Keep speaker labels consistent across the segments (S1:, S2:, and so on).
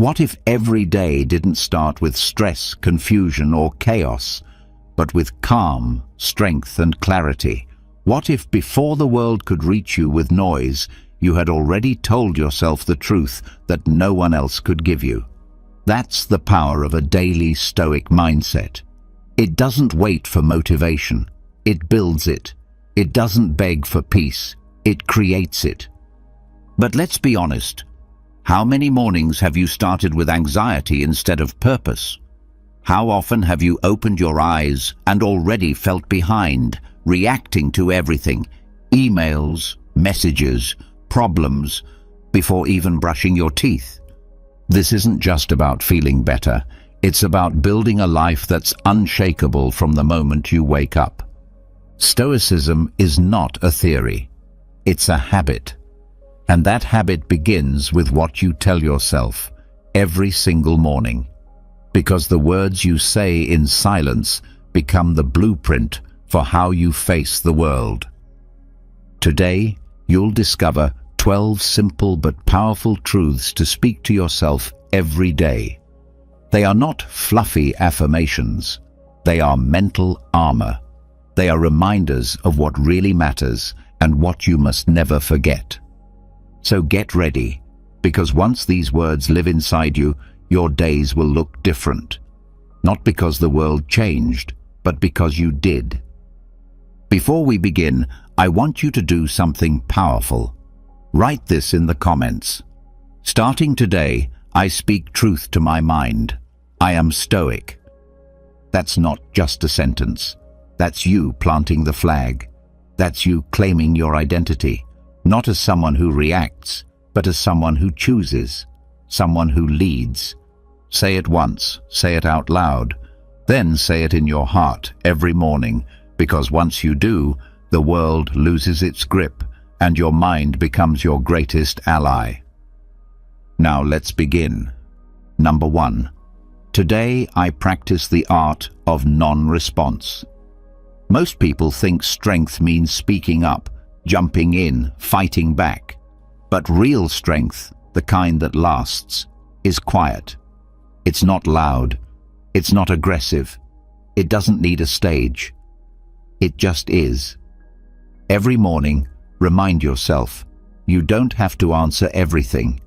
S1: What if every day didn't start with stress, confusion, or chaos, but with calm, strength, and clarity? What if before the world could reach you with noise, you had already told yourself the truth that no one else could give you? That's the power of a daily Stoic mindset. It doesn't wait for motivation. It builds it. It doesn't beg for peace. It creates it. But let's be honest. How many mornings have you started with anxiety instead of purpose? How often have you opened your eyes and already felt behind, reacting to everything, emails, messages, problems, before even brushing your teeth? This isn't just about feeling better. It's about building a life that's unshakable from the moment you wake up. Stoicism is not a theory. It's a habit. And that habit begins with what you tell yourself every single morning. Because the words you say in silence become the blueprint for how you face the world. Today, you'll discover 12 simple but powerful truths to speak to yourself every day. They are not fluffy affirmations. They are mental armor. They are reminders of what really matters and what you must never forget. So get ready, because once these words live inside you, your days will look different. Not because the world changed, but because you did. Before we begin, I want you to do something powerful. Write this in the comments. Starting today, I speak truth to my mind. I am Stoic. That's not just a sentence. That's you planting the flag. That's you claiming your identity, not as someone who reacts, but as someone who chooses, someone who leads. Say it once, say it out loud, then say it in your heart every morning, because once you do, the world loses its grip and your mind becomes your greatest ally. Now let's begin. Number 1. Today I practice the art of non-response. Most people think strength means speaking up, jumping in, fighting back. But real strength, the kind that lasts, is quiet. It's not loud. It's not aggressive. It doesn't need a stage. It just is. Every morning, remind yourself, you don't have to answer everything.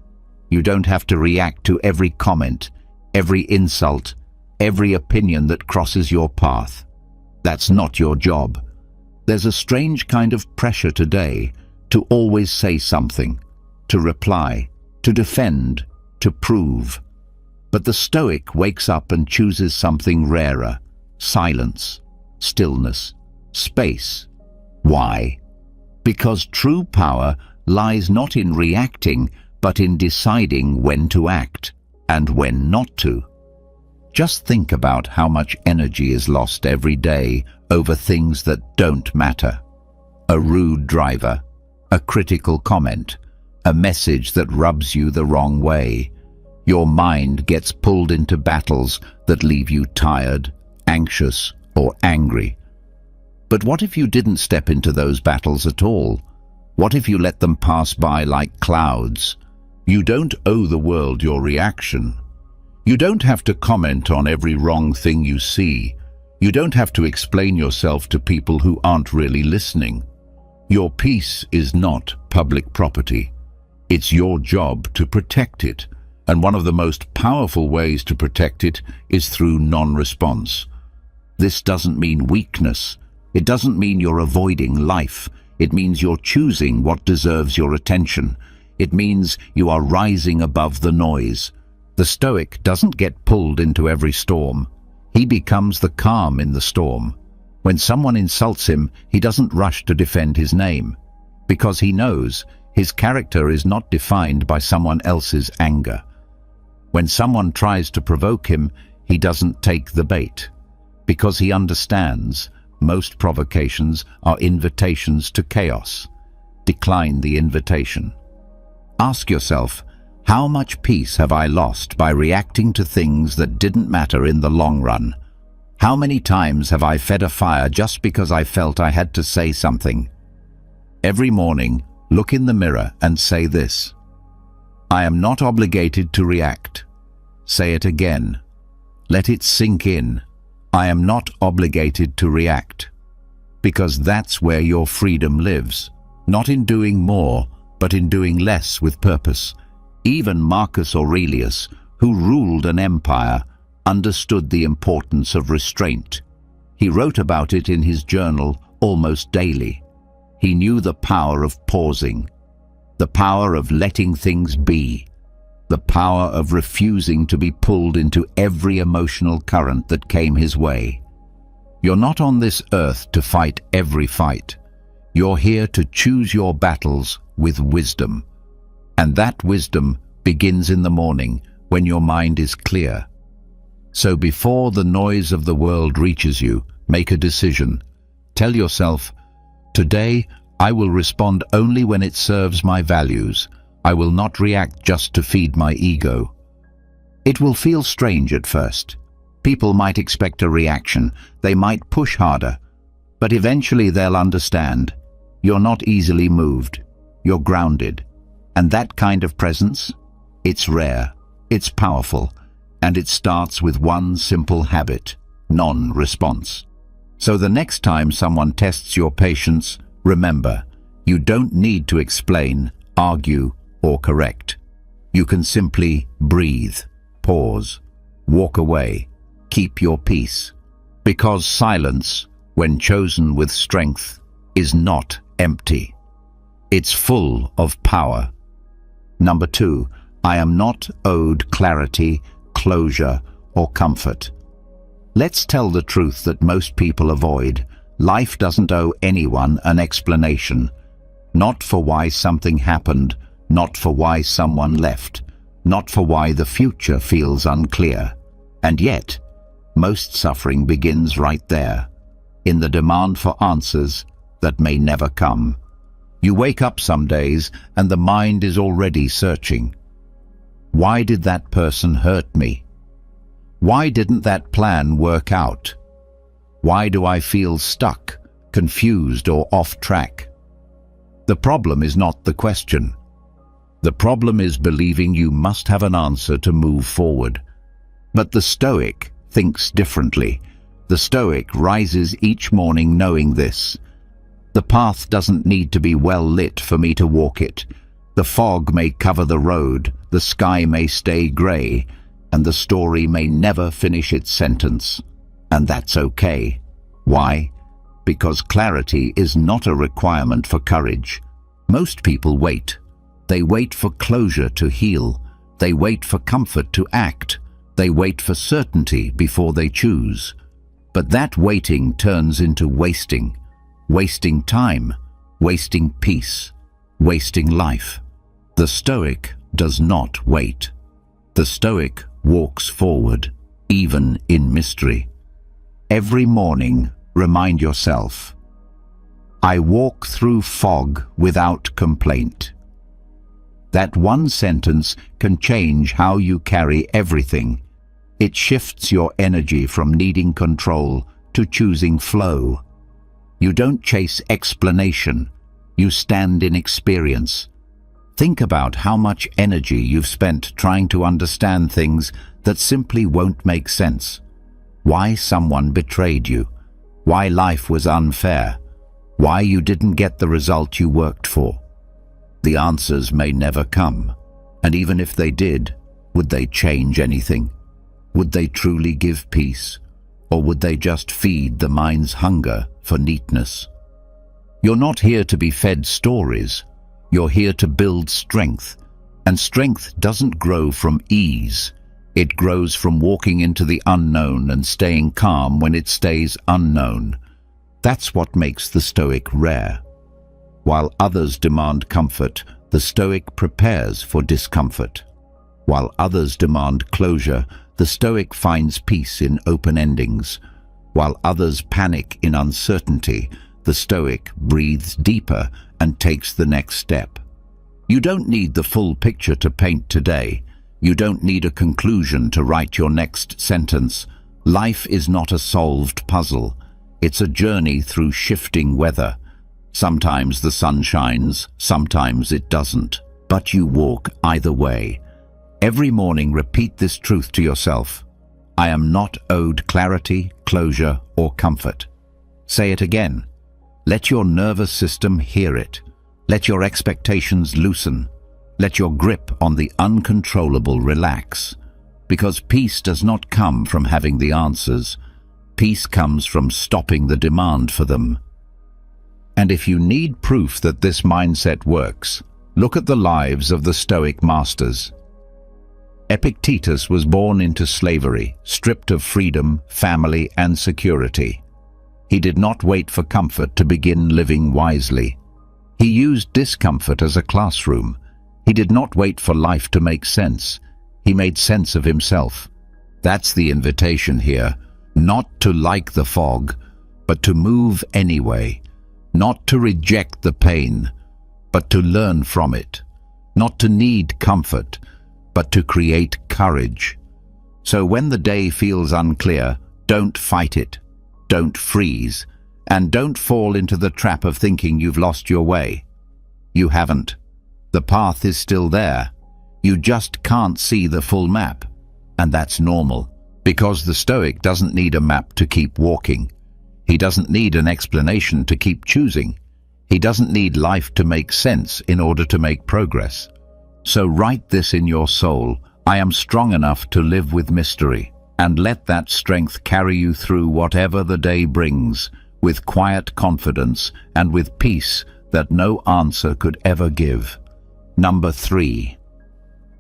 S1: You don't have to react to every comment, every insult, every opinion that crosses your path. That's not your job. There's a strange kind of pressure today to always say something, to reply, to defend, to prove. But the Stoic wakes up and chooses something rarer: silence, stillness, space. Why? Because true power lies not in reacting, but in deciding when to act and when not to. Just think about how much energy is lost every day over things that don't matter. A rude driver, a critical comment, a message that rubs you the wrong way. Your mind gets pulled into battles that leave you tired, anxious, or angry. But what if you didn't step into those battles at all? What if you let them pass by like clouds? You don't owe the world your reaction. You don't have to comment on every wrong thing you see. You don't have to explain yourself to people who aren't really listening. Your peace is not public property. It's your job to protect it. And one of the most powerful ways to protect it is through non-response. This doesn't mean weakness. It doesn't mean you're avoiding life. It means you're choosing what deserves your attention. It means you are rising above the noise. The Stoic doesn't get pulled into every storm. He becomes the calm in the storm. When someone insults him, he doesn't rush to defend his name, because he knows his character is not defined by someone else's anger. When someone tries to provoke him, he doesn't take the bait, because he understands most provocations are invitations to chaos. Decline the invitation. Ask yourself, how much peace have I lost by reacting to things that didn't matter in the long run? How many times have I fed a fire just because I felt I had to say something? Every morning, look in the mirror and say this: I am not obligated to react. Say it again. Let it sink in. I am not obligated to react. Because that's where your freedom lives. Not in doing more, but in doing less with purpose. Even Marcus Aurelius, who ruled an empire, understood the importance of restraint. He wrote about it in his journal almost daily. He knew the power of pausing, the power of letting things be, the power of refusing to be pulled into every emotional current that came his way. You're not on this earth to fight every fight. You're here to choose your battles with wisdom. And that wisdom begins in the morning when your mind is clear. So before the noise of the world reaches you, make a decision. Tell yourself, today I will respond only when it serves my values. I will not react just to feed my ego. It will feel strange at first. People might expect a reaction. They might push harder. But eventually they'll understand. You're not easily moved. You're grounded. And that kind of presence? It's rare. It's powerful. And it starts with one simple habit: non-response. So the next time someone tests your patience, remember, you don't need to explain, argue, or correct. You can simply breathe, pause, walk away, keep your peace. Because silence, when chosen with strength, is not empty. It's full of power. Number 2, I am not owed clarity, closure, or comfort. Let's tell the truth that most people avoid. Life doesn't owe anyone an explanation. Not for why something happened, not for why someone left, not for why the future feels unclear. And yet, most suffering begins right there, in the demand for answers that may never come. You wake up some days and the mind is already searching. Why did that person hurt me? Why didn't that plan work out? Why do I feel stuck, confused, or off track? The problem is not the question. The problem is believing you must have an answer to move forward. But the Stoic thinks differently. The Stoic rises each morning knowing this. The path doesn't need to be well lit for me to walk it. The fog may cover the road, the sky may stay grey, and the story may never finish its sentence. And that's okay. Why? Because clarity is not a requirement for courage. Most people wait. They wait for closure to heal. They wait for comfort to act. They wait for certainty before they choose. But that waiting turns into wasting. Wasting time, wasting peace, wasting life. The Stoic does not wait. The Stoic walks forward, even in mystery. Every morning, remind yourself, I walk through fog without complaint. That one sentence can change how you carry everything. It shifts your energy from needing control to choosing flow. You don't chase explanation, you stand in experience. Think about how much energy you've spent trying to understand things that simply won't make sense. Why someone betrayed you, why life was unfair, why you didn't get the result you worked for. The answers may never come, and even if they did, would they change anything? Would they truly give peace, or would they just feed the mind's hunger for neatness? You're not here to be fed stories. You're here to build strength, and strength doesn't grow from ease. It grows from walking into the unknown and staying calm when it stays unknown. That's what makes the Stoic rare. While others demand comfort, the Stoic prepares for discomfort. While others demand closure, the Stoic finds peace in open endings. While others panic in uncertainty, the Stoic breathes deeper and takes the next step. You don't need the full picture to paint today. You don't need a conclusion to write your next sentence. Life is not a solved puzzle. It's a journey through shifting weather. Sometimes the sun shines, sometimes it doesn't. But you walk either way. Every morning repeat this truth to yourself. I am not owed clarity, closure, or comfort. Say it again. Let your nervous system hear it. Let your expectations loosen. Let your grip on the uncontrollable relax. Because peace does not come from having the answers. Peace comes from stopping the demand for them. And if you need proof that this mindset works, look at the lives of the Stoic masters. Epictetus was born into slavery, stripped of freedom, family, and security. He did not wait for comfort to begin living wisely. He used discomfort as a classroom. He did not wait for life to make sense. He made sense of himself. That's the invitation here. Not to like the fog, but to move anyway. Not to reject the pain, but to learn from it. Not to need comfort, but to create courage. So when the day feels unclear, don't fight it. Don't freeze, and don't fall into the trap of thinking you've lost your way. You haven't. The path is still there. You just can't see the full map. And that's normal, because the Stoic doesn't need a map to keep walking. He doesn't need an explanation to keep choosing. He doesn't need life to make sense in order to make progress. So write this in your soul: I am strong enough to live with mystery. And let that strength carry you through whatever the day brings, with quiet confidence and with peace that no answer could ever give. Number 3.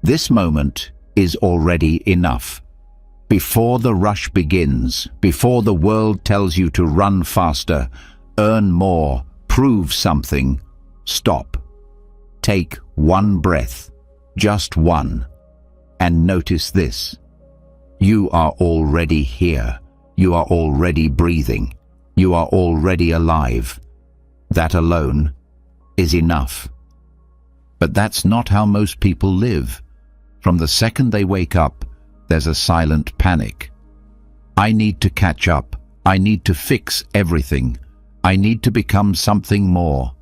S1: This moment is already enough. Before the rush begins, before the world tells you to run faster, earn more, prove something, stop. Take one breath, just one, and notice this. You are already here. You are already breathing. You are already alive. That alone is enough. But that's not how most people live. From the second they wake up, there's a silent panic. I need to catch up. I need to fix everything. I need to become something more.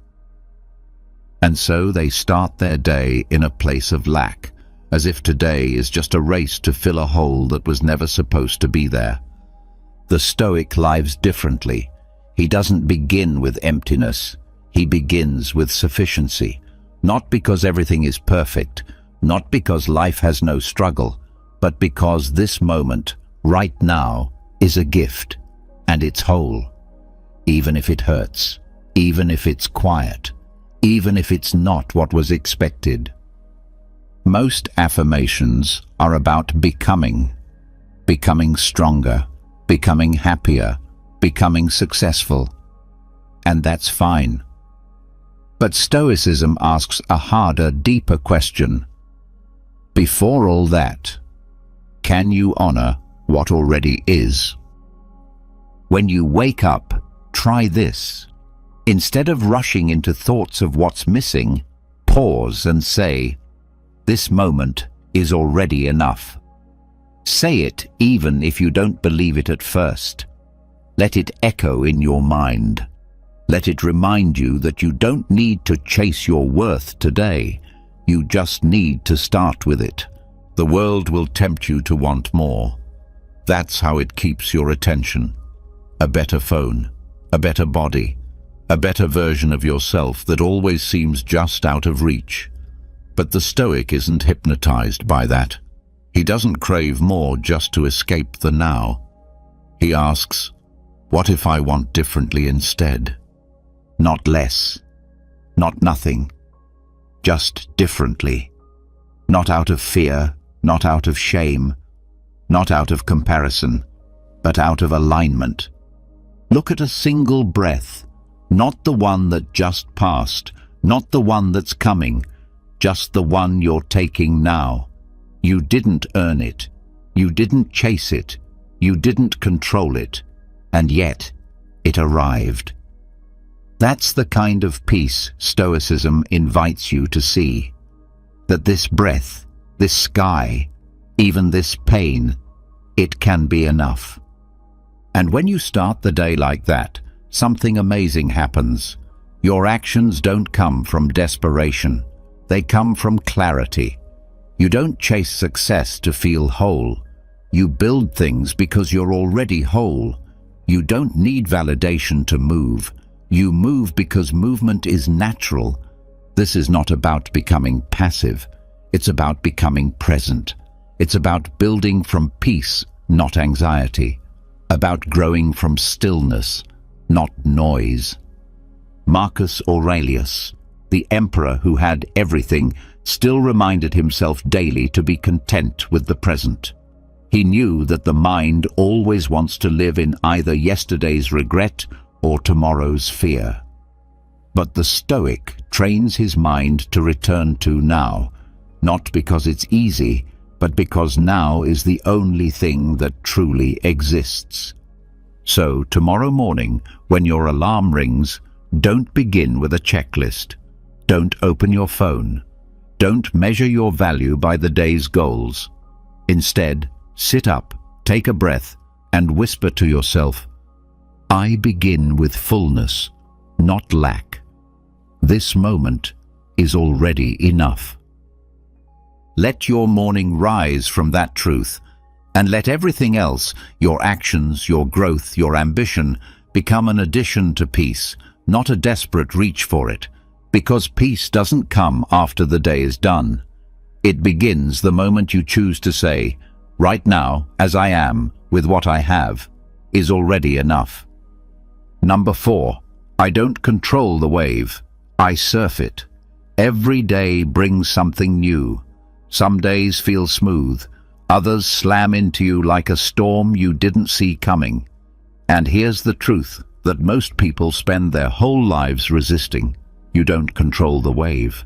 S1: And so they start their day in a place of lack, as if today is just a race to fill a hole that was never supposed to be there. The Stoic lives differently. He doesn't begin with emptiness. He begins with sufficiency. Not because everything is perfect, not because life has no struggle, but because this moment, right now, is a gift, and it's whole. Even if it hurts, even if it's quiet, even if it's not what was expected. Most affirmations are about becoming stronger, becoming happier, becoming successful. And that's fine. But Stoicism asks a harder, deeper question. Before all that, can you honor what already is? When you wake up, try this. Instead of rushing into thoughts of what's missing, pause and say, this moment is already enough. Say it even if you don't believe it at first. Let it echo in your mind. Let it remind you that you don't need to chase your worth today. You just need to start with it. The world will tempt you to want more. That's how it keeps your attention. A better phone, a better body, a better version of yourself that always seems just out of reach. But the Stoic isn't hypnotized by that. He doesn't crave more just to escape the now. He asks, what if I want differently instead? Not less, not nothing, just differently. Not out of fear, not out of shame, not out of comparison, but out of alignment. Look at a single breath, not the one that just passed, not the one that's coming, just the one you're taking now. You didn't earn it. You didn't chase it. You didn't control it. And yet, it arrived. That's the kind of peace Stoicism invites you to see. That this breath, this sky, even this pain, it can be enough. And when you start the day like that, something amazing happens. Your actions don't come from desperation. They come from clarity. You don't chase success to feel whole. You build things because you're already whole. You don't need validation to move. You move because movement is natural. This is not about becoming passive. It's about becoming present. It's about building from peace, not anxiety. About growing from stillness, not noise. Marcus Aurelius, the emperor who had everything, still reminded himself daily to be content with the present. He knew that the mind always wants to live in either yesterday's regret or tomorrow's fear. But the Stoic trains his mind to return to now, not because it's easy, but because now is the only thing that truly exists. So tomorrow morning, when your alarm rings, don't begin with a checklist. Don't open your phone. Don't measure your value by the day's goals. Instead, sit up, take a breath, and whisper to yourself, I begin with fullness, not lack. This moment is already enough. Let your morning rise from that truth, and let everything else, your actions, your growth, your ambition, become an addition to peace, not a desperate reach for it, because peace doesn't come after the day is done. It begins the moment you choose to say, right now, as I am, with what I have, is already enough. Number 4, I don't control the wave, I surf it. Every day brings something new. Some days feel smooth, others slam into you like a storm you didn't see coming. And here's the truth that most people spend their whole lives resisting. You don't control the wave.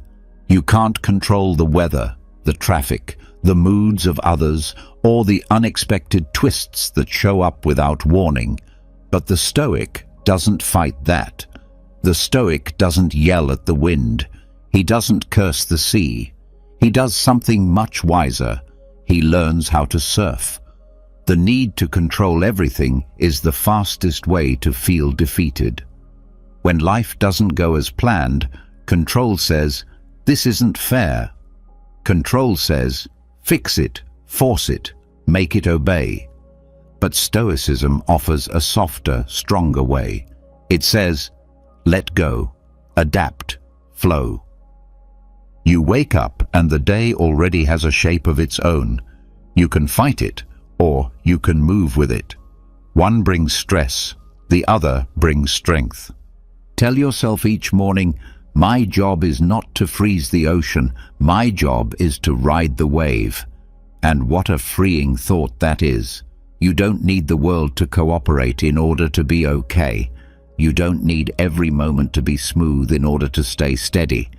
S1: You can't control the weather, the traffic, the moods of others, or the unexpected twists that show up without warning. But the Stoic doesn't fight that. The Stoic doesn't yell at the wind. He doesn't curse the sea. He does something much wiser. He learns how to surf. The need to control everything is the fastest way to feel defeated. When life doesn't go as planned, control says, this isn't fair. Control says, fix it, force it, make it obey. But Stoicism offers a softer, stronger way. It says, let go, adapt, flow. You wake up and the day already has a shape of its own. You can fight it, or you can move with it. One brings stress, the other brings strength. Tell yourself each morning, my job is not to freeze the ocean, my job is to ride the wave. And what a freeing thought that is. You don't need the world to cooperate in order to be okay. You don't need every moment to be smooth in order to stay steady.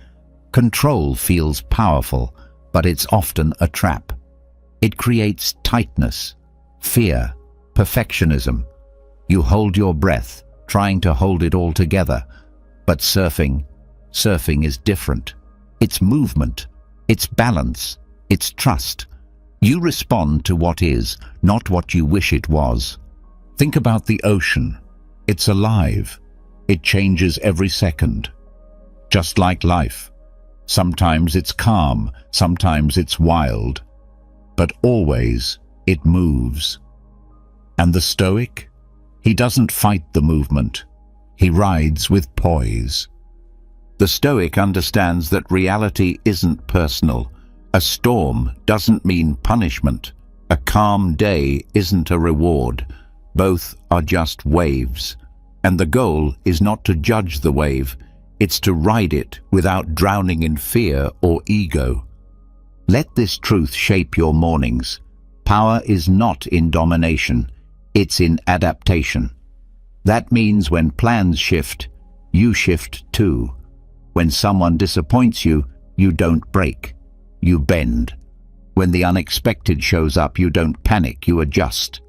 S1: Control feels powerful, but it's often a trap. It creates tightness, fear, perfectionism. You hold your breath, trying to hold it all together. But surfing is different. It's movement, it's balance, it's trust. You respond to what is, not what you wish it was. Think about the ocean. It's alive. It changes every second. Just like life. Sometimes it's calm, sometimes it's wild, but always it moves. And the Stoic? He doesn't fight the movement. He rides with poise. The Stoic understands that reality isn't personal. A storm doesn't mean punishment. A calm day isn't a reward. Both are just waves. And the goal is not to judge the wave. It's to ride it without drowning in fear or ego. Let this truth shape your mornings. Power is not in domination, it's in adaptation. That means when plans shift, you shift too. When someone disappoints you, you don't break, you bend. When the unexpected shows up, you don't panic, you adjust.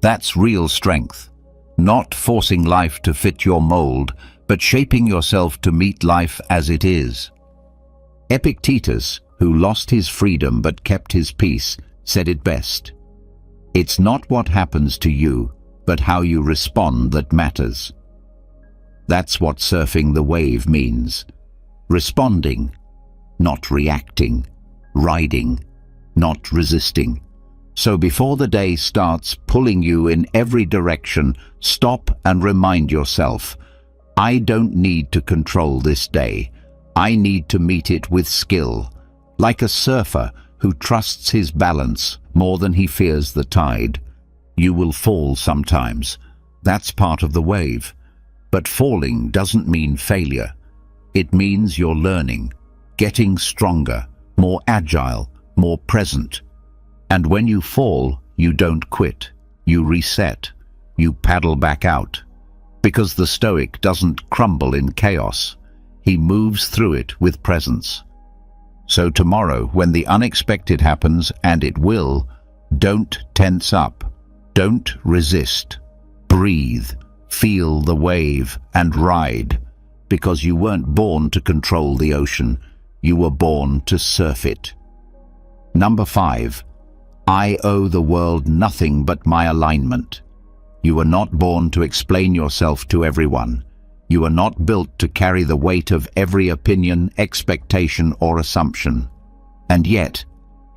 S1: That's real strength. Not forcing life to fit your mold, but shaping yourself to meet life as it is. Epictetus, who lost his freedom but kept his peace, said it best. It's not what happens to you, but how you respond that matters. That's what surfing the wave means. Responding, not reacting. Riding, not resisting. So before the day starts pulling you in every direction, stop and remind yourself, I don't need to control this day. I need to meet it with skill, like a surfer who trusts his balance more than he fears the tide. You will fall sometimes. That's part of the wave. But falling doesn't mean failure. It means you're learning, getting stronger, more agile, more present. And when you fall, you don't quit. You reset. You paddle back out. Because the Stoic doesn't crumble in chaos. He moves through it with presence. So tomorrow, when the unexpected happens, and it will, don't tense up. Don't resist. Breathe. Feel the wave and ride. Because you weren't born to control the ocean. You were born to surf it. Number 5. I owe the world nothing but my alignment. You were not born to explain yourself to everyone. You are not built to carry the weight of every opinion, expectation, or assumption. And yet,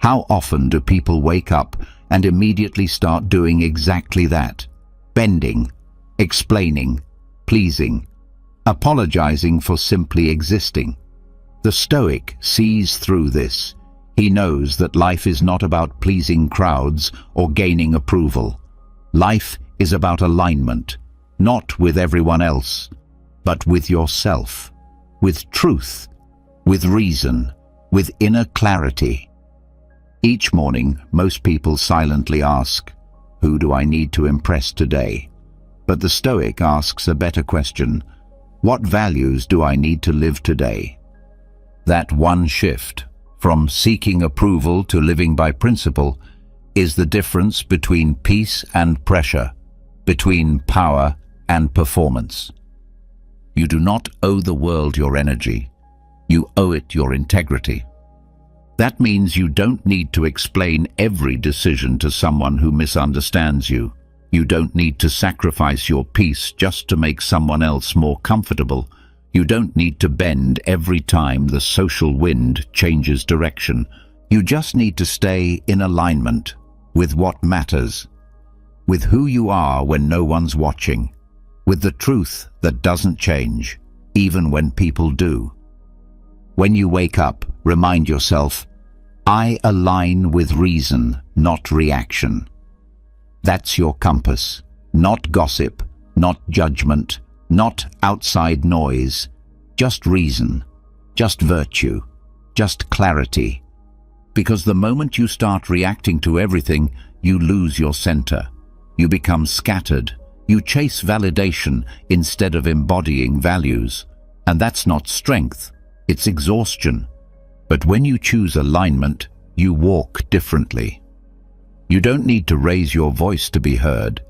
S1: how often do people wake up and immediately start doing exactly that? Bending, explaining, pleasing, apologizing for simply existing. The Stoic sees through this. He knows that life is not about pleasing crowds or gaining approval. Life is about alignment, not with everyone else, but with yourself, with truth, with reason, with inner clarity. Each morning, most people silently ask, who do I need to impress today? But the Stoic asks a better question, what values do I need to live today? That one shift, from seeking approval to living by principle, is the difference between peace and pressure, between power and performance. You do not owe the world your energy. You owe it your integrity. That means you don't need to explain every decision to someone who misunderstands you. You don't need to sacrifice your peace just to make someone else more comfortable. You don't need to bend every time the social wind changes direction. You just need to stay in alignment with what matters, with who you are when no one's watching, with the truth that doesn't change, even when people do. When you wake up, remind yourself, I align with reason, not reaction. That's your compass, not gossip, not judgment, not outside noise, just reason, just virtue, just clarity. Because the moment you start reacting to everything, you lose your center. You become scattered. You chase validation instead of embodying values. And that's not strength, it's exhaustion. But when you choose alignment, you walk differently. You don't need to raise your voice to be heard.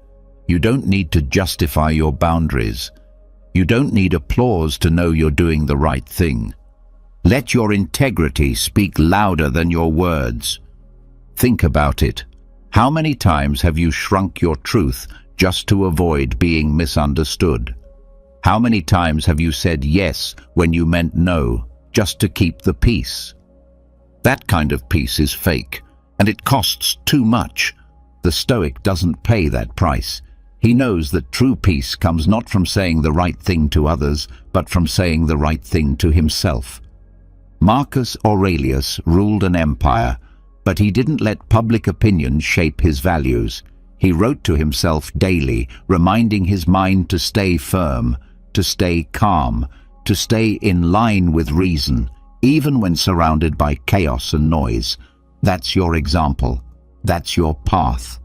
S1: You don't need to justify your boundaries. You don't need applause to know you're doing the right thing. Let your integrity speak louder than your words. Think about it. How many times have you shrunk your truth just to avoid being misunderstood? How many times have you said yes when you meant no, just to keep the peace? That kind of peace is fake, and it costs too much. The Stoic doesn't pay that price. He knows that true peace comes not from saying the right thing to others, but from saying the right thing to himself. Marcus Aurelius ruled an empire, but he didn't let public opinion shape his values. He wrote to himself daily, reminding his mind to stay firm, to stay calm, to stay in line with reason, even when surrounded by chaos and noise. That's your example. That's your path.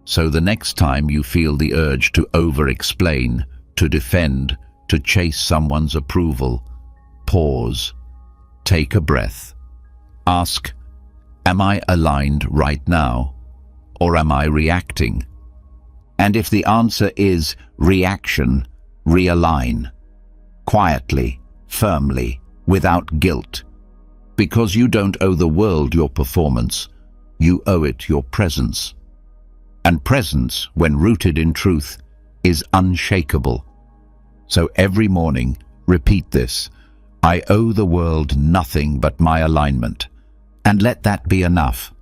S1: So the next time you feel the urge to over-explain, to defend, to chase someone's approval, pause, take a breath. Ask, am I aligned right now, or am I reacting? And if the answer is reaction, realign. Quietly, firmly, without guilt. Because you don't owe the world your performance, you owe it your presence. And presence, when rooted in truth, is unshakable. So every morning, repeat this. I owe the world nothing but my alignment. And let that be enough.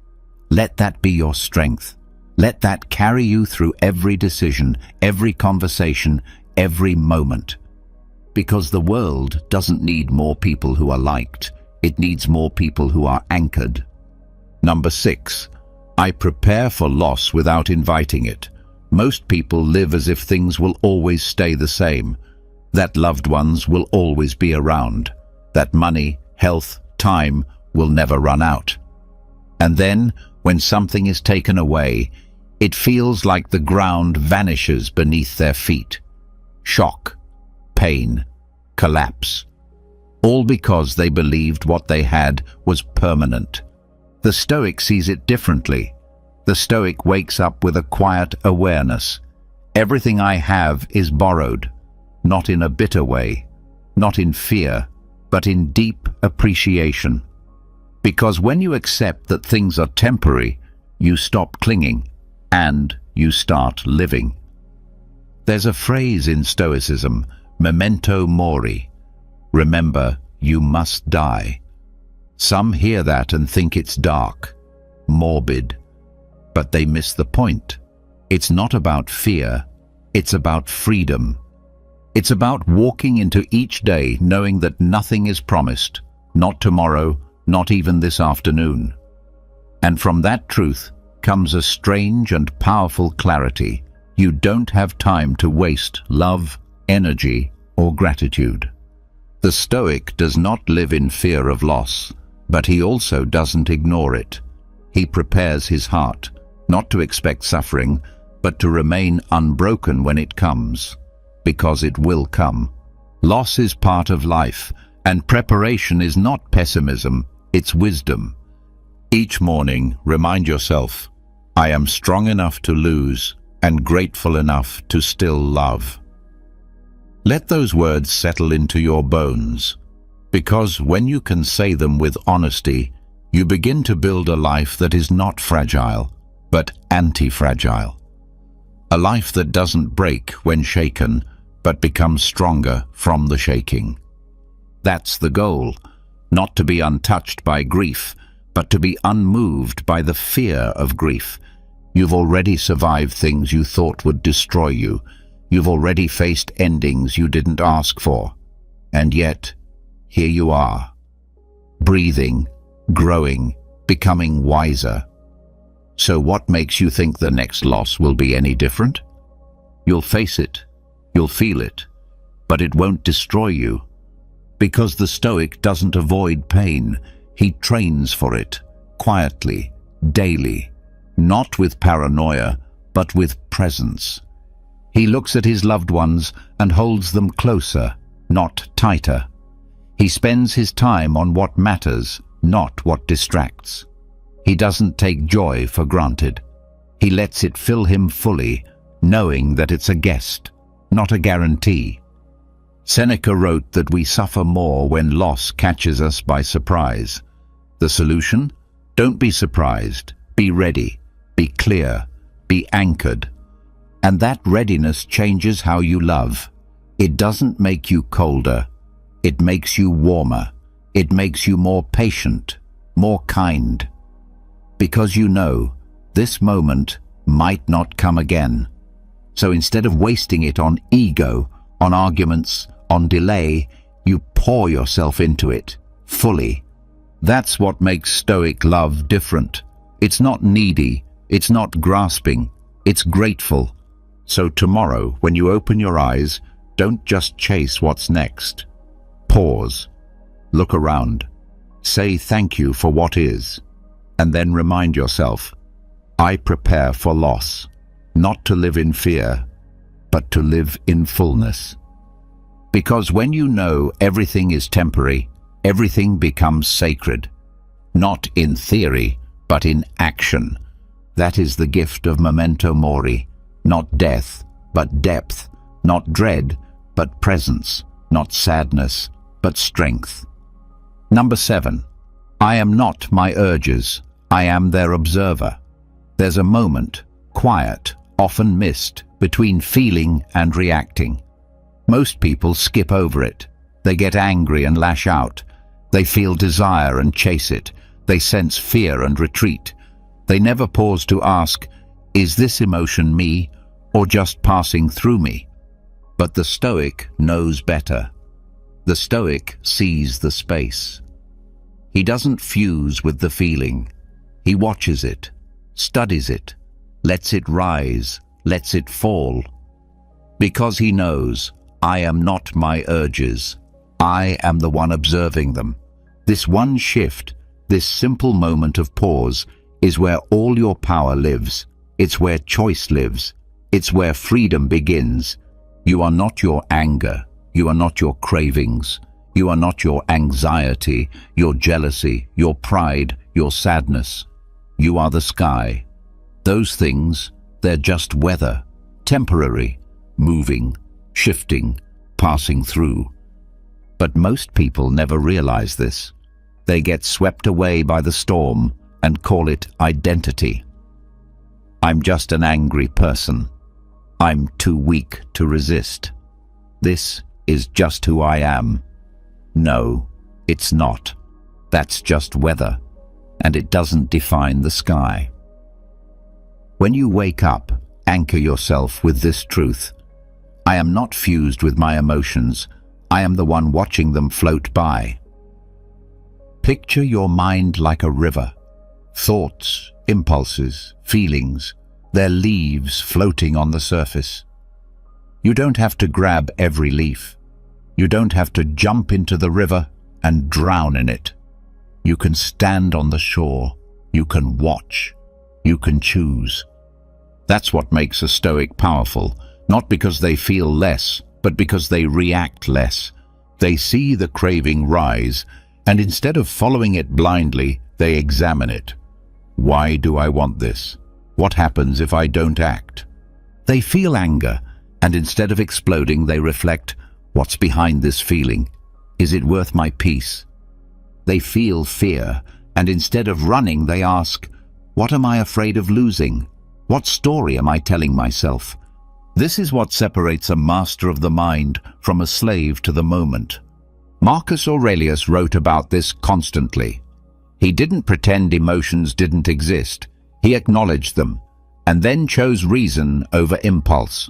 S1: Let that be your strength. Let that carry you through every decision, every conversation, every moment. Because the world doesn't need more people who are liked. It needs more people who are anchored. Number 6. I prepare for loss without inviting it. Most people live as if things will always stay the same, that loved ones will always be around, that money, health, time will never run out. And then, when something is taken away, it feels like the ground vanishes beneath their feet. Shock, pain, collapse. All because they believed what they had was permanent. The Stoic sees it differently. The Stoic wakes up with a quiet awareness. Everything I have is borrowed, not in a bitter way, not in fear, but in deep appreciation. Because when you accept that things are temporary, you stop clinging and you start living. There's a phrase in Stoicism, memento mori. Remember, you must die. Some hear that and think it's dark, morbid, but they miss the point. It's not about fear, it's about freedom. It's about walking into each day knowing that nothing is promised, not tomorrow, not even this afternoon. And from that truth comes a strange and powerful clarity. You don't have time to waste love, energy, or gratitude. The Stoic does not live in fear of loss, but he also doesn't ignore it. He prepares his heart, not to expect suffering, but to remain unbroken when it comes, because it will come. Loss is part of life, and preparation is not pessimism, it's wisdom. Each morning, remind yourself, I am strong enough to lose and grateful enough to still love. Let those words settle into your bones, because when you can say them with honesty, you begin to build a life that is not fragile, but anti-fragile. A life that doesn't break when shaken, but becomes stronger from the shaking. That's the goal, not to be untouched by grief, but to be unmoved by the fear of grief. You've already survived things you thought would destroy you. You've already faced endings you didn't ask for. And yet, here you are, breathing, growing, becoming wiser. So what makes you think the next loss will be any different? You'll face it, you'll feel it, but it won't destroy you. Because the Stoic doesn't avoid pain, he trains for it, quietly, daily, not with paranoia, but with presence. He looks at his loved ones and holds them closer, not tighter. He spends his time on what matters, not what distracts. He doesn't take joy for granted. He lets it fill him fully, knowing that it's a guest, not a guarantee. Seneca wrote that we suffer more when loss catches us by surprise. The solution? Don't be surprised. Be ready. Be clear. Be anchored. And that readiness changes how you love. It doesn't make you colder. It makes you warmer. It makes you more patient, more kind. Because you know, this moment might not come again. So instead of wasting it on ego, on arguments, on delay, you pour yourself into it, fully. That's what makes Stoic love different. It's not needy, it's not grasping, it's grateful. So tomorrow, when you open your eyes, don't just chase what's next. Pause. Look around. Say thank you for what is. And then remind yourself, I prepare for loss, not to live in fear, but to live in fullness. Because when you know everything is temporary, everything becomes sacred. Not in theory, but in action. That is the gift of memento mori. Not death, but depth. Not dread, but presence. Not sadness, but strength. Number 7. I am not my urges. I am their observer. There's a moment, quiet, often missed, between feeling and reacting. Most people skip over it. They get angry and lash out. They feel desire and chase it. They sense fear and retreat. They never pause to ask, is this emotion me or just passing through me? But the Stoic knows better. The Stoic sees the space. He doesn't fuse with the feeling. He watches it, studies it, lets it rise, lets it fall. Because he knows, I am not my urges. I am the one observing them. This one shift, this simple moment of pause, is where all your power lives. It's where choice lives. It's where freedom begins. You are not your anger. You are not your cravings. You are not your anxiety, your jealousy, your pride, your sadness. You are the sky. Those things, they're just weather, temporary, moving, shifting, passing through. But most people never realize this. They get swept away by the storm and call it identity. I'm just an angry person. I'm too weak to resist. This is just who I am. No, it's not. That's just weather, and it doesn't define the sky. When you wake up, anchor yourself with this truth. I am not fused with my emotions. I am the one watching them float by. Picture your mind like a river. Thoughts, impulses, feelings, they're leaves floating on the surface. You don't have to grab every leaf. You don't have to jump into the river and drown in it. You can stand on the shore. You can watch. You can choose. That's what makes a Stoic powerful, not because they feel less, but because they react less. They see the craving rise, and instead of following it blindly, they examine it. Why do I want this? What happens if I don't act? They feel anger, and instead of exploding, they reflect, what's behind this feeling? Is it worth my peace? They feel fear, and instead of running, they ask, what am I afraid of losing? What story am I telling myself? This is what separates a master of the mind from a slave to the moment. Marcus Aurelius wrote about this constantly. He didn't pretend emotions didn't exist. He acknowledged them, and then chose reason over impulse.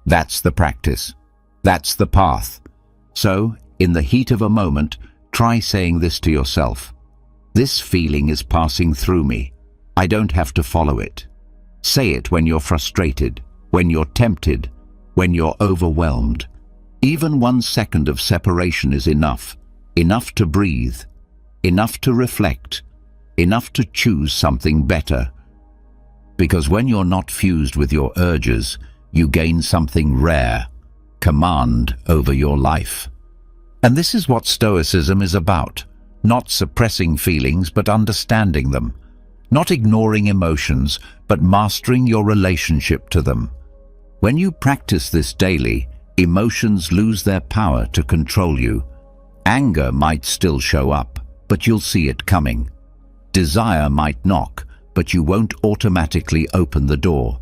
S1: That's the practice. That's the path. So, in the heat of a moment, try saying this to yourself. This feeling is passing through me. I don't have to follow it. Say it when you're frustrated, when you're tempted, when you're overwhelmed. Even 1 second of separation is enough. Enough to breathe. Enough to reflect. Enough to choose something better. Because when you're not fused with your urges, you gain something rare, command over your life. And this is what Stoicism is about. Not suppressing feelings, but understanding them. Not ignoring emotions, but mastering your relationship to them. When you practice this daily, emotions lose their power to control you. Anger might still show up, but you'll see it coming. Desire might knock, but you won't automatically open the door.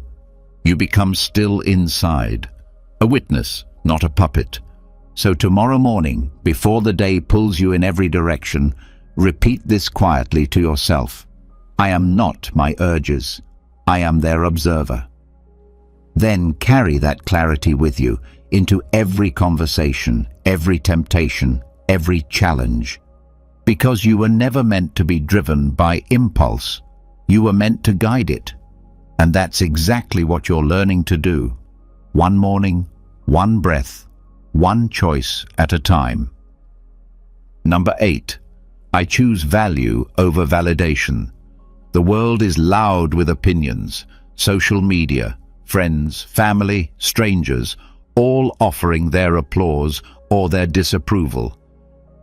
S1: You become still inside, a witness, not a puppet. So tomorrow morning, before the day pulls you in every direction, repeat this quietly to yourself. I am not my urges. I am their observer. Then carry that clarity with you into every conversation, every temptation, every challenge. Because you were never meant to be driven by impulse. You were meant to guide it. And that's exactly what you're learning to do. One morning, one breath, one choice at a time. Number 8. I choose value over validation. The world is loud with opinions, social media, friends, family, strangers, all offering their applause or their disapproval.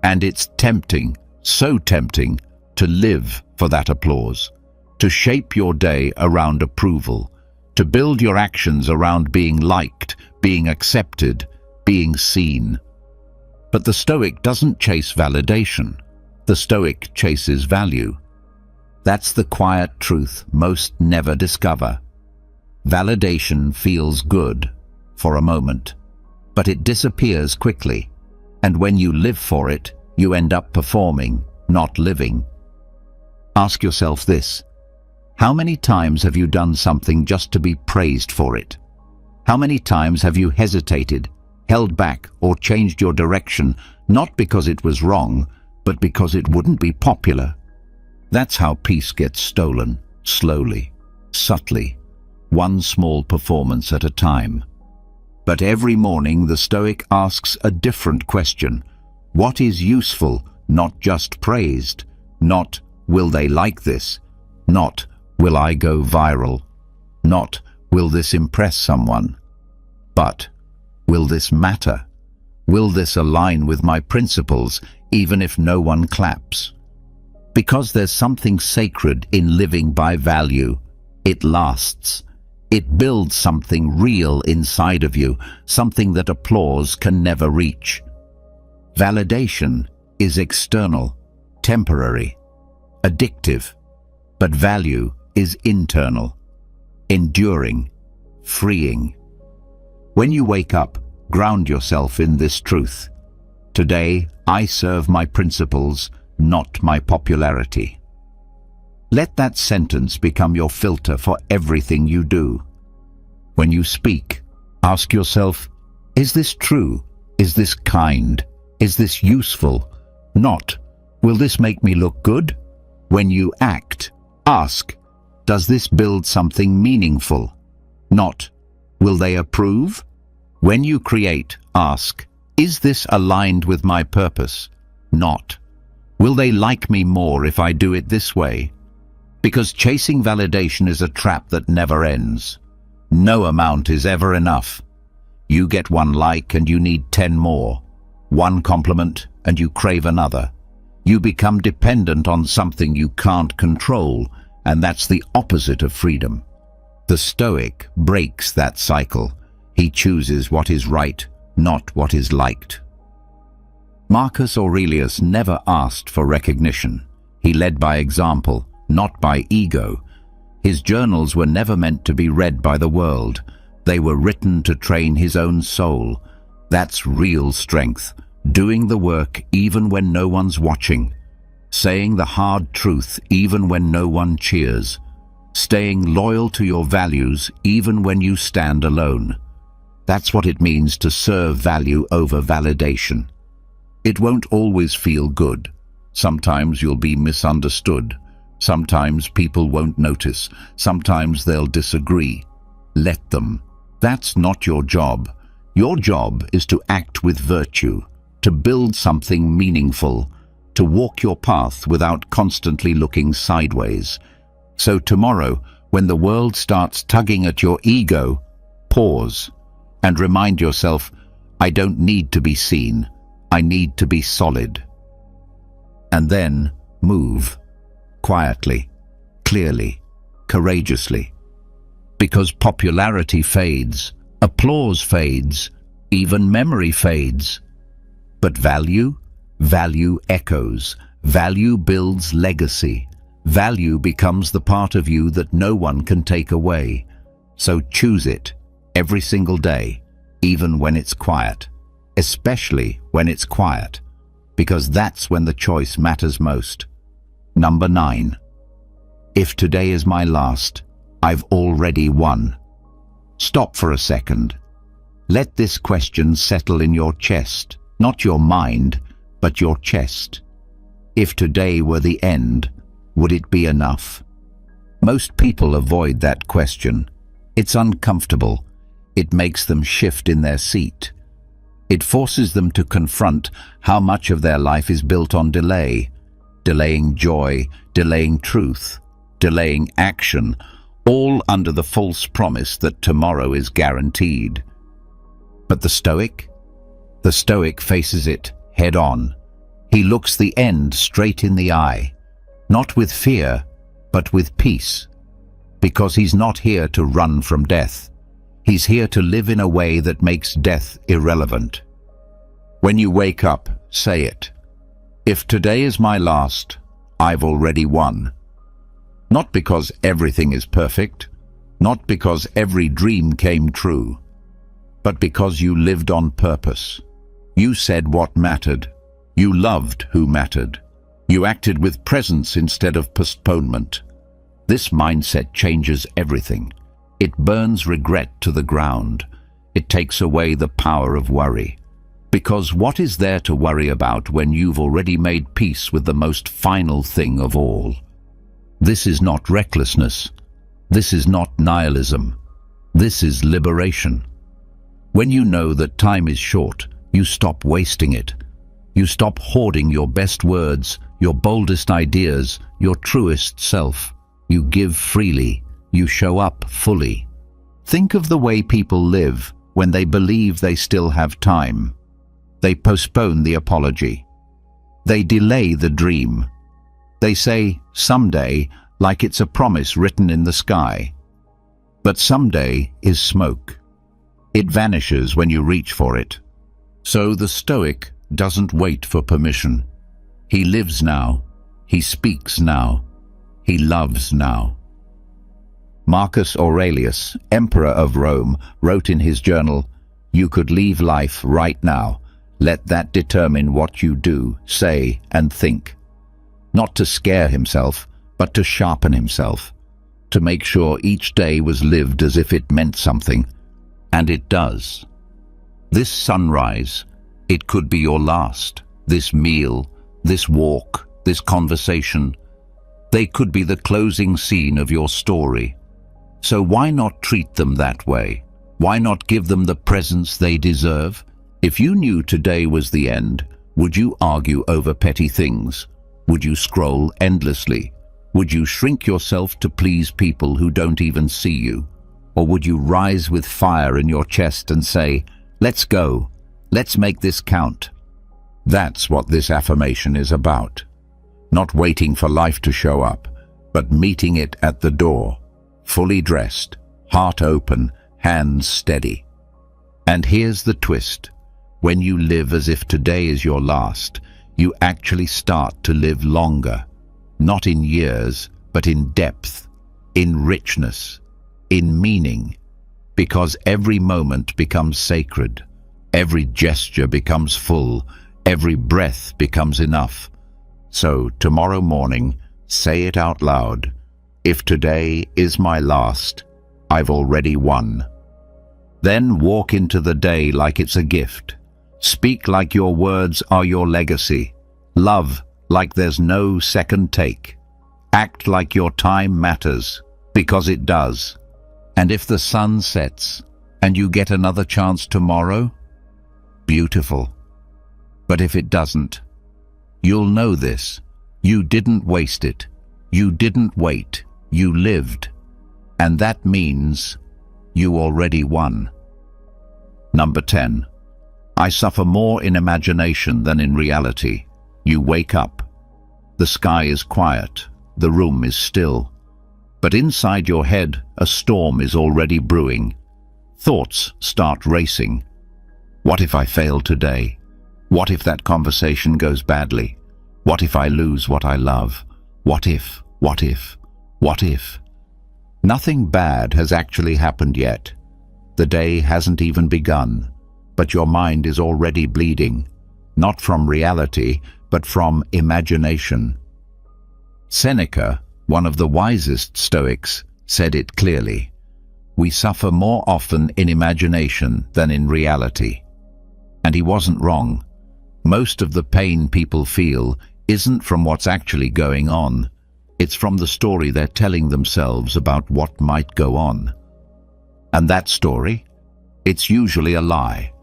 S1: And it's tempting, so tempting, to live for that applause, to shape your day around approval, to build your actions around being liked, being accepted, being seen. But the Stoic doesn't chase validation. The Stoic chases value. That's the quiet truth most never discover. Validation feels good for a moment, but it disappears quickly. And when you live for it, you end up performing, not living. Ask yourself this: How many times have you done something just to be praised for it? How many times have you hesitated, held back, or changed your direction, not because it was wrong, but because it wouldn't be popular? That's how peace gets stolen, slowly, subtly, one small performance at a time. But every morning the Stoic asks a different question. What is useful, not just praised? Not, will they like this? Not, will I go viral? Not, will this impress someone? But, will this matter? Will this align with my principles, even if no one claps? Because there's something sacred in living by value. It lasts. It builds something real inside of you, something that applause can never reach. Validation is external, temporary, addictive, but value is internal, enduring, freeing. When you wake up, ground yourself in this truth. Today, I serve my principles, not my popularity. Let that sentence become your filter for everything you do. When you speak, ask yourself, is this true? Is this kind? Is this useful? Not, will this make me look good? When you act, ask, does this build something meaningful? Not, will they approve? When you create, ask, is this aligned with my purpose? Not, will they like me more if I do it this way? Because chasing validation is a trap that never ends. No amount is ever enough. You get one like and you need 10 more. One compliment and you crave another. You become dependent on something you can't control, and that's the opposite of freedom. The Stoic breaks that cycle. He chooses what is right, not what is liked. Marcus Aurelius never asked for recognition. He led by example, not by ego. His journals were never meant to be read by the world. They were written to train his own soul. That's real strength, doing the work even when no one's watching, saying the hard truth even when no one cheers, staying loyal to your values even when you stand alone. That's what it means to serve value over validation. It won't always feel good. Sometimes you'll be misunderstood. Sometimes people won't notice. Sometimes they'll disagree. Let them. That's not your job. Your job is to act with virtue, to build something meaningful, to walk your path without constantly looking sideways. So tomorrow, when the world starts tugging at your ego, pause and remind yourself, I don't need to be seen. I need to be solid. And then move. Quietly, clearly, courageously. Because popularity fades, applause fades, even memory fades. But value? Value echoes. Value builds legacy. Value becomes the part of you that no one can take away. So choose it every single day, even when it's quiet. Especially when it's quiet, because that's when the choice matters most. Number 9. If today is my last, I've already won. Stop for a second. Let this question settle in your chest, not your mind, but your chest. If today were the end, would it be enough? Most people avoid that question. It's uncomfortable. It makes them shift in their seat. It forces them to confront how much of their life is built on delay. Delaying joy, delaying truth, delaying action, all under the false promise that tomorrow is guaranteed. But the Stoic? The Stoic faces it head on. He looks the end straight in the eye, not with fear, but with peace. Because he's not here to run from death. He's here to live in a way that makes death irrelevant. When you wake up, say it. If today is my last, I've already won. Not because everything is perfect, not because every dream came true, but because you lived on purpose. You said what mattered. You loved who mattered. You acted with presence instead of postponement. This mindset changes everything. It burns regret to the ground. It takes away the power of worry. Because what is there to worry about when you've already made peace with the most final thing of all? This is not recklessness. This is not nihilism. This is liberation. When you know that time is short, you stop wasting it. You stop hoarding your best words, your boldest ideas, your truest self. You give freely. You show up fully. Think of the way people live when they believe they still have time. They postpone the apology. They delay the dream. They say, someday, like it's a promise written in the sky. But someday is smoke. It vanishes when you reach for it. So the Stoic doesn't wait for permission. He lives now. He speaks now. He loves now. Marcus Aurelius, Emperor of Rome, wrote in his journal, "You could leave life right now. Let that determine what you do, say, and think." Not to scare himself, but to sharpen himself. To make sure each day was lived as if it meant something. And it does. This sunrise, it could be your last. This meal, this walk, this conversation, they could be the closing scene of your story. So why not treat them that way? Why not give them the presence they deserve? If you knew today was the end, would you argue over petty things? Would you scroll endlessly? Would you shrink yourself to please people who don't even see you? Or would you rise with fire in your chest and say, "Let's go. Let's make this count"? That's what this affirmation is about. Not waiting for life to show up, but meeting it at the door, fully dressed, heart open, hands steady. And here's the twist. When you live as if today is your last, you actually start to live longer. Not in years, but in depth, in richness, in meaning. Because every moment becomes sacred. Every gesture becomes full. Every breath becomes enough. So tomorrow morning, say it out loud. If today is my last, I've already won. Then walk into the day like it's a gift. Speak like your words are your legacy. Love like there's no second take. Act like your time matters, because it does. And if the sun sets and you get another chance tomorrow, beautiful. But if it doesn't, you'll know this. You didn't waste it. You didn't wait. You lived. And that means you already won. Number 10. I suffer more in imagination than in reality. You wake up. The sky is quiet. The room is still. But inside your head, a storm is already brewing. Thoughts start racing. What if I fail today? What if that conversation goes badly? What if I lose what I love? What if, what if, what if? Nothing bad has actually happened yet. The day hasn't even begun, but your mind is already bleeding, not from reality, but from imagination. Seneca, one of the wisest Stoics, said it clearly. We suffer more often in imagination than in reality. And he wasn't wrong. Most of the pain people feel isn't from what's actually going on. It's from the story they're telling themselves about what might go on. And that story? It's usually a lie.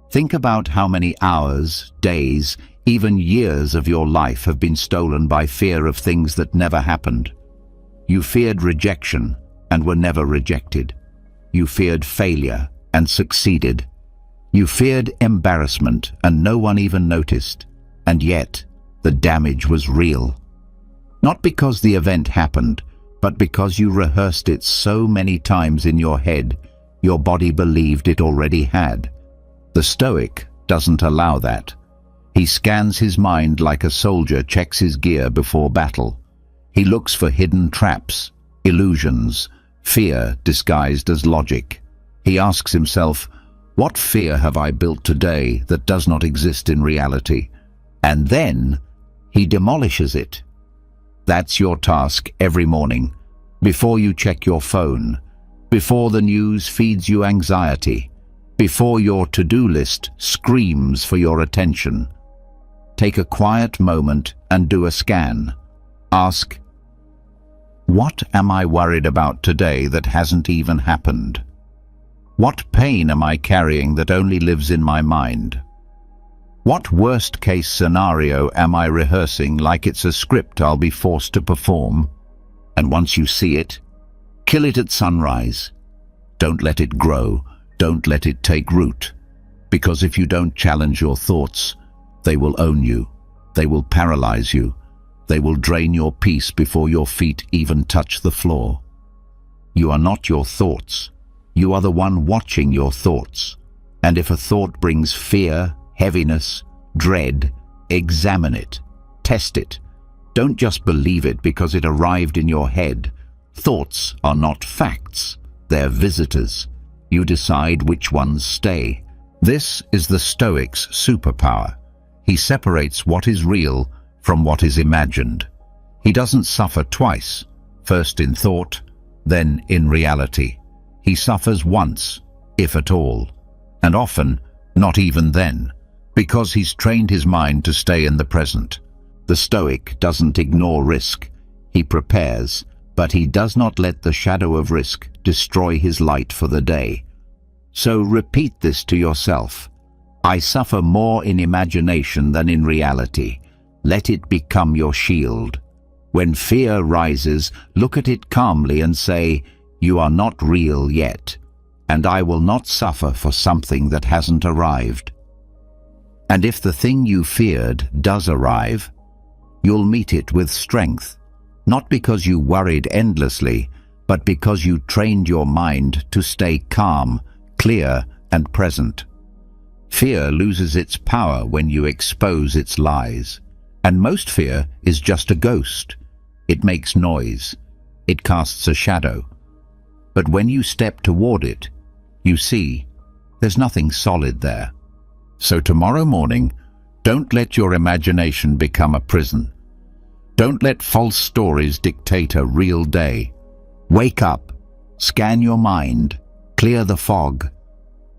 S1: Think about how many hours, days, even years of your life have been stolen by fear of things that never happened. You feared rejection and were never rejected. You feared failure and succeeded. You feared embarrassment and no one even noticed. And yet, the damage was real. Not because the event happened, but because you rehearsed it so many times in your head, your body believed it already had. The Stoic doesn't allow that. He scans his mind like a soldier checks his gear before battle. He looks for hidden traps, illusions, fear disguised as logic. He asks himself, what fear have I built today that does not exist in reality? And then he demolishes it. That's your task every morning. before you check your phone, before the news feeds you anxiety, before your to-do list screams for your attention. Take a quiet moment and do a scan. Ask, what am I worried about today that hasn't even happened? What pain am I carrying that only lives in my mind? What worst-case scenario am I rehearsing like it's a script I'll be forced to perform? And once you see it, kill it at sunrise. Don't let it grow. Don't let it take root. Because if you don't challenge your thoughts, they will own you. They will paralyze you. They will drain your peace before your feet even touch the floor. You are not your thoughts. You are the one watching your thoughts. And if a thought brings fear, heaviness, dread, examine it. Test it. Don't just believe it because it arrived in your head. Thoughts are not facts. They're visitors. You decide which ones stay. This is the Stoic's superpower. He separates what is real from what is imagined. He doesn't suffer twice, first in thought, then in reality. He suffers once, if at all, and often not even then, because he's trained his mind to stay in the present. The Stoic doesn't ignore risk. He prepares, but he does not let the shadow of risk destroy his light for the day. So repeat this to yourself. I suffer more in imagination than in reality. Let it become your shield. When fear rises, look at it calmly and say, you are not real yet, and I will not suffer for something that hasn't arrived. And if the thing you feared does arrive, you'll meet it with strength, not because you worried endlessly, but because you trained your mind to stay calm, clear, and present. Fear loses its power when you expose its lies. And most fear is just a ghost. It makes noise. It casts a shadow. But when you step toward it, you see there's nothing solid there. So tomorrow morning, don't let your imagination become a prison. Don't let false stories dictate a real day. Wake up, scan your mind, clear the fog,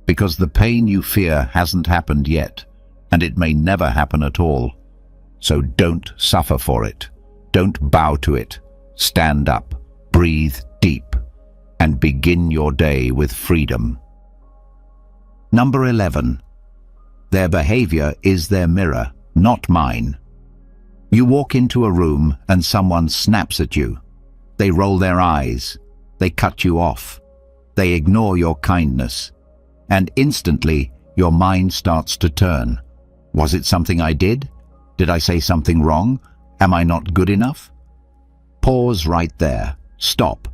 S1: because the pain you fear hasn't happened yet, and it may never happen at all. So don't suffer for it. Don't bow to it. Stand up, breathe deep, and begin your day with freedom. Number 11. Their behavior is their mirror, not mine. You walk into a room and someone snaps at you. They roll their eyes. They cut you off. They ignore your kindness. And instantly, your mind starts to turn. Was it something I did? Did I say something wrong? Am I not good enough? Pause right there. Stop.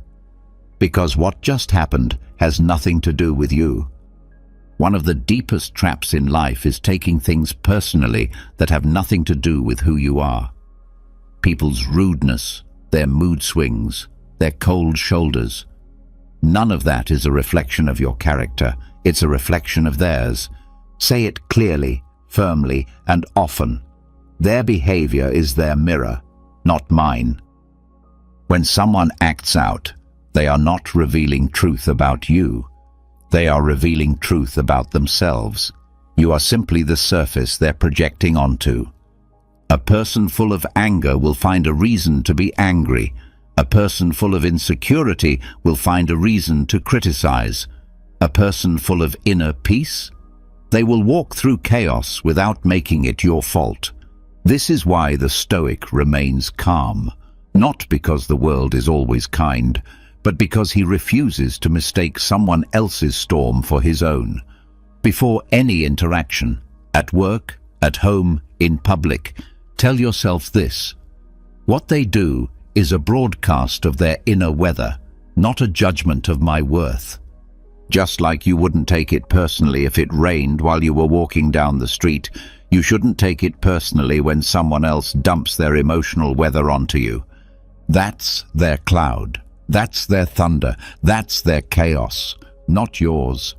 S1: Because what just happened has nothing to do with you. One of the deepest traps in life is taking things personally that have nothing to do with who you are. People's rudeness, their mood swings, their cold shoulders. None of that is a reflection of your character. It's a reflection of theirs. Say it clearly, firmly, and often. Their behavior is their mirror, not mine. When someone acts out, they are not revealing truth about you. They are revealing truth about themselves. You are simply the surface they're projecting onto. A person full of anger will find a reason to be angry. A person full of insecurity will find a reason to criticize. A person full of inner peace? They will walk through chaos without making it your fault. This is why the Stoic remains calm, not because the world is always kind, but because he refuses to mistake someone else's storm for his own. Before any interaction, at work, at home, in public, tell yourself this: what they do is a broadcast of their inner weather, not a judgment of my worth. Just like you wouldn't take it personally if it rained while you were walking down the street, you shouldn't take it personally when someone else dumps their emotional weather onto you. That's their cloud. That's their thunder. That's their chaos, not yours.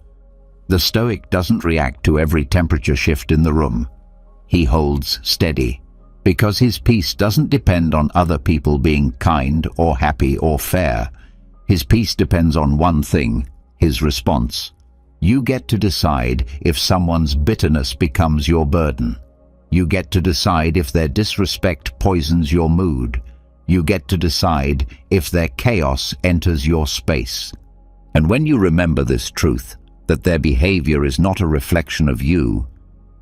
S1: The Stoic doesn't react to every temperature shift in the room. He holds steady, because his peace doesn't depend on other people being kind or happy or fair. His peace depends on one thing: his response. You get to decide if someone's bitterness becomes your burden. You get to decide if their disrespect poisons your mood. You get to decide if their chaos enters your space. And when you remember this truth, that their behavior is not a reflection of you,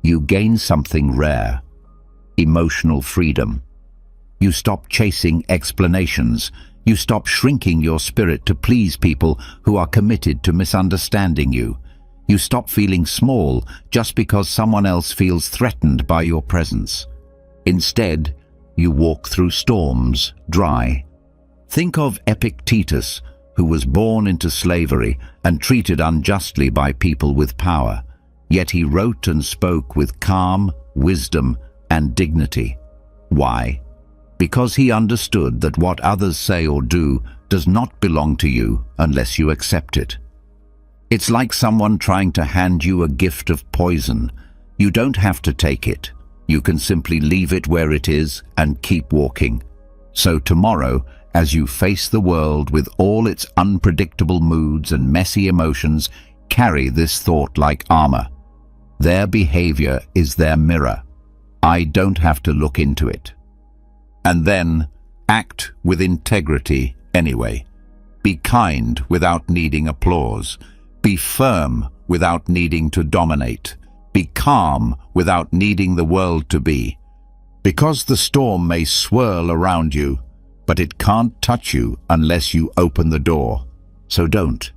S1: you gain something rare: emotional freedom. You stop chasing explanations. You stop shrinking your spirit to please people who are committed to misunderstanding you. You stop feeling small just because someone else feels threatened by your presence. Instead, you walk through storms dry. Think of Epictetus, who was born into slavery and treated unjustly by people with power. Yet he wrote and spoke with calm, wisdom, and dignity. Why? Because he understood that what others say or do does not belong to you unless you accept it. It's like someone trying to hand you a gift of poison. You don't have to take it. You can simply leave it where it is and keep walking. So tomorrow, as you face the world with all its unpredictable moods and messy emotions, carry this thought like armor. Their behavior is their mirror. I don't have to look into it. And then, act with integrity anyway. Be kind without needing applause. Be firm without needing to dominate. Be calm without needing the world to be. Because the storm may swirl around you, but it can't touch you unless you open the door. So don't.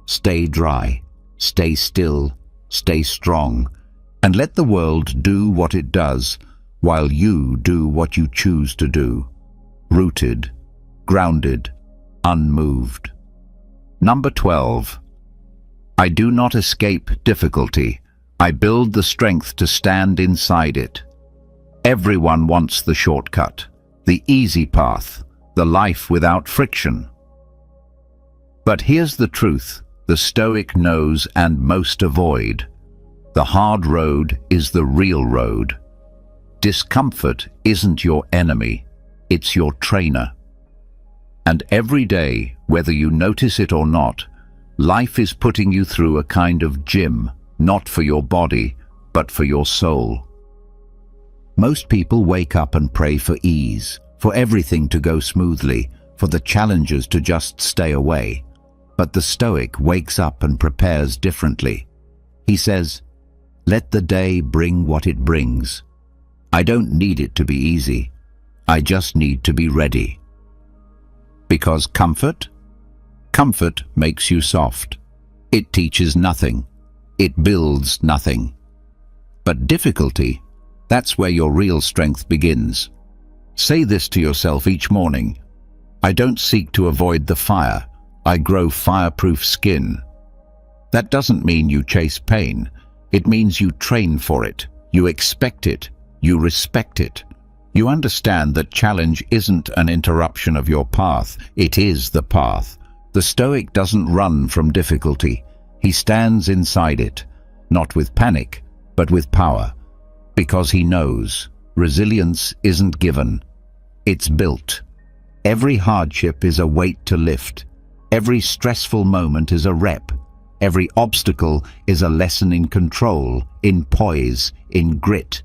S1: Stay dry, stay still, stay strong, and let the world do what it does while you do what you choose to do. Rooted, grounded, unmoved. Number 12. I do not escape difficulty. I build the strength to stand inside it. Everyone wants the shortcut, the easy path, the life without friction. But here's the truth the Stoic knows and most avoid. The hard road is the real road. Discomfort isn't your enemy, it's your trainer. And every day, whether you notice it or not, life is putting you through a kind of gym, not for your body, but for your soul. Most people wake up and pray for ease, for everything to go smoothly, for the challenges to just stay away. But the Stoic wakes up and prepares differently. He says, "Let the day bring what it brings. I don't need it to be easy. I just need to be ready." Because comfort makes you soft. It teaches nothing. It builds nothing. But difficulty, that's where your real strength begins. Say this to yourself each morning: I don't seek to avoid the fire. I grow fireproof skin. That doesn't mean you chase pain. It means you train for it. You expect it. You respect it. You understand that challenge isn't an interruption of your path. It is the path. The Stoic doesn't run from difficulty. He stands inside it, not with panic, but with power. Because he knows resilience isn't given. It's built. Every hardship is a weight to lift. Every stressful moment is a rep. Every obstacle is a lesson in control, in poise, in grit.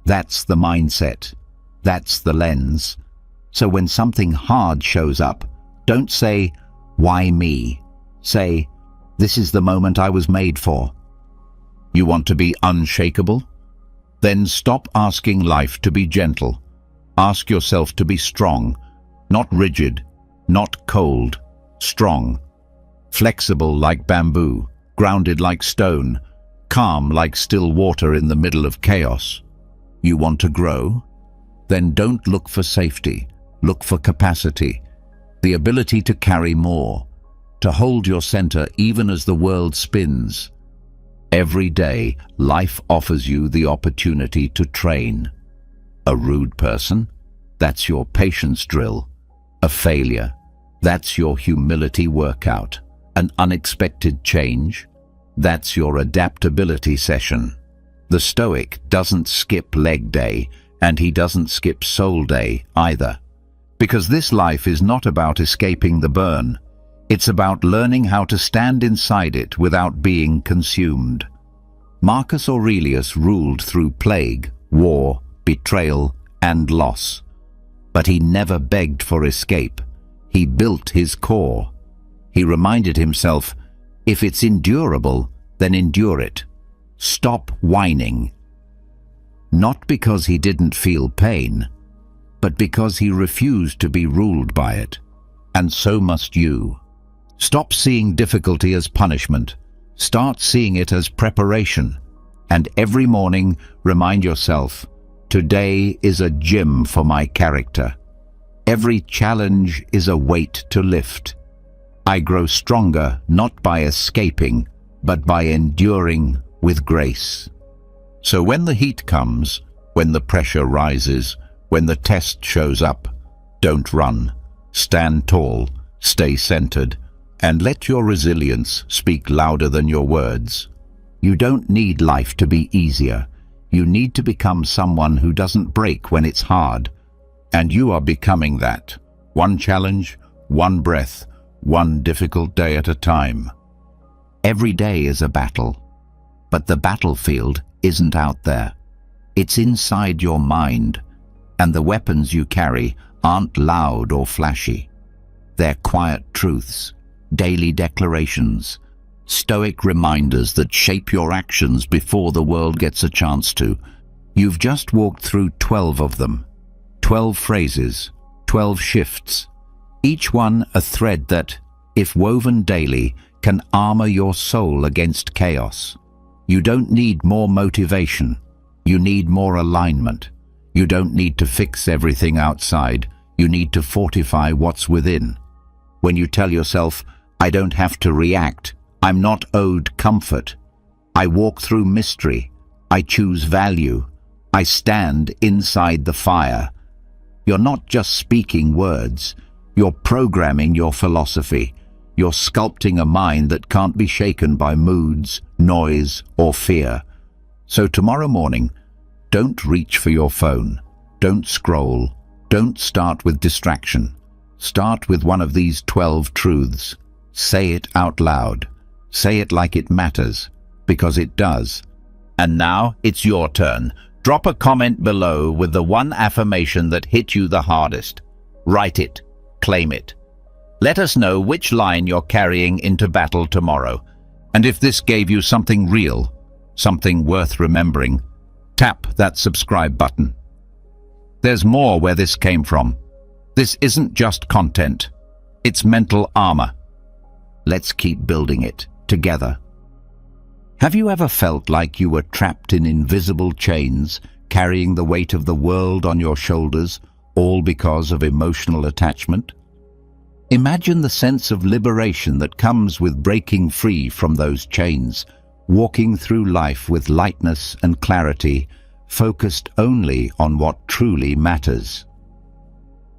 S1: That's the mindset. That's the lens. So when something hard shows up, don't say, "Why me?" Say, "This is the moment I was made for." You want to be unshakable? Then stop asking life to be gentle. Ask yourself to be strong, not rigid, not cold, strong. Flexible like bamboo, grounded like stone, calm like still water in the middle of chaos. You want to grow? Then don't look for safety, look for capacity, the ability to carry more, to hold your center even as the world spins. Every day, life offers you the opportunity to train. A rude person? That's your patience drill. A failure? That's your humility workout. An unexpected change? That's your adaptability session. The Stoic doesn't skip leg day, and he doesn't skip soul day either. Because this life is not about escaping the burn. It's about learning how to stand inside it without being consumed. Marcus Aurelius ruled through plague, war, betrayal, and loss. But he never begged for escape. He built his core. He reminded himself, if it's endurable, then endure it. Stop whining. Not because he didn't feel pain, but because he refused to be ruled by it. And so must you. Stop seeing difficulty as punishment. Start seeing it as preparation. And every morning, remind yourself, today is a gym for my character. Every challenge is a weight to lift. I grow stronger not by escaping, but by enduring with grace. So when the heat comes, when the pressure rises, when the test shows up, don't run. Stand tall, stay centered, and let your resilience speak louder than your words. You don't need life to be easier. You need to become someone who doesn't break when it's hard. And you are becoming that. One challenge, one breath, one difficult day at a time. Every day is a battle. But the battlefield isn't out there. It's inside your mind. And the weapons you carry aren't loud or flashy. They're quiet truths, daily declarations, stoic reminders that shape your actions before the world gets a chance to. You've just walked through 12 of them. 12 phrases, 12 shifts, each one a thread that, if woven daily, can armor your soul against chaos. You don't need more motivation. You need more alignment. You don't need to fix everything outside. You need to fortify what's within. When you tell yourself, I don't have to react, I'm not owed comfort. I walk through mystery. I choose value. I stand inside the fire. You're not just speaking words. You're programming your philosophy. You're sculpting a mind that can't be shaken by moods, noise, or fear. So tomorrow morning, don't reach for your phone. Don't scroll. Don't start with distraction. Start with one of these 12 truths. Say it out loud. Say it like it matters, because it does. And now it's your turn. Drop a comment below with the one affirmation that hit you the hardest. Write it. Claim it. Let us know which line you're carrying into battle tomorrow. And if this gave you something real, something worth remembering, tap that subscribe button. There's more where this came from. This isn't just content. It's mental armor. Let's keep building it together. Have you ever felt like you were trapped in invisible chains, carrying the weight of the world on your shoulders, all because of emotional attachment? Imagine the sense of liberation that comes with breaking free from those chains, walking through life with lightness and clarity, focused only on what truly matters.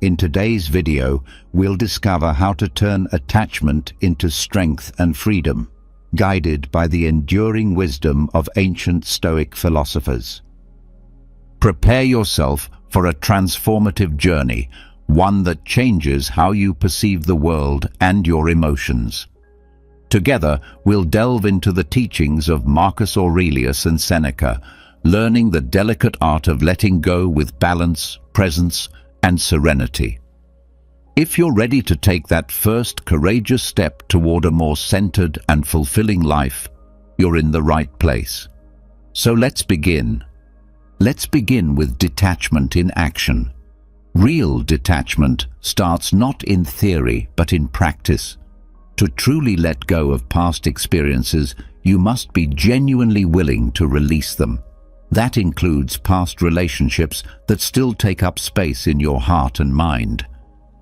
S1: In today's video, we'll discover how to turn attachment into strength and freedom, guided by the enduring wisdom of ancient Stoic philosophers. Prepare yourself for a transformative journey, one that changes how you perceive the world and your emotions. Together, we'll delve into the teachings of Marcus Aurelius and Seneca, learning the delicate art of letting go with balance, presence, and serenity. If you're ready to take that first courageous step toward a more centered and fulfilling life, you're in the right place. So let's begin. Let's begin with detachment in action. Real detachment starts not in theory, but in practice. To truly let go of past experiences, you must be genuinely willing to release them. That includes past relationships that still take up space in your heart and mind.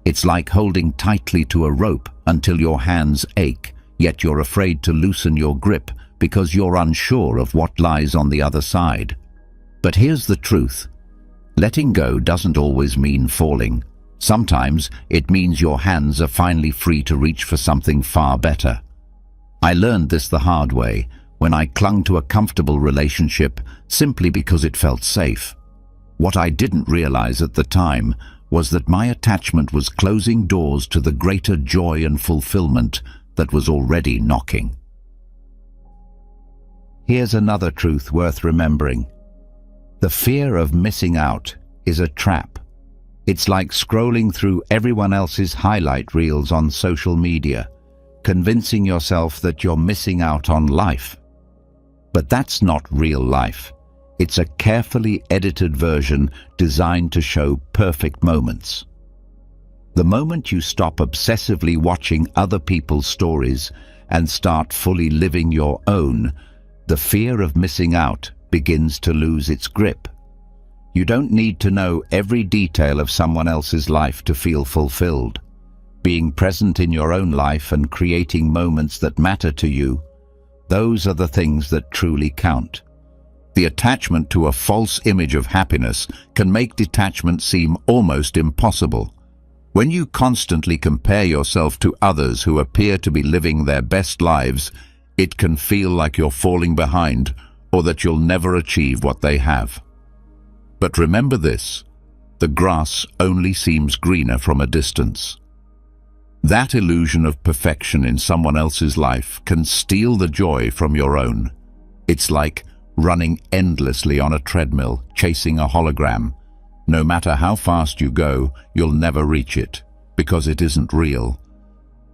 S1: It's like holding tightly to a rope until your hands ache, yet you're afraid to loosen your grip because you're unsure of what lies on the other side. But here's the truth. Letting go doesn't always mean falling. Sometimes it means your hands are finally free to reach for something far better. I learned this the hard way when I clung to a comfortable relationship simply because it felt safe. What I didn't realize at the time was that my attachment was closing doors to the greater joy and fulfillment that was already knocking. Here's another truth worth remembering. The fear of missing out is a trap. It's like scrolling through everyone else's highlight reels on social media, convincing yourself that you're missing out on life. But that's not real life. It's a carefully edited version designed to show perfect moments. The moment you stop obsessively watching other people's stories and start fully living your own, the fear of missing out begins to lose its grip. You don't need to know every detail of someone else's life to feel fulfilled. Being present in your own life and creating moments that matter to you, those are the things that truly count. The attachment to a false image of happiness can make detachment seem almost impossible. When you constantly compare yourself to others who appear to be living their best lives, it can feel like you're falling behind or that you'll never achieve what they have. But remember this, the grass only seems greener from a distance. That illusion of perfection in someone else's life can steal the joy from your own. It's like running endlessly on a treadmill, chasing a hologram. No matter how fast you go, you'll never reach it, because it isn't real.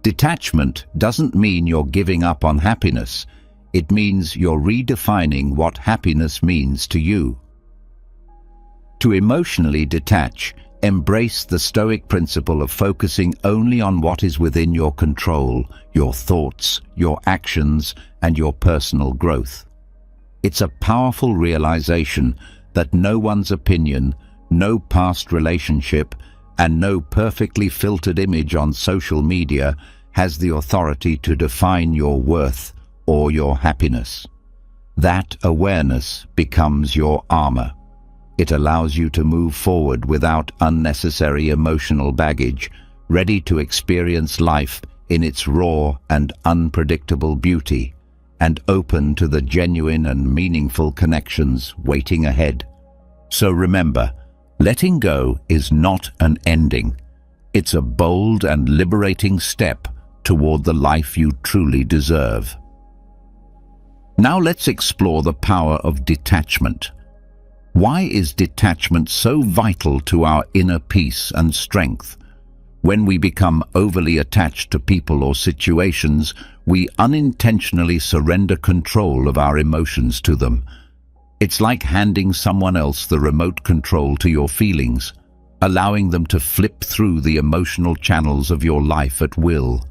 S1: Detachment doesn't mean you're giving up on happiness. It means you're redefining what happiness means to you. To emotionally detach, embrace the Stoic principle of focusing only on what is within your control, your thoughts, your actions, and your personal growth. It's a powerful realization that no one's opinion, no past relationship, and no perfectly filtered image on social media has the authority to define your worth or your happiness. That awareness becomes your armor. It allows you to move forward without unnecessary emotional baggage, ready to experience life in its raw and unpredictable beauty, and open to the genuine and meaningful connections waiting ahead. So remember, letting go is not an ending. It's a bold and liberating step toward the life you truly deserve. Now let's explore the power of detachment. Why is detachment so vital to our inner peace and strength? When we become overly attached to people or situations, we unintentionally surrender control of our emotions to them. It's like handing someone else the remote control to your feelings, allowing them to flip through the emotional channels of your life at will.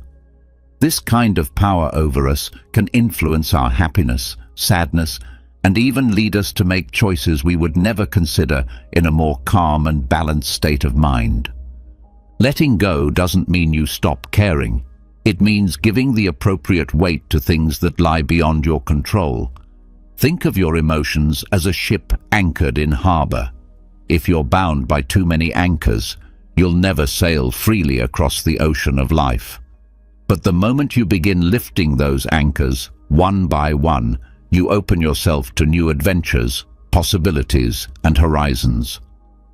S1: This kind of power over us can influence our happiness, sadness, and even lead us to make choices we would never consider in a more calm and balanced state of mind. Letting go doesn't mean you stop caring. It means giving the appropriate weight to things that lie beyond your control. Think of your emotions as a ship anchored in harbor. If you're bound by too many anchors, you'll never sail freely across the ocean of life. But the moment you begin lifting those anchors, one by one, you open yourself to new adventures, possibilities, and horizons.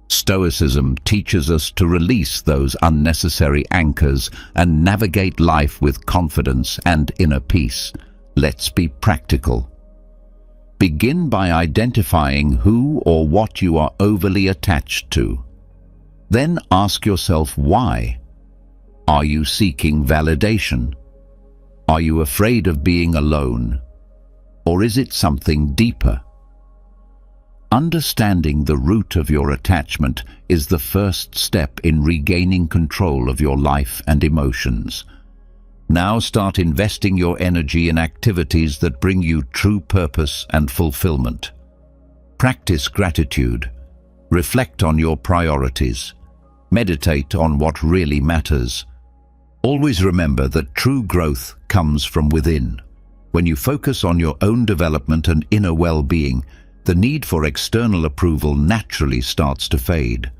S1: Stoicism teaches us to release those unnecessary anchors and navigate life with confidence and inner peace. Let's be practical. Begin by identifying who or what you are overly attached to. Then ask yourself why. Are you seeking validation? Are you afraid of being alone? Or is it something deeper? Understanding the root of your attachment is the first step in regaining control of your life and emotions. Now start investing your energy in activities that bring you true purpose and fulfillment. Practice gratitude. Reflect on your priorities. Meditate on what really matters. Always remember that true growth comes from within. When you focus on your own development and inner well-being, the need for external approval naturally starts to fade.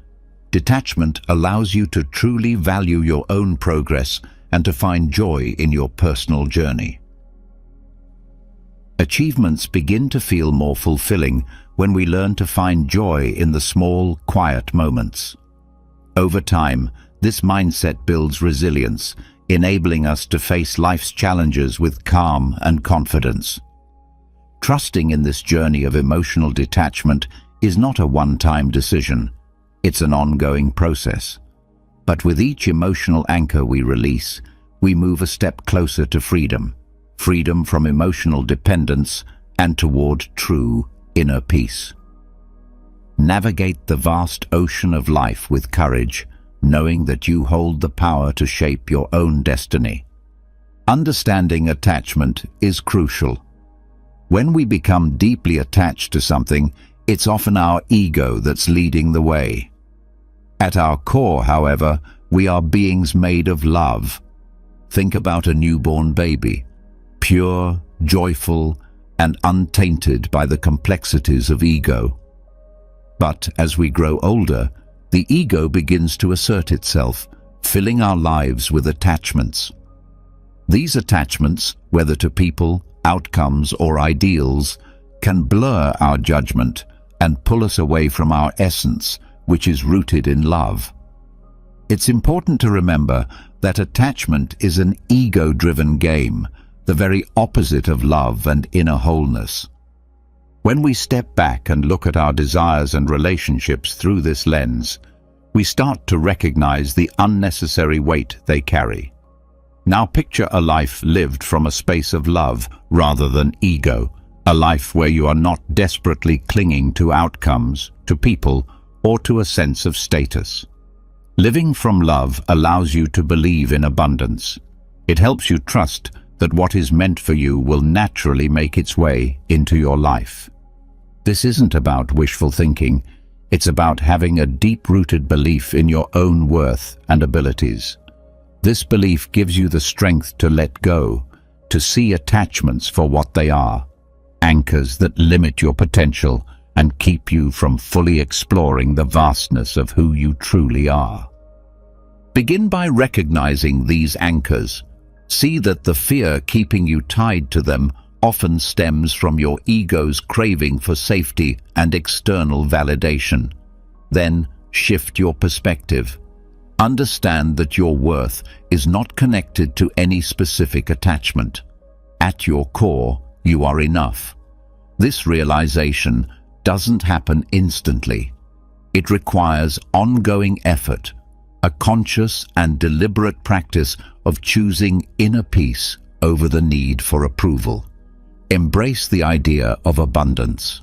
S1: Detachment allows you to truly value your own progress and to find joy in your personal journey. Achievements begin to feel more fulfilling when we learn to find joy in the small, quiet moments. Over time, this mindset builds resilience, enabling us to face life's challenges with calm and confidence. Trusting in this journey of emotional detachment is not a one-time decision. It's an ongoing process. But with each emotional anchor we release, we move a step closer to freedom. Freedom from emotional dependence and toward true inner peace. Navigate the vast ocean of life with courage, knowing that you hold the power to shape your own destiny. Understanding attachment is crucial. When we become deeply attached to something, it's often our ego that's leading the way. At our core, however, we are beings made of love. Think about a newborn baby, pure, joyful, and untainted by the complexities of ego. But as we grow older, the ego begins to assert itself, filling our lives with attachments. These attachments, whether to people, outcomes, or ideals, can blur our judgment and pull us away from our essence, which is rooted in love. It's important to remember that attachment is an ego-driven game, the very opposite of love and inner wholeness. When we step back and look at our desires and relationships through this lens, we start to recognize the unnecessary weight they carry. Now picture a life lived from a space of love rather than ego, a life where you are not desperately clinging to outcomes, to people, or to a sense of status. Living from love allows you to believe in abundance. It helps you trust that what is meant for you will naturally make its way into your life. This isn't about wishful thinking. It's about having a deep-rooted belief in your own worth and abilities. This belief gives you the strength to let go, to see attachments for what they are, anchors that limit your potential and keep you from fully exploring the vastness of who you truly are. Begin by recognizing these anchors. See that the fear keeping you tied to them often stems from your ego's craving for safety and external validation. Then shift your perspective. Understand that your worth is not connected to any specific attachment. At your core, you are enough. This realization doesn't happen instantly. It requires ongoing effort, a conscious and deliberate practice of choosing inner peace over the need for approval. Embrace the idea of abundance.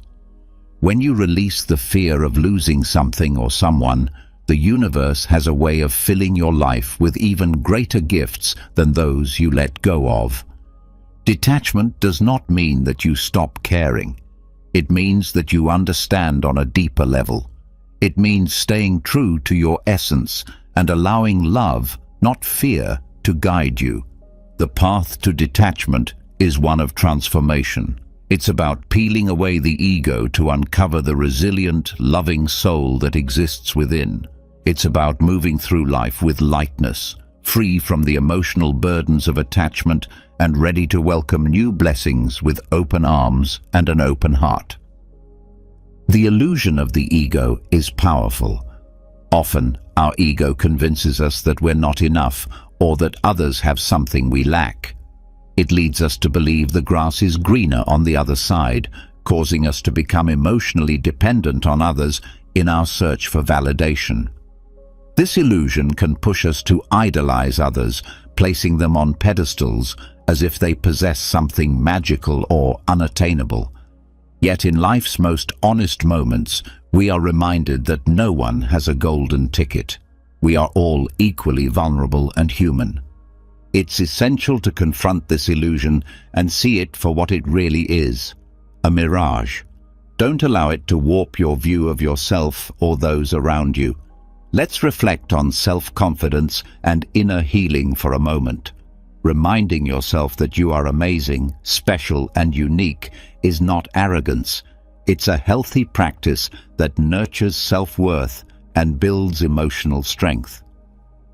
S1: When you release the fear of losing something or someone, the universe has a way of filling your life with even greater gifts than those you let go of. Detachment does not mean that you stop caring. It means that you understand on a deeper level. It means staying true to your essence and allowing love, not fear, to guide you. The path to detachment is one of transformation. It's about peeling away the ego to uncover the resilient, loving soul that exists within. It's about moving through life with lightness, free from the emotional burdens of attachment and ready to welcome new blessings with open arms and an open heart. The illusion of the ego is powerful. Often, our ego convinces us that we're not enough or that others have something we lack. It leads us to believe the grass is greener on the other side, causing us to become emotionally dependent on others in our search for validation. This illusion can push us to idolize others, placing them on pedestals as if they possess something magical or unattainable. Yet in life's most honest moments, we are reminded that no one has a golden ticket. We are all equally vulnerable and human. It's essential to confront this illusion and see it for what it really is, a mirage. Don't allow it to warp your view of yourself or those around you. Let's reflect on self-confidence and inner healing for a moment. Reminding yourself that you are amazing, special, and unique is not arrogance. It's a healthy practice that nurtures self-worth and builds emotional strength.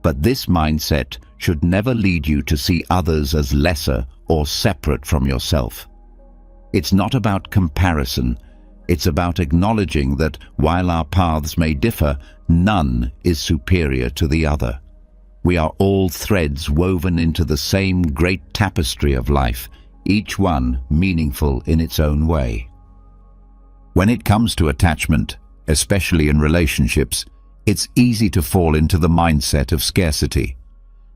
S1: But this mindset should never lead you to see others as lesser or separate from yourself. It's not about comparison. It's about acknowledging that while our paths may differ, None is superior to the other. We are all threads woven into the same great tapestry of life, each one meaningful in its own way. When it comes to attachment, especially in relationships, it's easy to fall into the mindset of scarcity,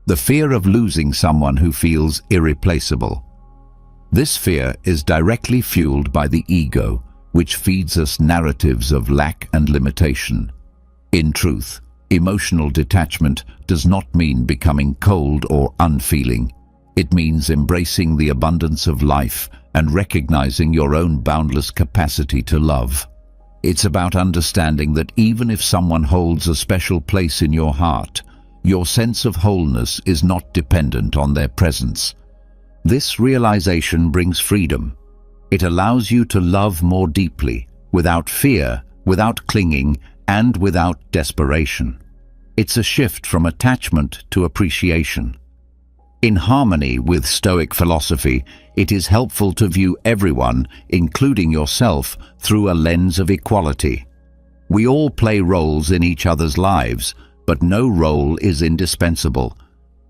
S1: the fear of losing someone who feels irreplaceable. This fear is directly fueled by the ego, which feeds us narratives of lack and limitation. In truth, emotional detachment does not mean becoming cold or unfeeling. It means embracing the abundance of life and recognizing your own boundless capacity to love. It's about understanding that even if someone holds a special place in your heart, your sense of wholeness is not dependent on their presence. This realization brings freedom. It allows you to love more deeply, without fear, without clinging, and without desperation. It's a shift from attachment to appreciation. In harmony with Stoic philosophy, it is helpful to view everyone, including yourself, through a lens of equality. We all play roles in each other's lives, but no role is indispensable.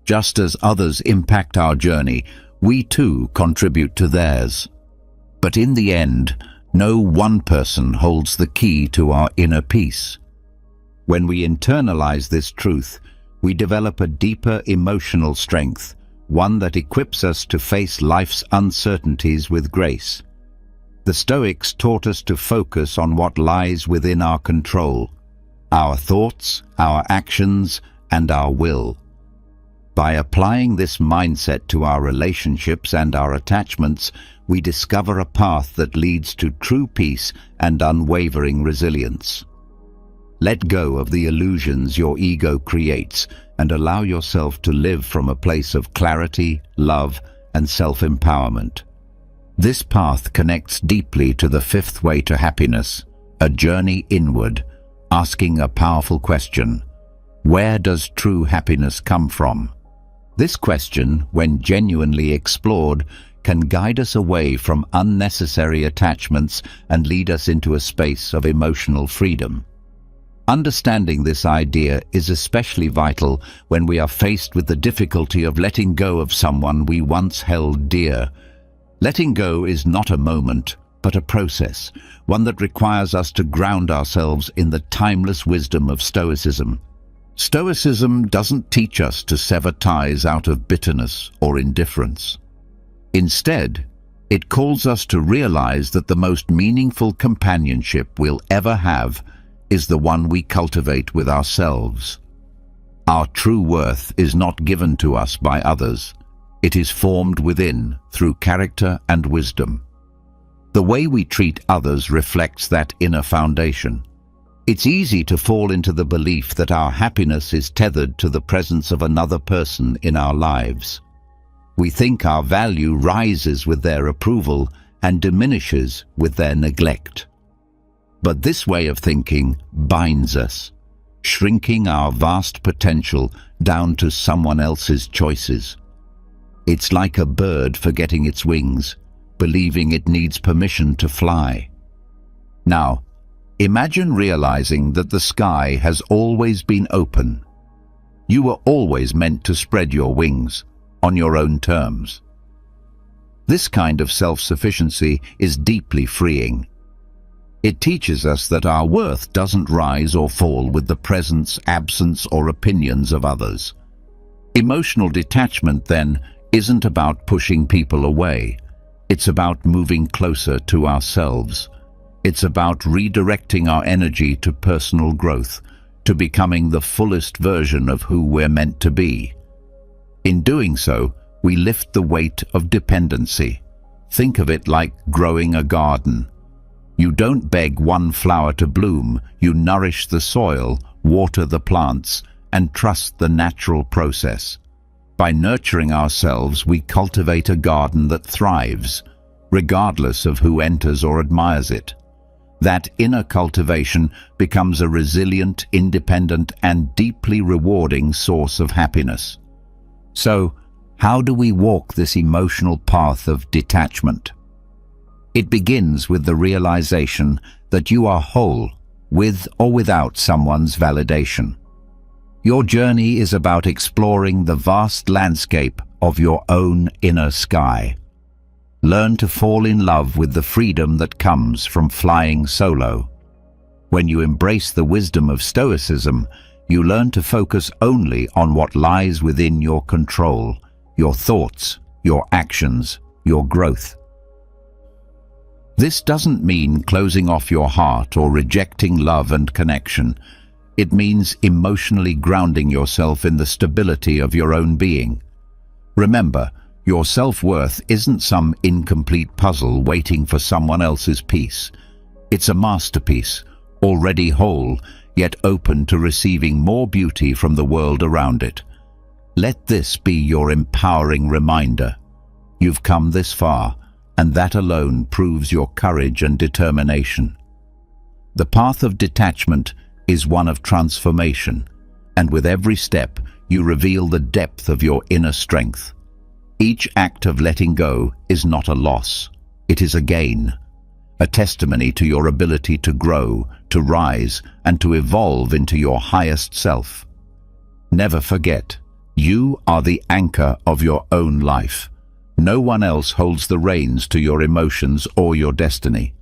S1: Just as others impact our journey, we too contribute to theirs. But in the end, no one person holds the key to our inner peace. When we internalize this truth, we develop a deeper emotional strength, one that equips us to face life's uncertainties with grace. The Stoics taught us to focus on what lies within our control, our thoughts, our actions, and our will. By applying this mindset to our relationships and our attachments, we discover a path that leads to true peace and unwavering resilience. Let go of the illusions your ego creates and allow yourself to live from a place of clarity, love, and self-empowerment. This path connects deeply to the fifth way to happiness, a journey inward, asking a powerful question: where does true happiness come from? This question, when genuinely explored, can guide us away from unnecessary attachments and lead us into a space of emotional freedom. Understanding this idea is especially vital when we are faced with the difficulty of letting go of someone we once held dear. Letting go is not a moment, but a process, one that requires us to ground ourselves in the timeless wisdom of Stoicism. Stoicism doesn't teach us to sever ties out of bitterness or indifference. Instead, it calls us to realize that the most meaningful companionship we'll ever have is the one we cultivate with ourselves. Our true worth is not given to us by others. It is formed within through character and wisdom. The way we treat others reflects that inner foundation. It's easy to fall into the belief that our happiness is tethered to the presence of another person in our lives. We think our value rises with their approval and diminishes with their neglect. But this way of thinking binds us, shrinking our vast potential down to someone else's choices. It's like a bird forgetting its wings, believing it needs permission to fly. Now, imagine realizing that the sky has always been open. You were always meant to spread your wings on your own terms. This kind of self-sufficiency is deeply freeing. It teaches us that our worth doesn't rise or fall with the presence, absence, or opinions of others. Emotional detachment, then, isn't about pushing people away. It's about moving closer to ourselves. It's about redirecting our energy to personal growth, to becoming the fullest version of who we're meant to be. In doing so, we lift the weight of dependency. Think of it like growing a garden. You don't beg one flower to bloom, you nourish the soil, water the plants, and trust the natural process. By nurturing ourselves, we cultivate a garden that thrives, regardless of who enters or admires it. That inner cultivation becomes a resilient, independent, and deeply rewarding source of happiness. So, how do we walk this emotional path of detachment? It begins with the realization that you are whole, with or without someone's validation. Your journey is about exploring the vast landscape of your own inner sky. Learn to fall in love with the freedom that comes from flying solo. When you embrace the wisdom of Stoicism, you learn to focus only on what lies within your control, your thoughts, your actions, your growth. This doesn't mean closing off your heart or rejecting love and connection. It means emotionally grounding yourself in the stability of your own being. Remember, your self-worth isn't some incomplete puzzle waiting for someone else's piece. It's a masterpiece, already whole, yet open to receiving more beauty from the world around it. Let this be your empowering reminder. You've come this far, and that alone proves your courage and determination. The path of detachment is one of transformation, and with every step, you reveal the depth of your inner strength. Each act of letting go is not a loss, it is a gain, a testimony to your ability to grow, to rise, and to evolve into your highest self. Never forget, you are the anchor of your own life. No one else holds the reins to your emotions or your destiny.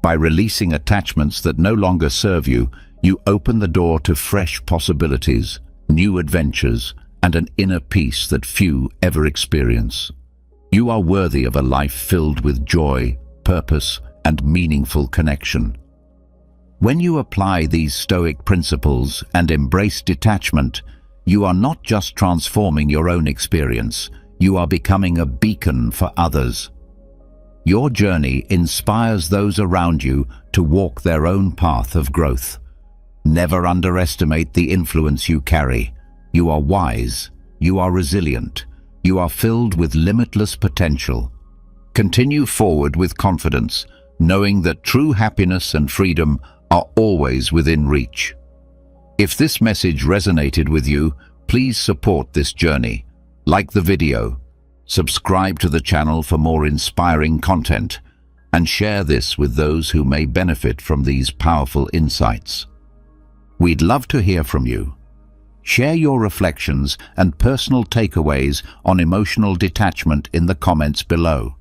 S1: By releasing attachments that no longer serve you, you open the door to fresh possibilities, new adventures, and an inner peace that few ever experience. You are worthy of a life filled with joy, purpose, and meaningful connection. When you apply these Stoic principles and embrace detachment, you are not just transforming your own experience, you are becoming a beacon for others. Your journey inspires those around you to walk their own path of growth. Never underestimate the influence you carry. You are wise, you are resilient, you are filled with limitless potential. Continue forward with confidence, knowing that true happiness and freedom are always within reach. If this message resonated with you, please support this journey. Like the video, subscribe to the channel for more inspiring content, and share this with those who may benefit from these powerful insights. We'd love to hear from you. Share your reflections and personal takeaways on emotional detachment in the comments below.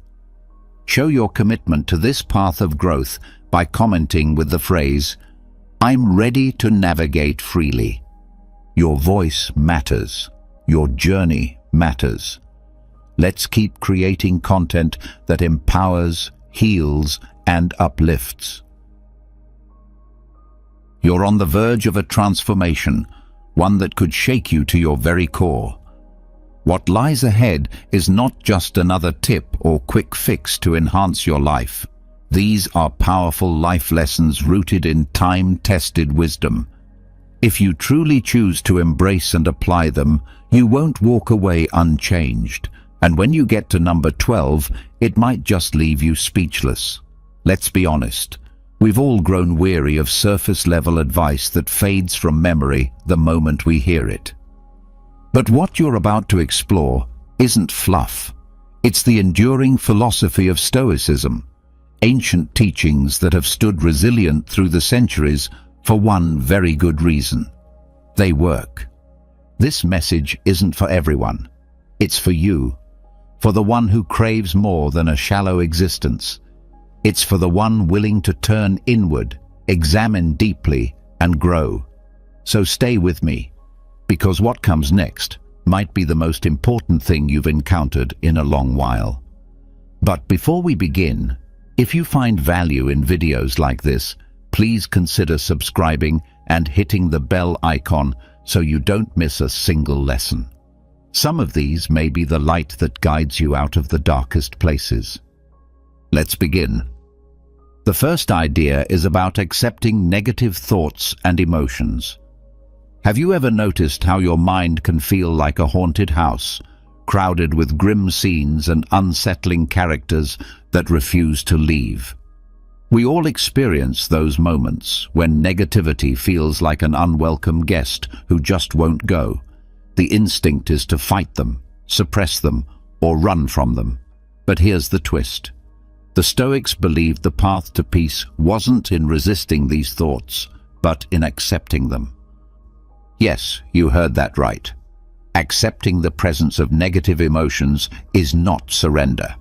S1: Show your commitment to this path of growth by commenting with the phrase, "I'm ready to navigate freely." Your voice matters. Your journey matters. Let's keep creating content that empowers, heals, and uplifts. You're on the verge of a transformation, one that could shake you to your very core. What lies ahead is not just another tip or quick fix to enhance your life. These are powerful life lessons rooted in time-tested wisdom. If you truly choose to embrace and apply them, you won't walk away unchanged. And when you get to number 12, it might just leave you speechless. Let's be honest. We've all grown weary of surface-level advice that fades from memory the moment we hear it. But what you're about to explore isn't fluff. It's the enduring philosophy of Stoicism, ancient teachings that have stood resilient through the centuries for one very good reason. They work. This message isn't for everyone. It's for you, for the one who craves more than a shallow existence. It's for the one willing to turn inward, examine deeply, and grow. So stay with me, because what comes next might be the most important thing you've encountered in a long while. But before we begin, if you find value in videos like this, please consider subscribing and hitting the bell icon so you don't miss a single lesson. Some of these may be the light that guides you out of the darkest places. Let's begin. The first idea is about accepting negative thoughts and emotions. Have you ever noticed how your mind can feel like a haunted house, crowded with grim scenes and unsettling characters that refuse to leave? We all experience those moments when negativity feels like an unwelcome guest who just won't go. The instinct is to fight them, suppress them, or run from them. But here's the twist. The Stoics believed the path to peace wasn't in resisting these thoughts, but in accepting them. Yes, you heard that right. Accepting the presence of negative emotions is not surrender.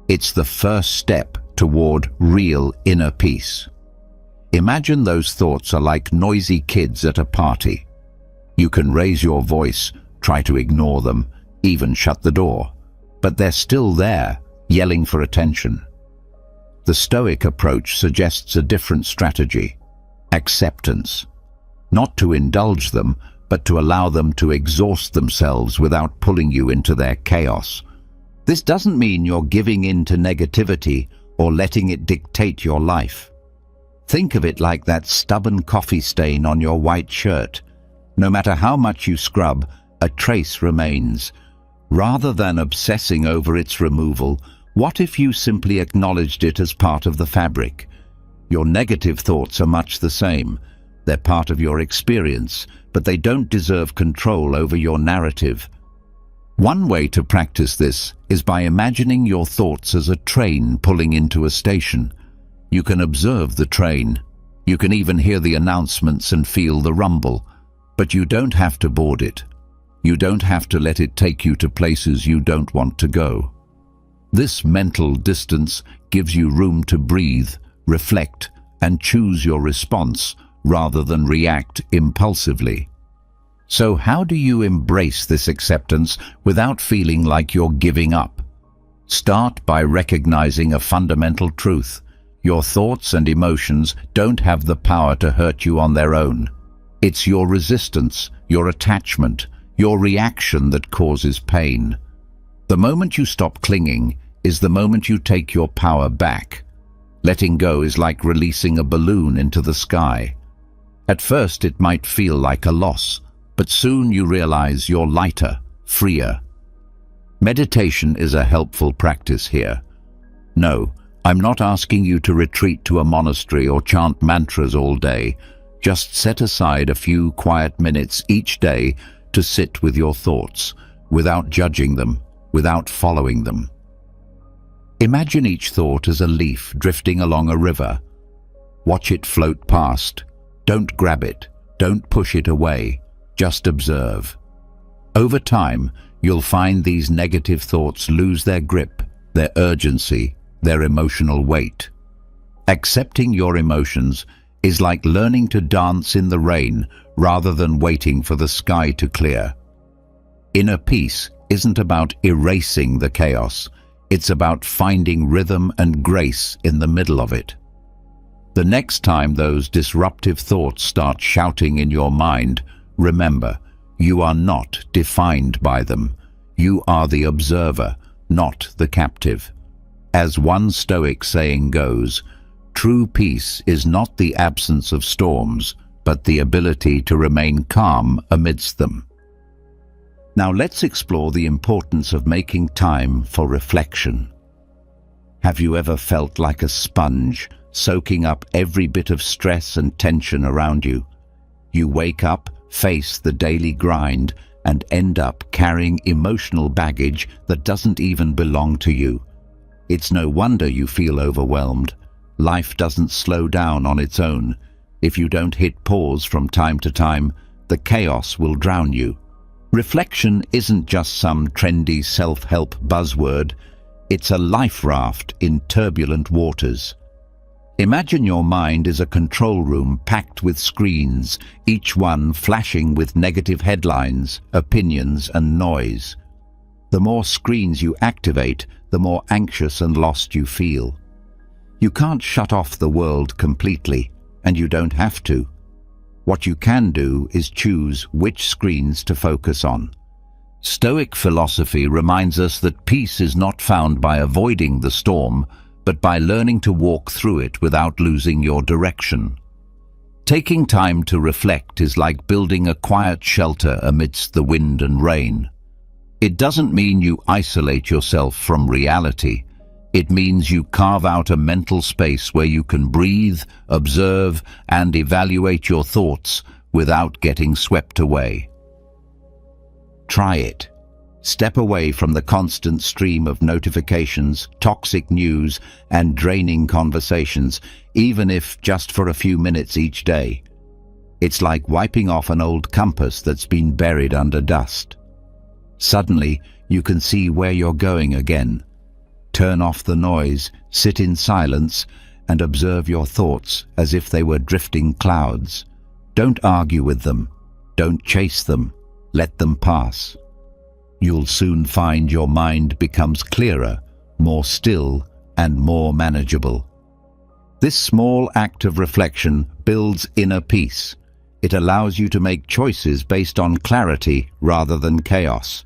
S1: It's the first step toward real inner peace. Imagine those thoughts are like noisy kids at a party. You can raise your voice, try to ignore them, even shut the door, but they're still there, yelling for attention. The Stoic approach suggests a different strategy: acceptance. Not to indulge them, but to allow them to exhaust themselves without pulling you into their chaos. This doesn't mean you're giving in to negativity or letting it dictate your life. Think of it like that stubborn coffee stain on your white shirt. No matter how much you scrub, a trace remains. Rather than obsessing over its removal, what if you simply acknowledged it as part of the fabric? Your negative thoughts are much the same. They're part of your experience, but they don't deserve control over your narrative. One way to practice this is by imagining your thoughts as a train pulling into a station. You can observe the train. You can even hear the announcements and feel the rumble. But you don't have to board it. You don't have to let it take you to places you don't want to go. This mental distance gives you room to breathe, reflect, and choose your response rather than react impulsively. So how do you embrace this acceptance without feeling like you're giving up? Start by recognizing a fundamental truth. Your thoughts and emotions don't have the power to hurt you on their own. It's your resistance, your attachment, your reaction that causes pain. The moment you stop clinging is the moment you take your power back. Letting go is like releasing a balloon into the sky. At first it might feel like a loss, but soon you realize you're lighter, freer. Meditation is a helpful practice here. No, I'm not asking you to retreat to a monastery or chant mantras all day. Just set aside a few quiet minutes each day to sit with your thoughts, without judging them, without following them. Imagine each thought as a leaf drifting along a river. Watch it float past. Don't grab it. Don't push it away. Just observe. Over time, you'll find these negative thoughts lose their grip, their urgency, their emotional weight. Accepting your emotions is like learning to dance in the rain rather than waiting for the sky to clear. Inner peace isn't about erasing the chaos. It's about finding rhythm and grace in the middle of it. The next time those disruptive thoughts start shouting in your mind, remember, you are not defined by them. You are the observer, not the captive. As one Stoic saying goes, true peace is not the absence of storms, but the ability to remain calm amidst them. Now let's explore the importance of making time for reflection. Have you ever felt like a sponge, soaking up every bit of stress and tension around you? You wake up, face the daily grind, and end up carrying emotional baggage that doesn't even belong to you. It's no wonder you feel overwhelmed. Life doesn't slow down on its own. If you don't hit pause from time to time, the chaos will drown you. Reflection isn't just some trendy self-help buzzword. It's a life raft in turbulent waters. Imagine your mind is a control room packed with screens, each one flashing with negative headlines, opinions, and noise. The more screens you activate, the more anxious and lost you feel. You can't shut off the world completely, and you don't have to. What you can do is choose which screens to focus on. Stoic philosophy reminds us that peace is not found by avoiding the storm, but by learning to walk through it without losing your direction. Taking time to reflect is like building a quiet shelter amidst the wind and rain. It doesn't mean you isolate yourself from reality. It means you carve out a mental space where you can breathe, observe, and evaluate your thoughts without getting swept away. Try it. Step away from the constant stream of notifications, toxic news, and draining conversations, even if just for a few minutes each day. It's like wiping off an old compass that's been buried under dust. Suddenly, you can see where you're going again. Turn off the noise, sit in silence, and observe your thoughts as if they were drifting clouds. Don't argue with them. Don't chase them. Let them pass. You'll soon find your mind becomes clearer, more still, and more manageable. This small act of reflection builds inner peace. It allows you to make choices based on clarity rather than chaos.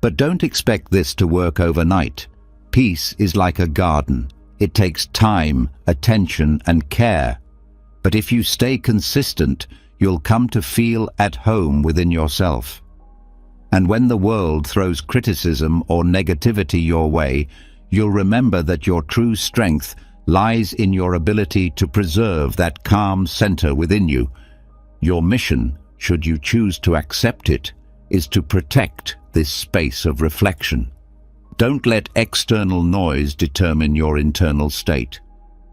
S1: But don't expect this to work overnight. Peace is like a garden. It takes time, attention, and care. But if you stay consistent, you'll come to feel at home within yourself. And when the world throws criticism or negativity your way, you'll remember that your true strength lies in your ability to preserve that calm center within you. Your mission, should you choose to accept it, is to protect this space of reflection. Don't let external noise determine your internal state.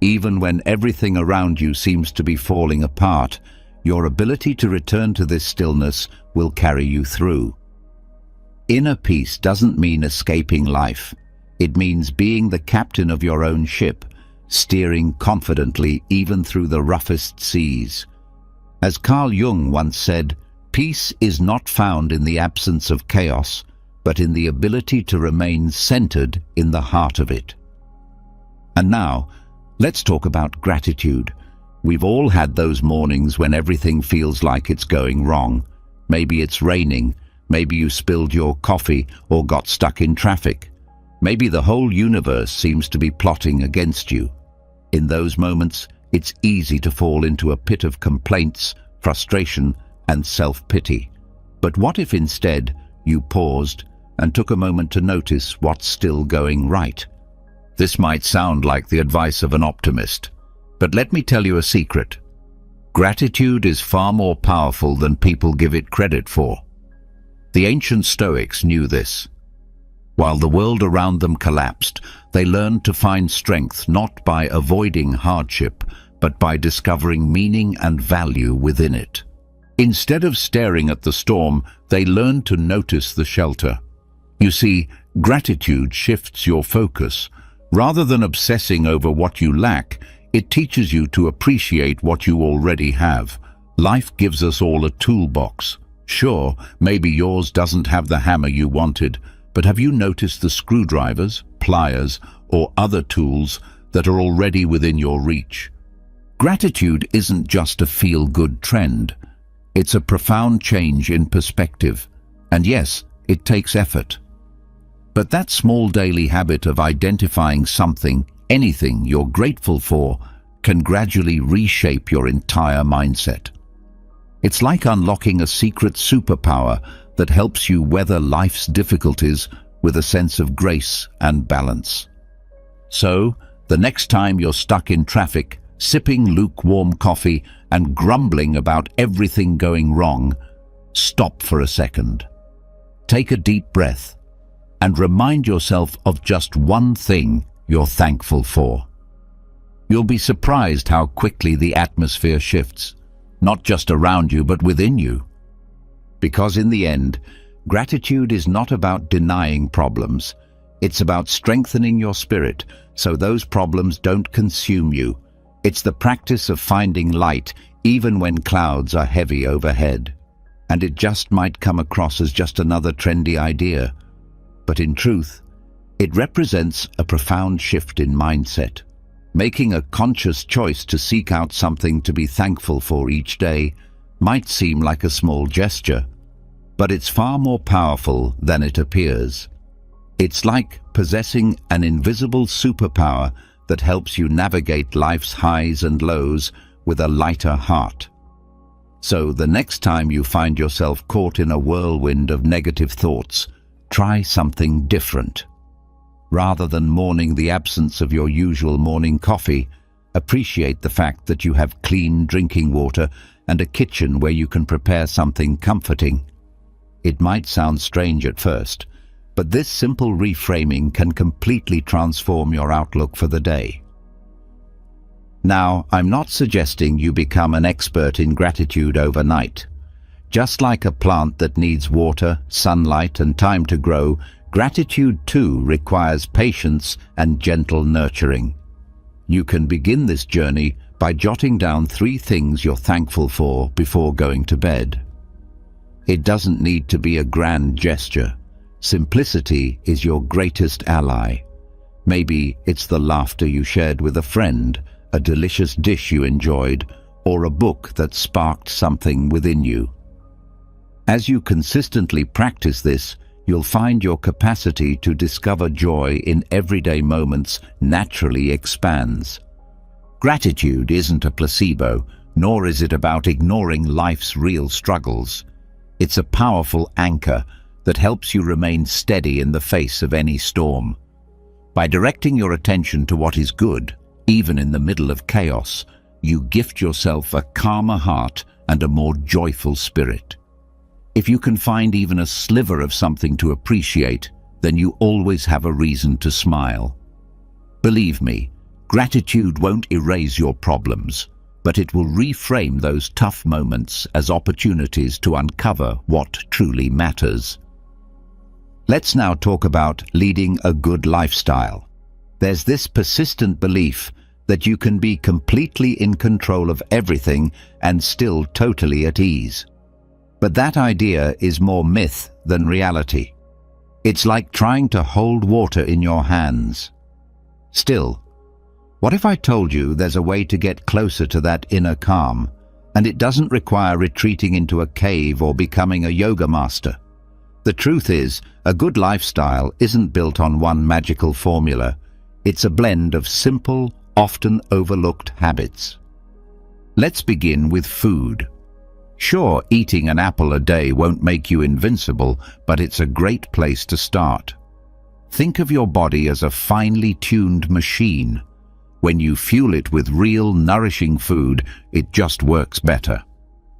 S1: Even when everything around you seems to be falling apart, your ability to return to this stillness will carry you through. Inner peace doesn't mean escaping life. It means being the captain of your own ship, steering confidently even through the roughest seas. As Carl Jung once said, peace is not found in the absence of chaos, but in the ability to remain centered in the heart of it. And now, let's talk about gratitude. We've all had those mornings when everything feels like it's going wrong. Maybe it's raining, maybe you spilled your coffee or got stuck in traffic. Maybe the whole universe seems to be plotting against you. In those moments, it's easy to fall into a pit of complaints, frustration, and self-pity. But what if instead you paused and took a moment to notice what's still going right? This might sound like the advice of an optimist, but let me tell you a secret. Gratitude is far more powerful than people give it credit for. The ancient Stoics knew this. While the world around them collapsed, they learned to find strength not by avoiding hardship, but by discovering meaning and value within it. Instead of staring at the storm, they learned to notice the shelter. You see, gratitude shifts your focus. Rather than obsessing over what you lack, it teaches you to appreciate what you already have. Life gives us all a toolbox. Sure, maybe yours doesn't have the hammer you wanted, but have you noticed the screwdrivers, pliers, or other tools that are already within your reach? Gratitude isn't just a feel-good trend. It's a profound change in perspective. And yes, it takes effort. But that small daily habit of identifying something, anything you're grateful for, can gradually reshape your entire mindset. It's like unlocking a secret superpower that helps you weather life's difficulties with a sense of grace and balance. So, the next time you're stuck in traffic, sipping lukewarm coffee and grumbling about everything going wrong, stop for a second. Take a deep breath and remind yourself of just one thing you're thankful for. You'll be surprised how quickly the atmosphere shifts, not just around you but within you. Because in the end, gratitude is not about denying problems. It's about strengthening your spirit so those problems don't consume you. It's the practice of finding light even when clouds are heavy overhead. And it just might come across as just another trendy idea. But in truth, it represents a profound shift in mindset. Making a conscious choice to seek out something to be thankful for each day might seem like a small gesture, but it's far more powerful than it appears. It's like possessing an invisible superpower that helps you navigate life's highs and lows with a lighter heart. So the next time you find yourself caught in a whirlwind of negative thoughts, try something different. Rather than mourning the absence of your usual morning coffee, appreciate the fact that you have clean drinking water and a kitchen where you can prepare something comforting. It might sound strange at first, but this simple reframing can completely transform your outlook for the day. Now, I'm not suggesting you become an expert in gratitude overnight. Just like a plant that needs water, sunlight, and time to grow, gratitude too requires patience and gentle nurturing. You can begin this journey by jotting down 3 things you're thankful for before going to bed. It doesn't need to be a grand gesture. Simplicity is your greatest ally. Maybe it's the laughter you shared with a friend, a delicious dish you enjoyed, or a book that sparked something within you. As you consistently practice this, you'll find your capacity to discover joy in everyday moments naturally expands. Gratitude isn't a placebo, nor is it about ignoring life's real struggles. It's a powerful anchor that helps you remain steady in the face of any storm. By directing your attention to what is good, even in the middle of chaos, you gift yourself a calmer heart and a more joyful spirit. If you can find even a sliver of something to appreciate, then you always have a reason to smile. Believe me, gratitude won't erase your problems, but it will reframe those tough moments as opportunities to uncover what truly matters. Let's now talk about leading a good lifestyle. There's this persistent belief that you can be completely in control of everything and still totally at ease. But that idea is more myth than reality. It's like trying to hold water in your hands. Still, what if I told you there's a way to get closer to that inner calm, and it doesn't require retreating into a cave or becoming a yoga master? The truth is, a good lifestyle isn't built on one magical formula. It's a blend of simple, often overlooked habits. Let's begin with food. Sure, eating an apple a day won't make you invincible, but it's a great place to start. Think of your body as a finely tuned machine. When you fuel it with real, nourishing food, it just works better.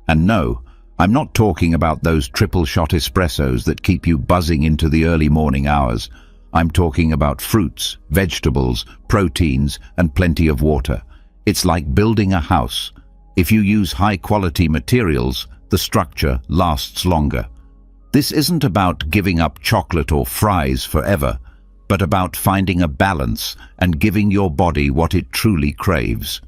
S1: And no, I'm not talking about those triple-shot espressos that keep you buzzing into the early morning hours. I'm talking about fruits, vegetables, proteins, and plenty of water. It's like building a house. If you use high-quality materials, the structure lasts longer. This isn't about giving up chocolate or fries forever, but about finding a balance and giving your body what it truly craves.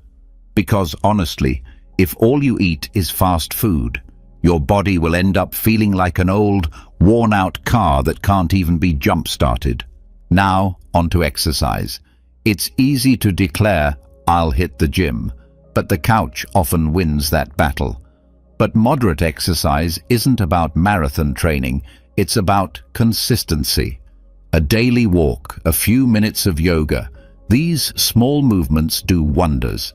S1: Because honestly, if all you eat is fast food, your body will end up feeling like an old, worn-out car that can't even be jump-started. Now, onto exercise. It's easy to declare, "I'll hit the gym," but the couch often wins that battle. But moderate exercise isn't about marathon training, it's about consistency. A daily walk, a few minutes of yoga, these small movements do wonders.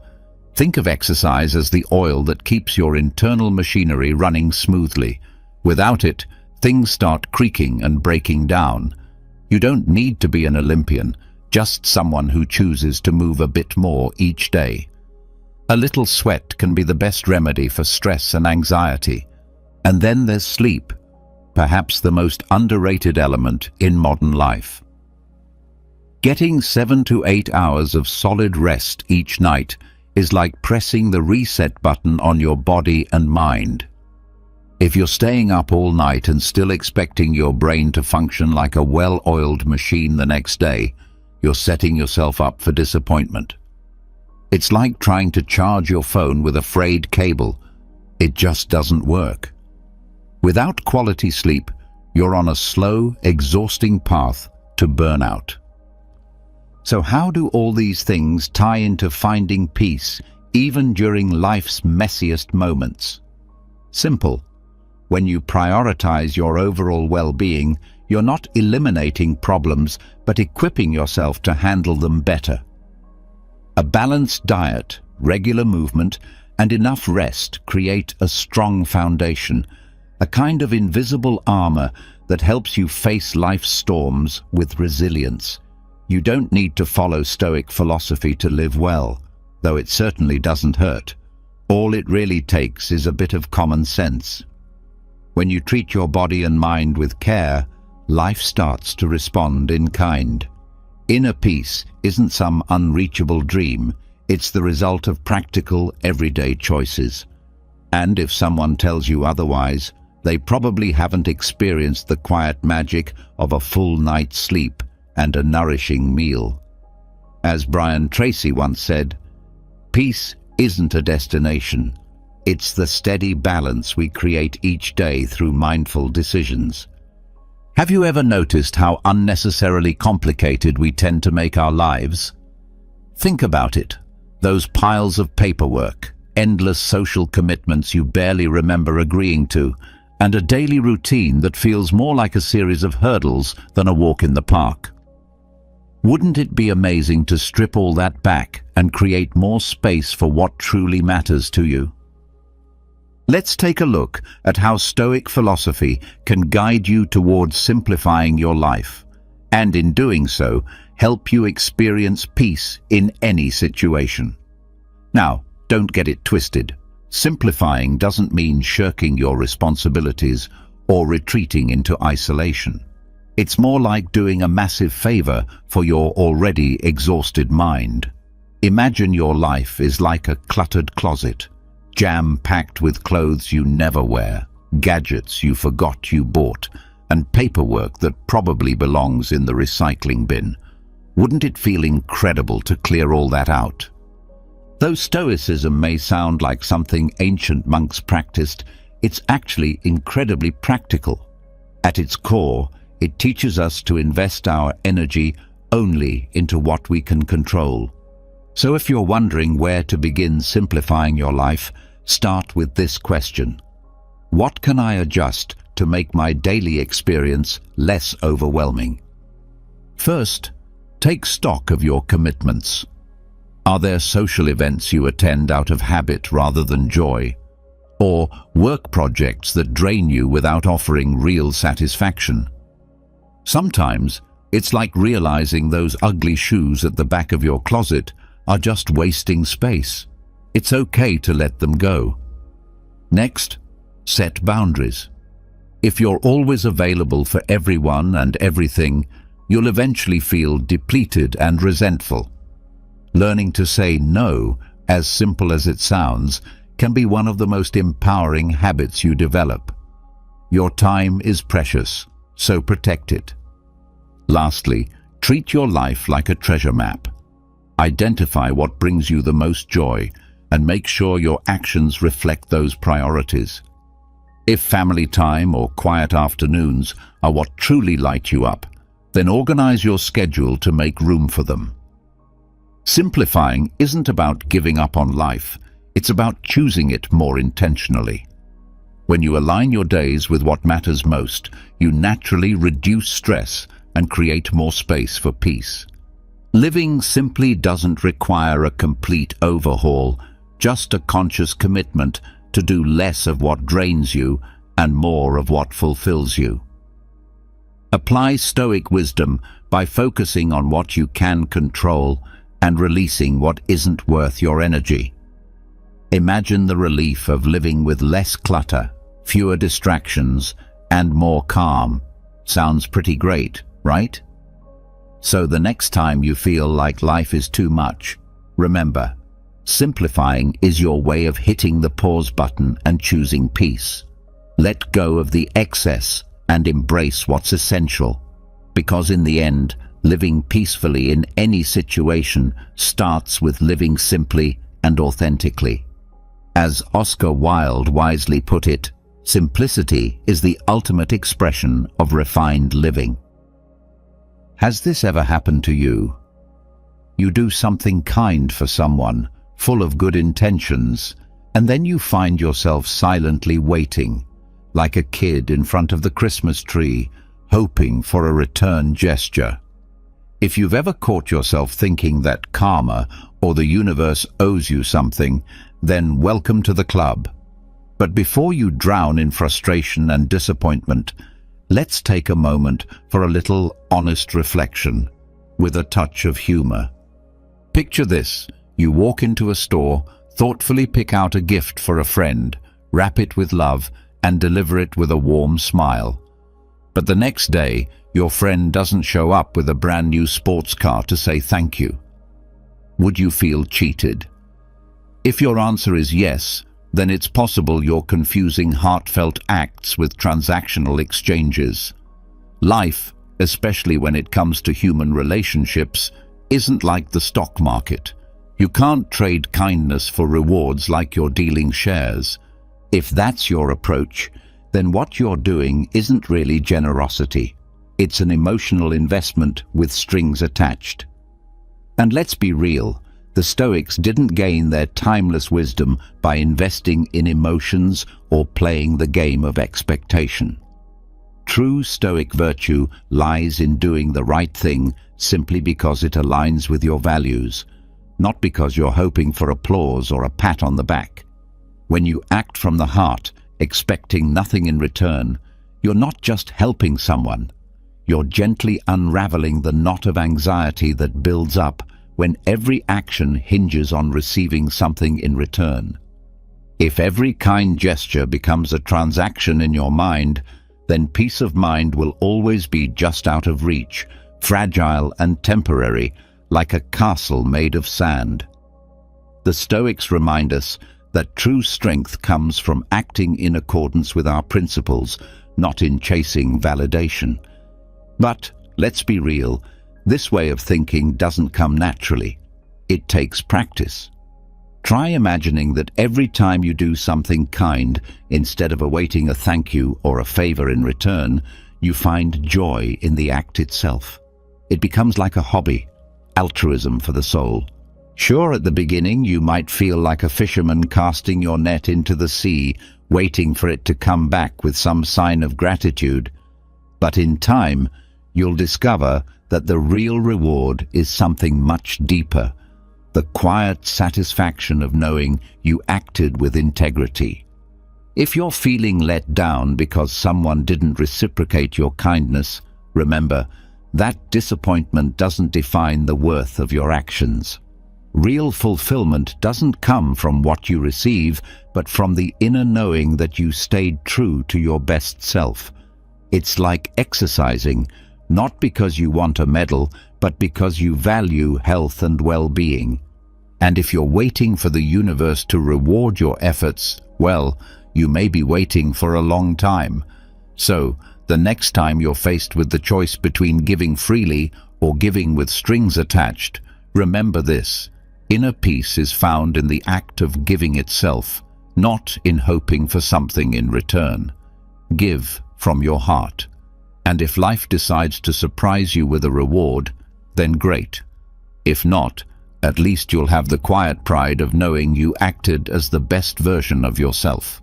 S1: Think of exercise as the oil that keeps your internal machinery running smoothly. Without it, things start creaking and breaking down. You don't need to be an Olympian, just someone who chooses to move a bit more each day. A little sweat can be the best remedy for stress and anxiety. And then there's sleep, perhaps the most underrated element in modern life. Getting 7 to 8 hours of solid rest each night is like pressing the reset button on your body and mind. If you're staying up all night and still expecting your brain to function like a well-oiled machine the next day, you're setting yourself up for disappointment. It's like trying to charge your phone with a frayed cable. It just doesn't work. Without quality sleep, you're on a slow, exhausting path to burnout. So how do all these things tie into finding peace, even during life's messiest moments? Simple. When you prioritize your overall well-being, you're not eliminating problems, but equipping yourself to handle them better. A balanced diet, regular movement, and enough rest create a strong foundation, a kind of invisible armor that helps you face life's storms with resilience. You don't need to follow Stoic philosophy to live well, though it certainly doesn't hurt. All it really takes is a bit of common sense. When you treat your body and mind with care, life starts to respond in kind. Inner peace isn't some unreachable dream, It's the result of practical, everyday choices. And if someone tells you otherwise, they probably haven't experienced the quiet magic of a full night's sleep and a nourishing meal. As Brian Tracy once said, "Peace isn't a destination. It's the steady balance we create each day through mindful decisions." Have you ever noticed how unnecessarily complicated we tend to make our lives? Think about it. Those piles of paperwork, endless social commitments you barely remember agreeing to, and a daily routine that feels more like a series of hurdles than a walk in the park. Wouldn't it be amazing to strip all that back and create more space for what truly matters to you? Let's take a look at how Stoic philosophy can guide you towards simplifying your life, and in doing so, help you experience peace in any situation. Now, don't get it twisted. Simplifying doesn't mean shirking your responsibilities or retreating into isolation. It's more like doing a massive favor for your already exhausted mind. Imagine your life is like a cluttered closet, jam-packed with clothes you never wear, gadgets you forgot you bought, and paperwork that probably belongs in the recycling bin. Wouldn't it feel incredible to clear all that out? Though Stoicism may sound like something ancient monks practiced, it's actually incredibly practical. At its core, it teaches us to invest our energy only into what we can control. So if you're wondering where to begin simplifying your life, start with this question. What can I adjust to make my daily experience less overwhelming? First, take stock of your commitments. Are there social events you attend out of habit rather than joy? Or work projects that drain you without offering real satisfaction? Sometimes, it's like realizing those ugly shoes at the back of your closet are just wasting space. It's okay to let them go. Next, set boundaries. If you're always available for everyone and everything, you'll eventually feel depleted and resentful. Learning to say no, as simple as it sounds, can be one of the most empowering habits you develop. Your time is precious, so protect it. Lastly, treat your life like a treasure map. Identify what brings you the most joy and make sure your actions reflect those priorities. If family time or quiet afternoons are what truly light you up, then organize your schedule to make room for them. Simplifying isn't about giving up on life, it's about choosing it more intentionally. When you align your days with what matters most, you naturally reduce stress and create more space for peace. Living simply doesn't require a complete overhaul, just a conscious commitment to do less of what drains you and more of what fulfills you. Apply Stoic wisdom by focusing on what you can control and releasing what isn't worth your energy. Imagine the relief of living with less clutter, fewer distractions, and more calm. Sounds pretty great, right? So the next time you feel like life is too much, remember, simplifying is your way of hitting the pause button and choosing peace. Let go of the excess and embrace what's essential, because in the end, living peacefully in any situation starts with living simply and authentically. As Oscar Wilde wisely put it, simplicity is the ultimate expression of refined living. Has this ever happened to you? You do something kind for someone, full of good intentions, and then you find yourself silently waiting, like a kid in front of the Christmas tree, hoping for a return gesture. If you've ever caught yourself thinking that karma or the universe owes you something, then welcome to the club. But before you drown in frustration and disappointment, let's take a moment for a little honest reflection, with a touch of humor. Picture this: you walk into a store, thoughtfully pick out a gift for a friend, wrap it with love, and deliver it with a warm smile. But the next day, your friend doesn't show up with a brand new sports car to say thank you. would you feel cheated? If your answer is yes, then it's possible you're confusing heartfelt acts with transactional exchanges. Life, especially when it comes to human relationships, isn't like the stock market. You can't trade kindness for rewards like you're dealing shares. If that's your approach, then what you're doing isn't really generosity. It's an emotional investment with strings attached. And let's be real, the Stoics didn't gain their timeless wisdom by investing in emotions or playing the game of expectation. True Stoic virtue lies in doing the right thing simply because it aligns with your values, not because you're hoping for applause or a pat on the back. When you act from the heart, expecting nothing in return, you're not just helping someone, you're gently unraveling the knot of anxiety that builds up when every action hinges on receiving something in return. If every kind gesture becomes a transaction in your mind, then peace of mind will always be just out of reach, fragile and temporary, like a castle made of sand. The Stoics remind us that true strength comes from acting in accordance with our principles, not in chasing validation. But, let's be real, this way of thinking doesn't come naturally. It takes practice. Try imagining that every time you do something kind, instead of awaiting a thank you or a favor in return, you find joy in the act itself. It becomes like a hobby, altruism for the soul. Sure, at the beginning you might feel like a fisherman casting your net into the sea, waiting for it to come back with some sign of gratitude. But in time, you'll discover that the real reward is something much deeper, the quiet satisfaction of knowing you acted with integrity. If you're feeling let down because someone didn't reciprocate your kindness, remember, that disappointment doesn't define the worth of your actions. Real fulfillment doesn't come from what you receive, but from the inner knowing that you stayed true to your best self. It's like exercising, not because you want a medal, but because you value health and well-being. And if you're waiting for the universe to reward your efforts, well, you may be waiting for a long time. So, the next time you're faced with the choice between giving freely or giving with strings attached, remember this: inner peace is found in the act of giving itself, not in hoping for something in return. Give from your heart. And if life decides to surprise you with a reward, then great. If not, at least you'll have the quiet pride of knowing you acted as the best version of yourself.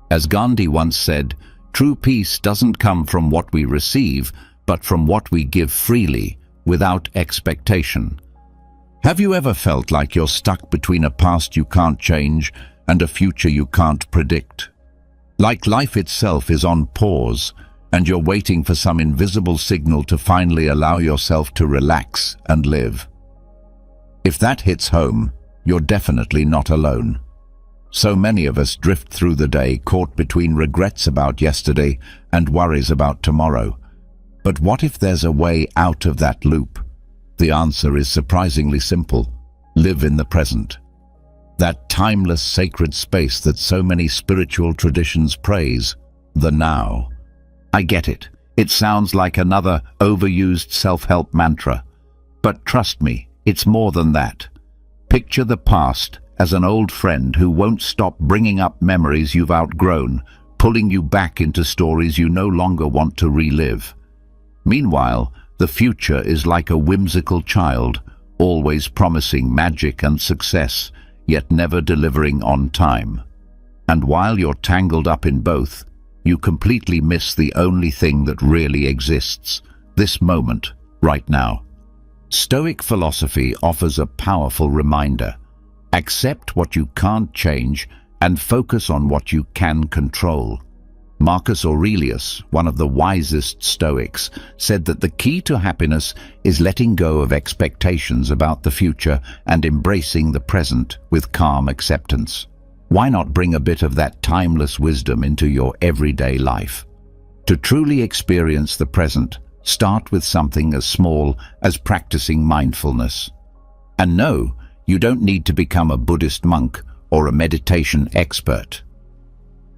S1: As Gandhi once said, true peace doesn't come from what we receive, but from what we give freely, without expectation. Have you ever felt like you're stuck between a past you can't change and a future you can't predict? Like life itself is on pause, and you're waiting for some invisible signal to finally allow yourself to relax and live. If that hits home, you're definitely not alone. So many of us drift through the day caught between regrets about yesterday and worries about tomorrow. But what if there's a way out of that loop? The answer is surprisingly simple: live in the present. That timeless sacred space that so many spiritual traditions praise, the now. I get it. It sounds like another overused self-help mantra. But trust me, it's more than that. Picture the past as an old friend who won't stop bringing up memories you've outgrown, pulling you back into stories you no longer want to relive. Meanwhile, the future is like a whimsical child, always promising magic and success, yet never delivering on time. And while you're tangled up in both, you completely miss the only thing that really exists, this moment, right now. Stoic philosophy offers a powerful reminder: accept what you can't change and focus on what you can control. Marcus Aurelius, one of the wisest Stoics, said that the key to happiness is letting go of expectations about the future and embracing the present with calm acceptance. Why not bring a bit of that timeless wisdom into your everyday life? To truly experience the present, start with something as small as practicing mindfulness. And know You don't need to become a Buddhist monk or a meditation expert.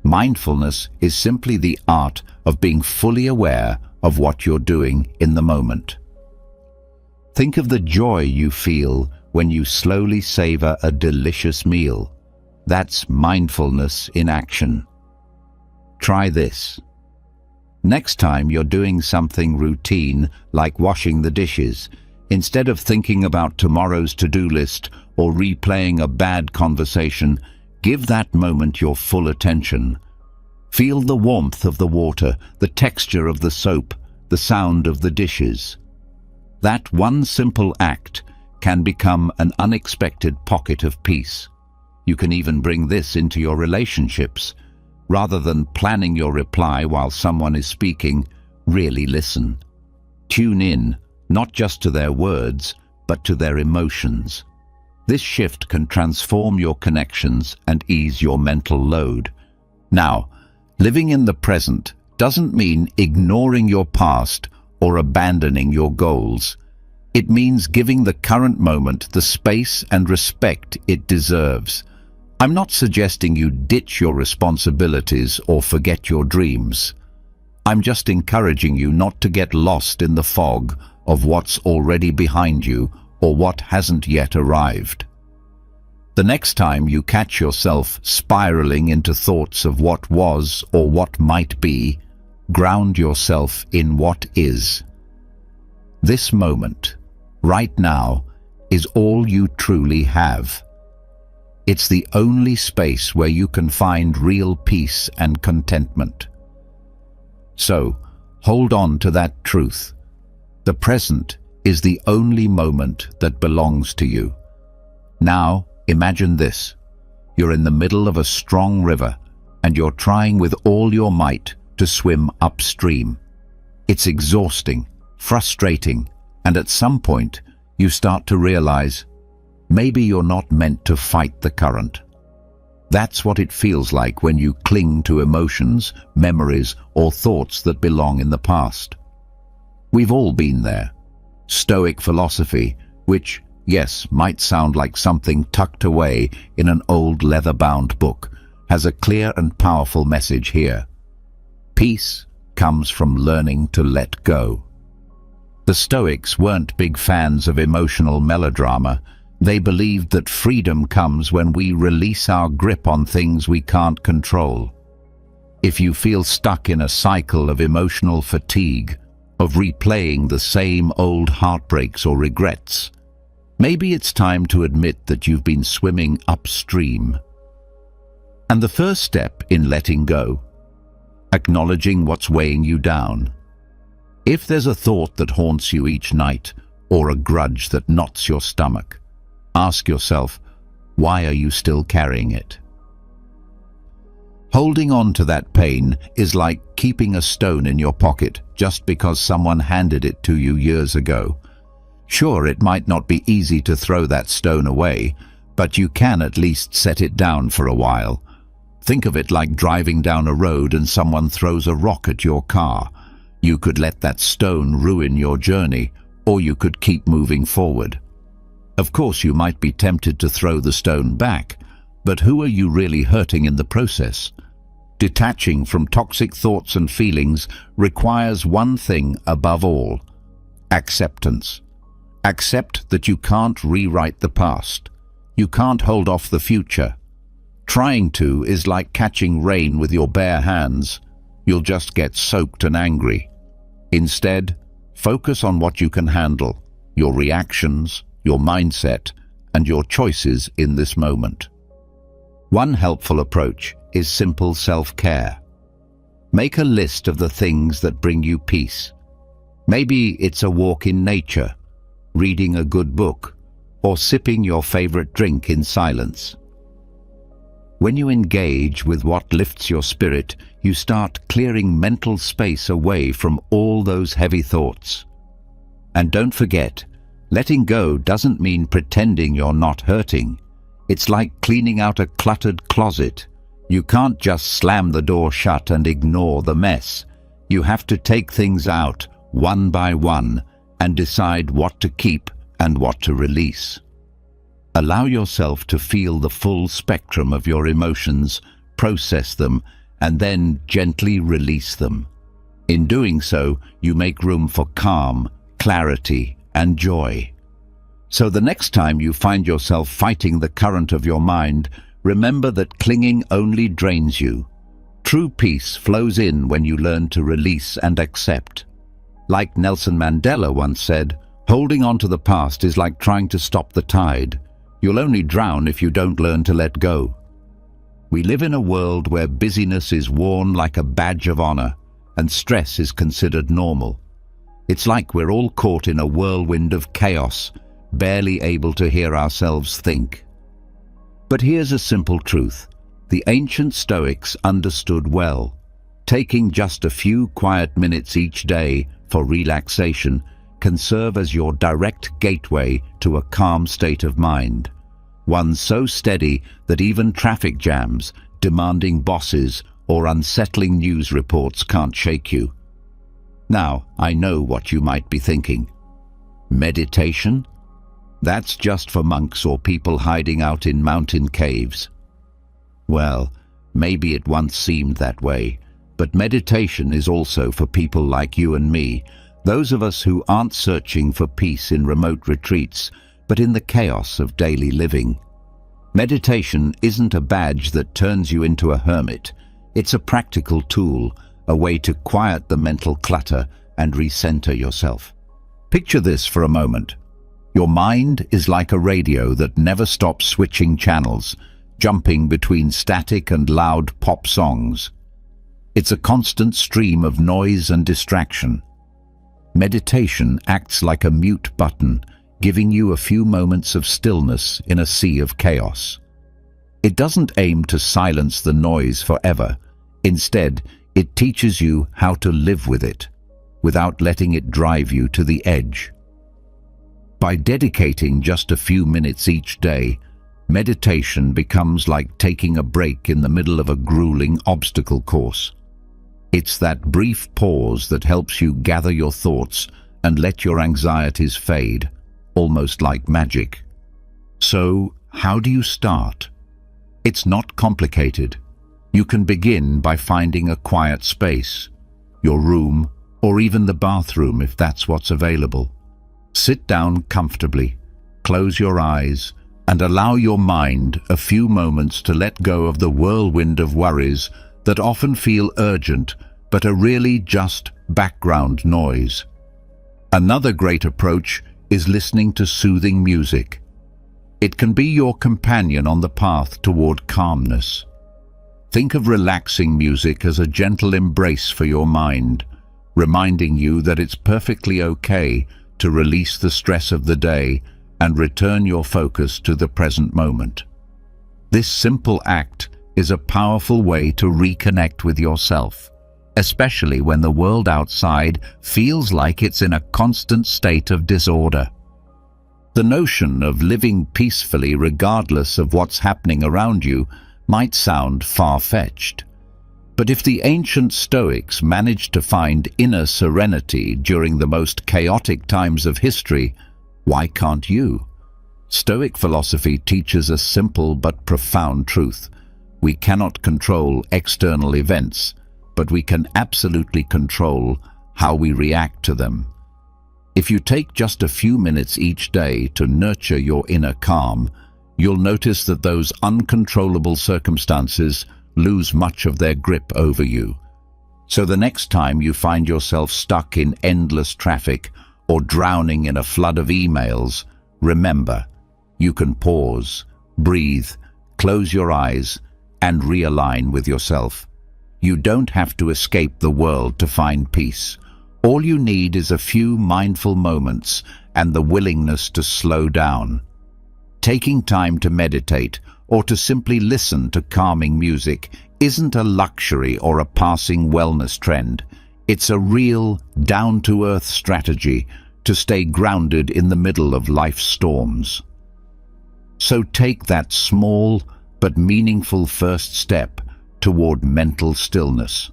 S1: Mindfulness is simply the art of being fully aware of what you're doing in the moment. Think of the joy you feel when you slowly savor a delicious meal. That's mindfulness in action. Try this. Next time you're doing something routine like washing the dishes, instead of thinking about tomorrow's to-do list or replaying a bad conversation, give that moment your full attention. Feel the warmth of the water, the texture of the soap, the sound of the dishes. That one simple act can become an unexpected pocket of peace. You can even bring this into your relationships. Rather than planning your reply while someone is speaking, really listen. Tune in, not just to their words, but to their emotions. This shift can transform your connections and ease your mental load. Now, living in the present doesn't mean ignoring your past or abandoning your goals. It means giving the current moment the space and respect it deserves. I'm not suggesting you ditch your responsibilities or forget your dreams. I'm just encouraging you not to get lost in the fog of what's already behind you or what hasn't yet arrived. The next time you catch yourself spiraling into thoughts of what was or what might be, ground yourself in what is. This moment, right now, is all you truly have. It's the only space where you can find real peace and contentment. So, hold on to that truth. The present is the only moment that belongs to you. Now, imagine this. You're in the middle of a strong river, and you're trying with all your might to swim upstream. It's exhausting, frustrating, and at some point, you start to realize maybe you're not meant to fight the current. That's what it feels like when you cling to emotions, memories, or thoughts that belong in the past. We've all been there. Stoic philosophy, which, yes, might sound like something tucked away in an old leather-bound book, has a clear and powerful message here. Peace comes from learning to let go. The Stoics weren't big fans of emotional melodrama. They believed that freedom comes when we release our grip on things we can't control. If you feel stuck in a cycle of emotional fatigue, of replaying the same old heartbreaks or regrets, maybe it's time to admit that you've been swimming upstream. And the first step in letting go, acknowledging what's weighing you down. If there's a thought that haunts you each night, or a grudge that knots your stomach, ask yourself, why are you still carrying it? Holding on to that pain is like keeping a stone in your pocket just because someone handed it to you years ago. Sure, it might not be easy to throw that stone away, but you can at least set it down for a while. Think of it like driving down a road and someone throws a rock at your car. You could let that stone ruin your journey, or you could keep moving forward. Of course, you might be tempted to throw the stone back, but who are you really hurting in the process? Detaching from toxic thoughts and feelings requires one thing above all: acceptance. Accept that you can't rewrite the past. You can't hold off the future. Trying to is like catching rain with your bare hands. You'll just get soaked and angry. Instead, focus on what you can handle, your reactions, your mindset, and your choices in this moment. One helpful approach is simple self-care. Make a list of the things that bring you peace. Maybe it's a walk in nature, reading a good book, or sipping your favorite drink in silence. When you engage with what lifts your spirit, you start clearing mental space away from all those heavy thoughts. And don't forget, letting go doesn't mean pretending you're not hurting. It's like cleaning out a cluttered closet. You can't just slam the door shut and ignore the mess. You have to take things out one by one and decide what to keep and what to release. Allow yourself to feel the full spectrum of your emotions, process them, and then gently release them. In doing so, you make room for calm, clarity, and joy. So the next time you find yourself fighting the current of your mind, remember that clinging only drains you. True peace flows in when you learn to release and accept. Like Nelson Mandela once said, holding on to the past is like trying to stop the tide. You'll only drown if you don't learn to let go. We live in a world where busyness is worn like a badge of honor, and stress is considered normal. It's like we're all caught in a whirlwind of chaos, barely able to hear ourselves think. But here's a simple truth. The ancient Stoics understood well. Taking just a few quiet minutes each day for relaxation can serve as your direct gateway to a calm state of mind. One so steady that even traffic jams, demanding bosses, or unsettling news reports can't shake you. Now, I know what you might be thinking. Meditation? That's just for monks or people hiding out in mountain caves. Well, maybe it once seemed that way, but meditation is also for people like you and me, those of us who aren't searching for peace in remote retreats, but in the chaos of daily living. Meditation isn't a badge that turns you into a hermit. It's a practical tool, a way to quiet the mental clutter and recenter yourself. Picture this for a moment. Your mind is like a radio that never stops switching channels, jumping between static and loud pop songs. It's a constant stream of noise and distraction. Meditation acts like a mute button, giving you a few moments of stillness in a sea of chaos. It doesn't aim to silence the noise forever. Instead, it teaches you how to live with it, without letting it drive you to the edge. By dedicating just a few minutes each day, meditation becomes like taking a break in the middle of a grueling obstacle course. It's that brief pause that helps you gather your thoughts and let your anxieties fade, almost like magic. So, how do you start? It's not complicated. You can begin by finding a quiet space, your room, or even the bathroom if that's what's available. Sit down comfortably, close your eyes, and allow your mind a few moments to let go of the whirlwind of worries that often feel urgent but are really just background noise. Another great approach is listening to soothing music. It can be your companion on the path toward calmness. Think of relaxing music as a gentle embrace for your mind, reminding you that it's perfectly okay to release the stress of the day and return your focus to the present moment. This simple act is a powerful way to reconnect with yourself, especially when the world outside feels like it's in a constant state of disorder. The notion of living peacefully regardless of what's happening around you might sound far-fetched. But if the ancient Stoics managed to find inner serenity during the most chaotic times of history, why can't you? Stoic philosophy teaches a simple but profound truth. We cannot control external events, but we can absolutely control how we react to them. If you take just a few minutes each day to nurture your inner calm, you'll notice that those uncontrollable circumstances lose much of their grip over you. So the next time you find yourself stuck in endless traffic or drowning in a flood of emails, remember, you can pause, breathe, close your eyes, and realign with yourself. You don't have to escape the world to find peace. All you need is a few mindful moments and the willingness to slow down. Taking time to meditate or to simply listen to calming music isn't a luxury or a passing wellness trend. It's a real, down-to-earth strategy to stay grounded in the middle of life's storms. So take that small but meaningful first step toward mental stillness.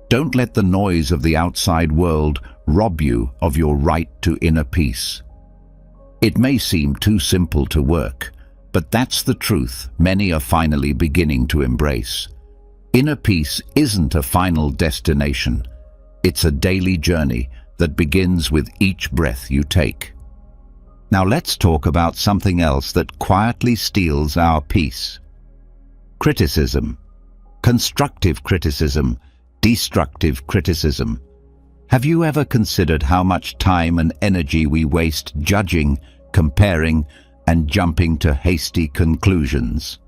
S1: Don't let the noise of the outside world rob you of your right to inner peace. It may seem too simple to work, but that's the truth many are finally beginning to embrace. Inner peace isn't a final destination. It's a daily journey that begins with each breath you take. Now let's talk about something else that quietly steals our peace. Criticism. Constructive criticism, destructive criticism. Have you ever considered how much time and energy we waste judging, comparing, and jumping to hasty conclusions?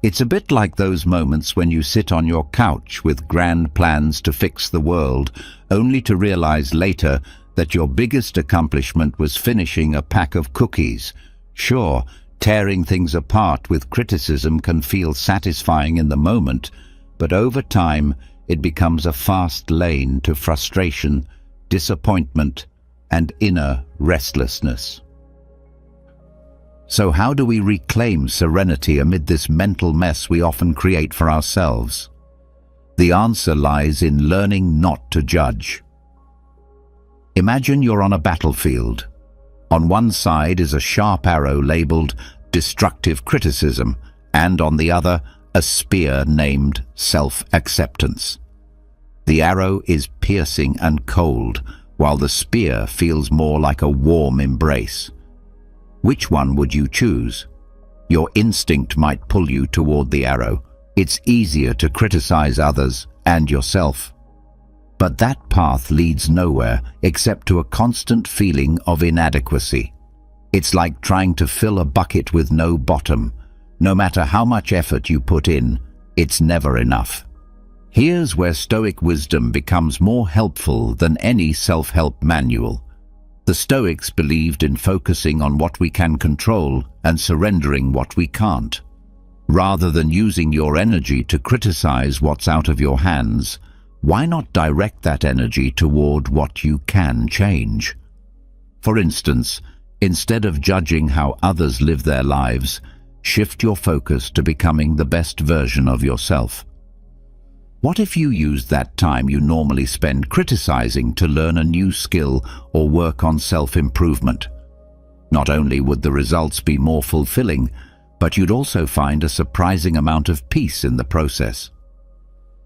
S1: It's a bit like those moments when you sit on your couch with grand plans to fix the world, only to realize later that your biggest accomplishment was finishing a pack of cookies. Sure, tearing things apart with criticism can feel satisfying in the moment, but over time it becomes a fast lane to frustration, disappointment, and inner restlessness. So how do we reclaim serenity amid this mental mess we often create for ourselves? The answer lies in learning not to judge. Imagine you're on a battlefield. On one side is a sharp arrow labeled destructive criticism, and on the other, a spear named self-acceptance. The arrow is piercing and cold, while the spear feels more like a warm embrace. Which one would you choose? Your instinct might pull you toward the arrow. It's easier to criticize others and yourself. But that path leads nowhere except to a constant feeling of inadequacy. It's like trying to fill a bucket with no bottom. No matter how much effort you put in, it's never enough. Here's where Stoic wisdom becomes more helpful than any self-help manual. The Stoics believed in focusing on what we can control and surrendering what we can't. Rather than using your energy to criticize what's out of your hands, why not direct that energy toward what you can change? For instance, instead of judging how others live their lives, shift your focus to becoming the best version of yourself. What if you used that time you normally spend criticizing to learn a new skill or work on self-improvement? Not only would the results be more fulfilling, but you'd also find a surprising amount of peace in the process.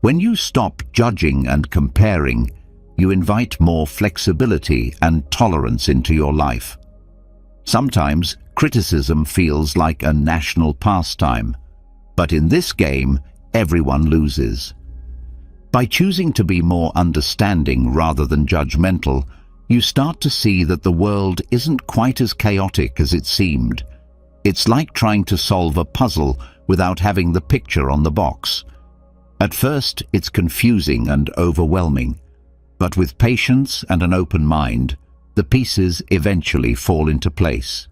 S1: When you stop judging and comparing, you invite more flexibility and tolerance into your life. Sometimes criticism feels like a national pastime, but in this game, everyone loses. By choosing to be more understanding rather than judgmental, you start to see that the world isn't quite as chaotic as it seemed. It's like trying to solve a puzzle without having the picture on the box. At first, it's confusing and overwhelming, but with patience and an open mind, the pieces eventually fall into place.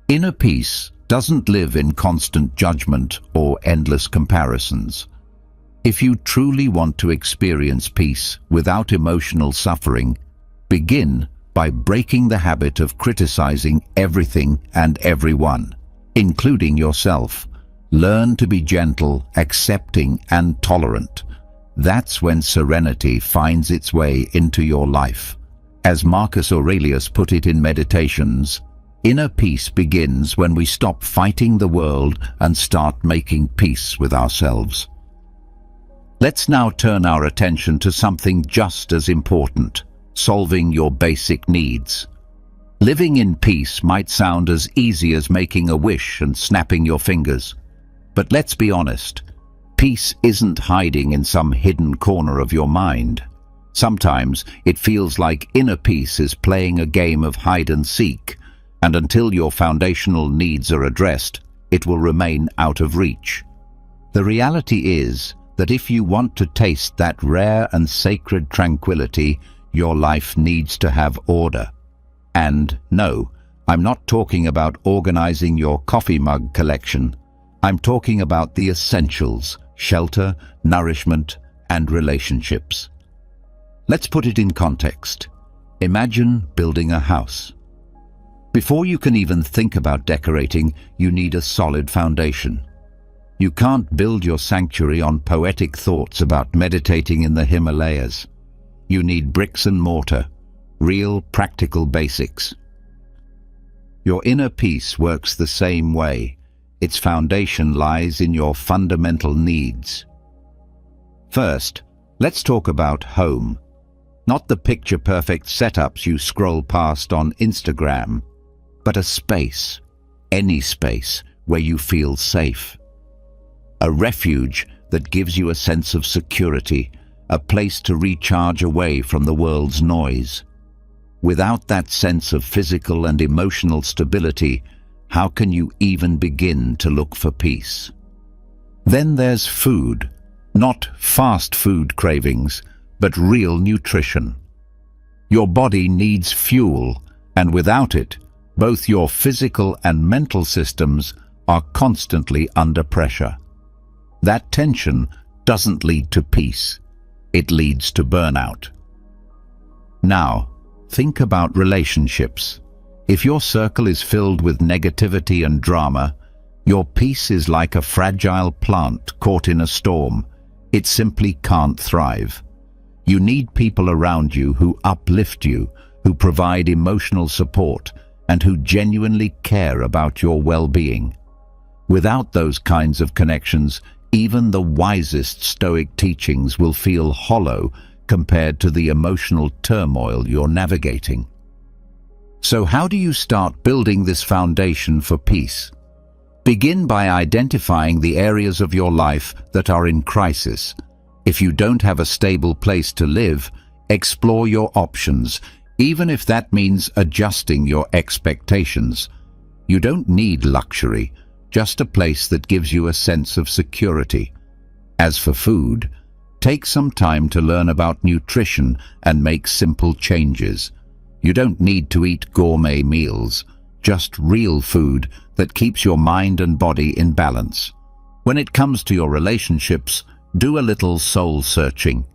S1: Inner peace doesn't live in constant judgment or endless comparisons. If you truly want to experience peace without emotional suffering, begin by breaking the habit of criticizing everything and everyone, including yourself. Learn to be gentle, accepting, and tolerant. That's when serenity finds its way into your life. As Marcus Aurelius put it in Meditations, inner peace begins when we stop fighting the world and start making peace with ourselves. Let's now turn our attention to something just as important: solving your basic needs. Living in peace might sound as easy as making a wish and snapping your fingers. But let's be honest, peace isn't hiding in some hidden corner of your mind. Sometimes it feels like inner peace is playing a game of hide and seek, and until your foundational needs are addressed, it will remain out of reach. The reality is that if you want to taste that rare and sacred tranquility, your life needs to have order. And no, I'm not talking about organizing your coffee mug collection. I'm talking about the essentials: shelter, nourishment, and relationships. Let's put it in context. Imagine building a house. Before you can even think about decorating, you need a solid foundation. You can't build your sanctuary on poetic thoughts about meditating in the Himalayas. You need bricks and mortar, real practical basics. Your inner peace works the same way. Its foundation lies in your fundamental needs. First, let's talk about home. Not the picture-perfect setups you scroll past on Instagram, but a space, any space, where you feel safe. A refuge that gives you a sense of security, a place to recharge away from the world's noise. Without that sense of physical and emotional stability, how can you even begin to look for peace? Then there's food, not fast food cravings, but real nutrition. Your body needs fuel, and without it, both your physical and mental systems are constantly under pressure. That tension doesn't lead to peace. It leads to burnout. Now, think about relationships. If your circle is filled with negativity and drama, your peace is like a fragile plant caught in a storm. It simply can't thrive. You need people around you who uplift you, who provide emotional support, and who genuinely care about your well-being. Without those kinds of connections, even the wisest Stoic teachings will feel hollow compared to the emotional turmoil you're navigating. So how do you start building this foundation for peace? Begin by identifying the areas of your life that are in crisis. If you don't have a stable place to live, explore your options, even if that means adjusting your expectations. You don't need luxury, just a place that gives you a sense of security. As for food, take some time to learn about nutrition and make simple changes. You don't need to eat gourmet meals, just real food that keeps your mind and body in balance. When it comes to your relationships, do a little soul searching.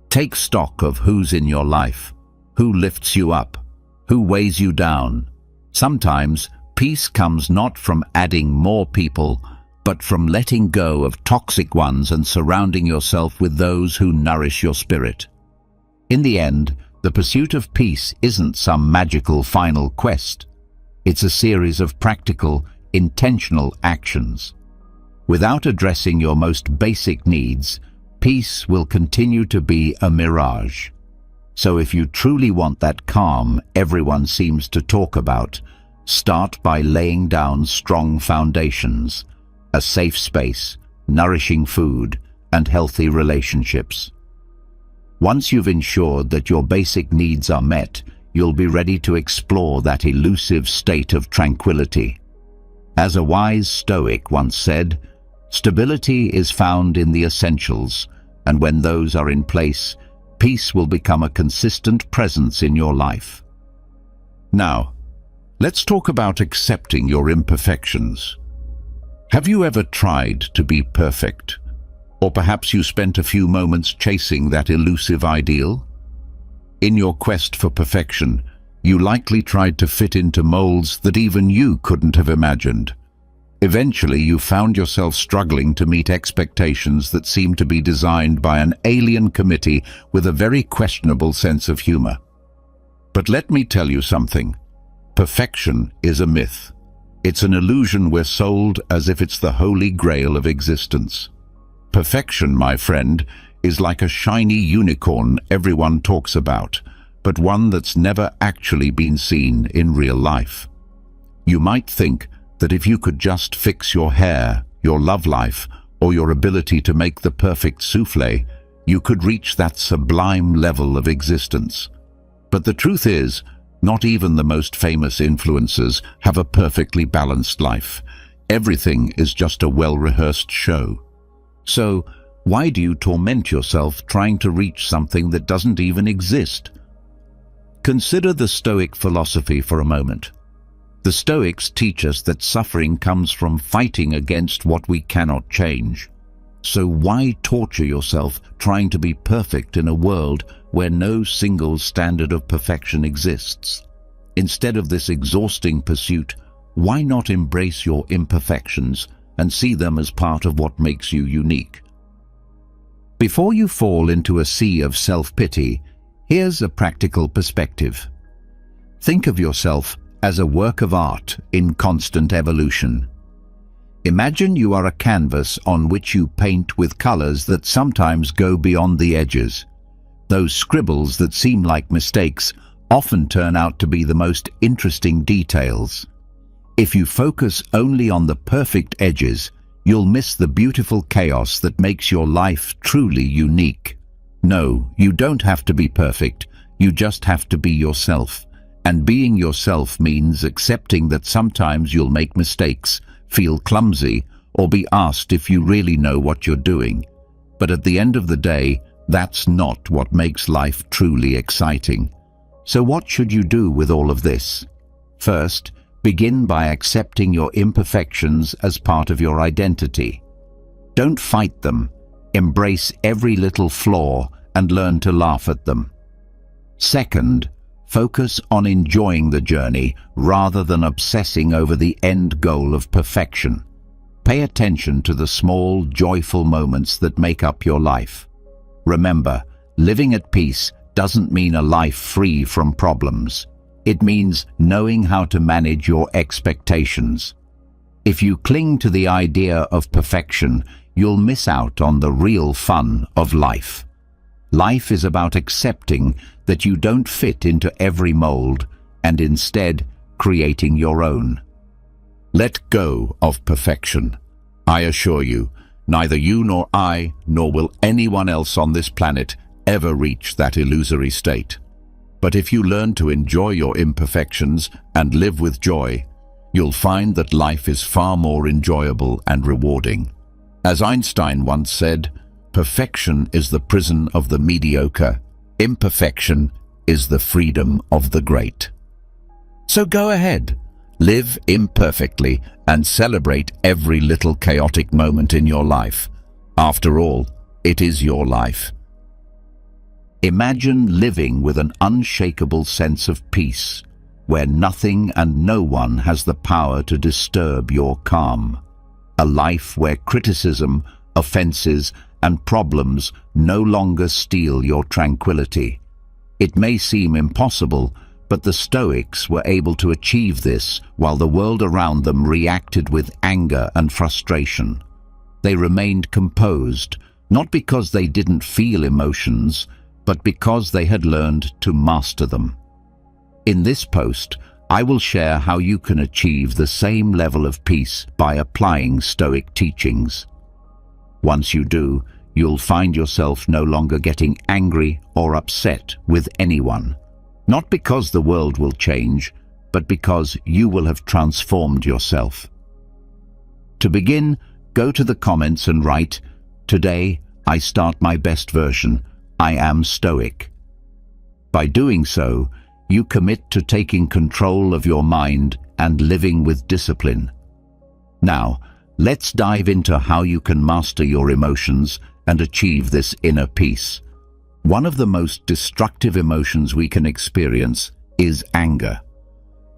S1: Take stock of who's in your life, who lifts you up, who weighs you down. Sometimes, peace comes not from adding more people, but from letting go of toxic ones and surrounding yourself with those who nourish your spirit. In the end, the pursuit of peace isn't some magical final quest. It's a series of practical, intentional actions. Without addressing your most basic needs, peace will continue to be a mirage. So if you truly want that calm everyone seems to talk about, start by laying down strong foundations, a safe space, nourishing food, and healthy relationships. Once you've ensured that your basic needs are met, you'll be ready to explore that elusive state of tranquility. As a wise Stoic once said, stability is found in the essentials, and when those are in place, peace will become a consistent presence in your life. Now, let's talk about accepting your imperfections. Have you ever tried to be perfect? Or perhaps you spent a few moments chasing that elusive ideal? In your quest for perfection, you likely tried to fit into molds that even you couldn't have imagined. Eventually, you found yourself struggling to meet expectations that seemed to be designed by an alien committee with a very questionable sense of humor. But let me tell you something. Perfection is a myth. It's an illusion we're sold as if it's the holy grail of existence. Perfection, my friend, is like a shiny unicorn everyone talks about, but one that's never actually been seen in real life. You might think that if you could just fix your hair, your love life, or your ability to make the perfect souffle, you could reach that sublime level of existence. But the truth is, not even the most famous influencers have a perfectly balanced life. Everything is just a well-rehearsed show. So, why do you torment yourself trying to reach something that doesn't even exist? Consider the Stoic philosophy for a moment. The Stoics teach us that suffering comes from fighting against what we cannot change. So why torture yourself trying to be perfect in a world where no single standard of perfection exists? Instead of this exhausting pursuit, why not embrace your imperfections and see them as part of what makes you unique? Before you fall into a sea of self-pity, here's a practical perspective. Think of yourself as a work of art in constant evolution. Imagine you are a canvas on which you paint with colors that sometimes go beyond the edges. Those scribbles that seem like mistakes often turn out to be the most interesting details. If you focus only on the perfect edges, you'll miss the beautiful chaos that makes your life truly unique. No, you don't have to be perfect, you just have to be yourself. And being yourself means accepting that sometimes you'll make mistakes, feel clumsy, or be asked if you really know what you're doing. But at the end of the day, that's not what makes life truly exciting. So what should you do with all of this? First, begin by accepting your imperfections as part of your identity. Don't fight them. Embrace every little flaw and learn to laugh at them. Second, focus on enjoying the journey rather than obsessing over the end goal of perfection. Pay attention to the small, joyful moments that make up your life. Remember, living at peace doesn't mean a life free from problems. It means knowing how to manage your expectations. If you cling to the idea of perfection, you'll miss out on the real fun of life. Life is about accepting that you don't fit into every mold and instead creating your own. Let go of perfection. I assure you, neither you nor I, nor will anyone else on this planet ever reach that illusory state. But if you learn to enjoy your imperfections and live with joy, you'll find that life is far more enjoyable and rewarding. As Einstein once said, perfection is the prison of the mediocre. Imperfection is the freedom of the great. So go ahead, live imperfectly and celebrate every little chaotic moment in your life. After all, it is your life. Imagine living with an unshakable sense of peace, where nothing and no one has the power to disturb your calm. A life where criticism, offenses, and problems no longer steal your tranquility. It may seem impossible, but the Stoics were able to achieve this while the world around them reacted with anger and frustration. They remained composed, not because they didn't feel emotions, but because they had learned to master them. In this post, I will share how you can achieve the same level of peace by applying Stoic teachings. Once you do, you'll find yourself no longer getting angry or upset with anyone. Not because the world will change, but because you will have transformed yourself. To begin, go to the comments and write, "Today, I start my best version. I am Stoic." By doing so, you commit to taking control of your mind and living with discipline. Now, let's dive into how you can master your emotions and achieve this inner peace. One of the most destructive emotions we can experience is anger.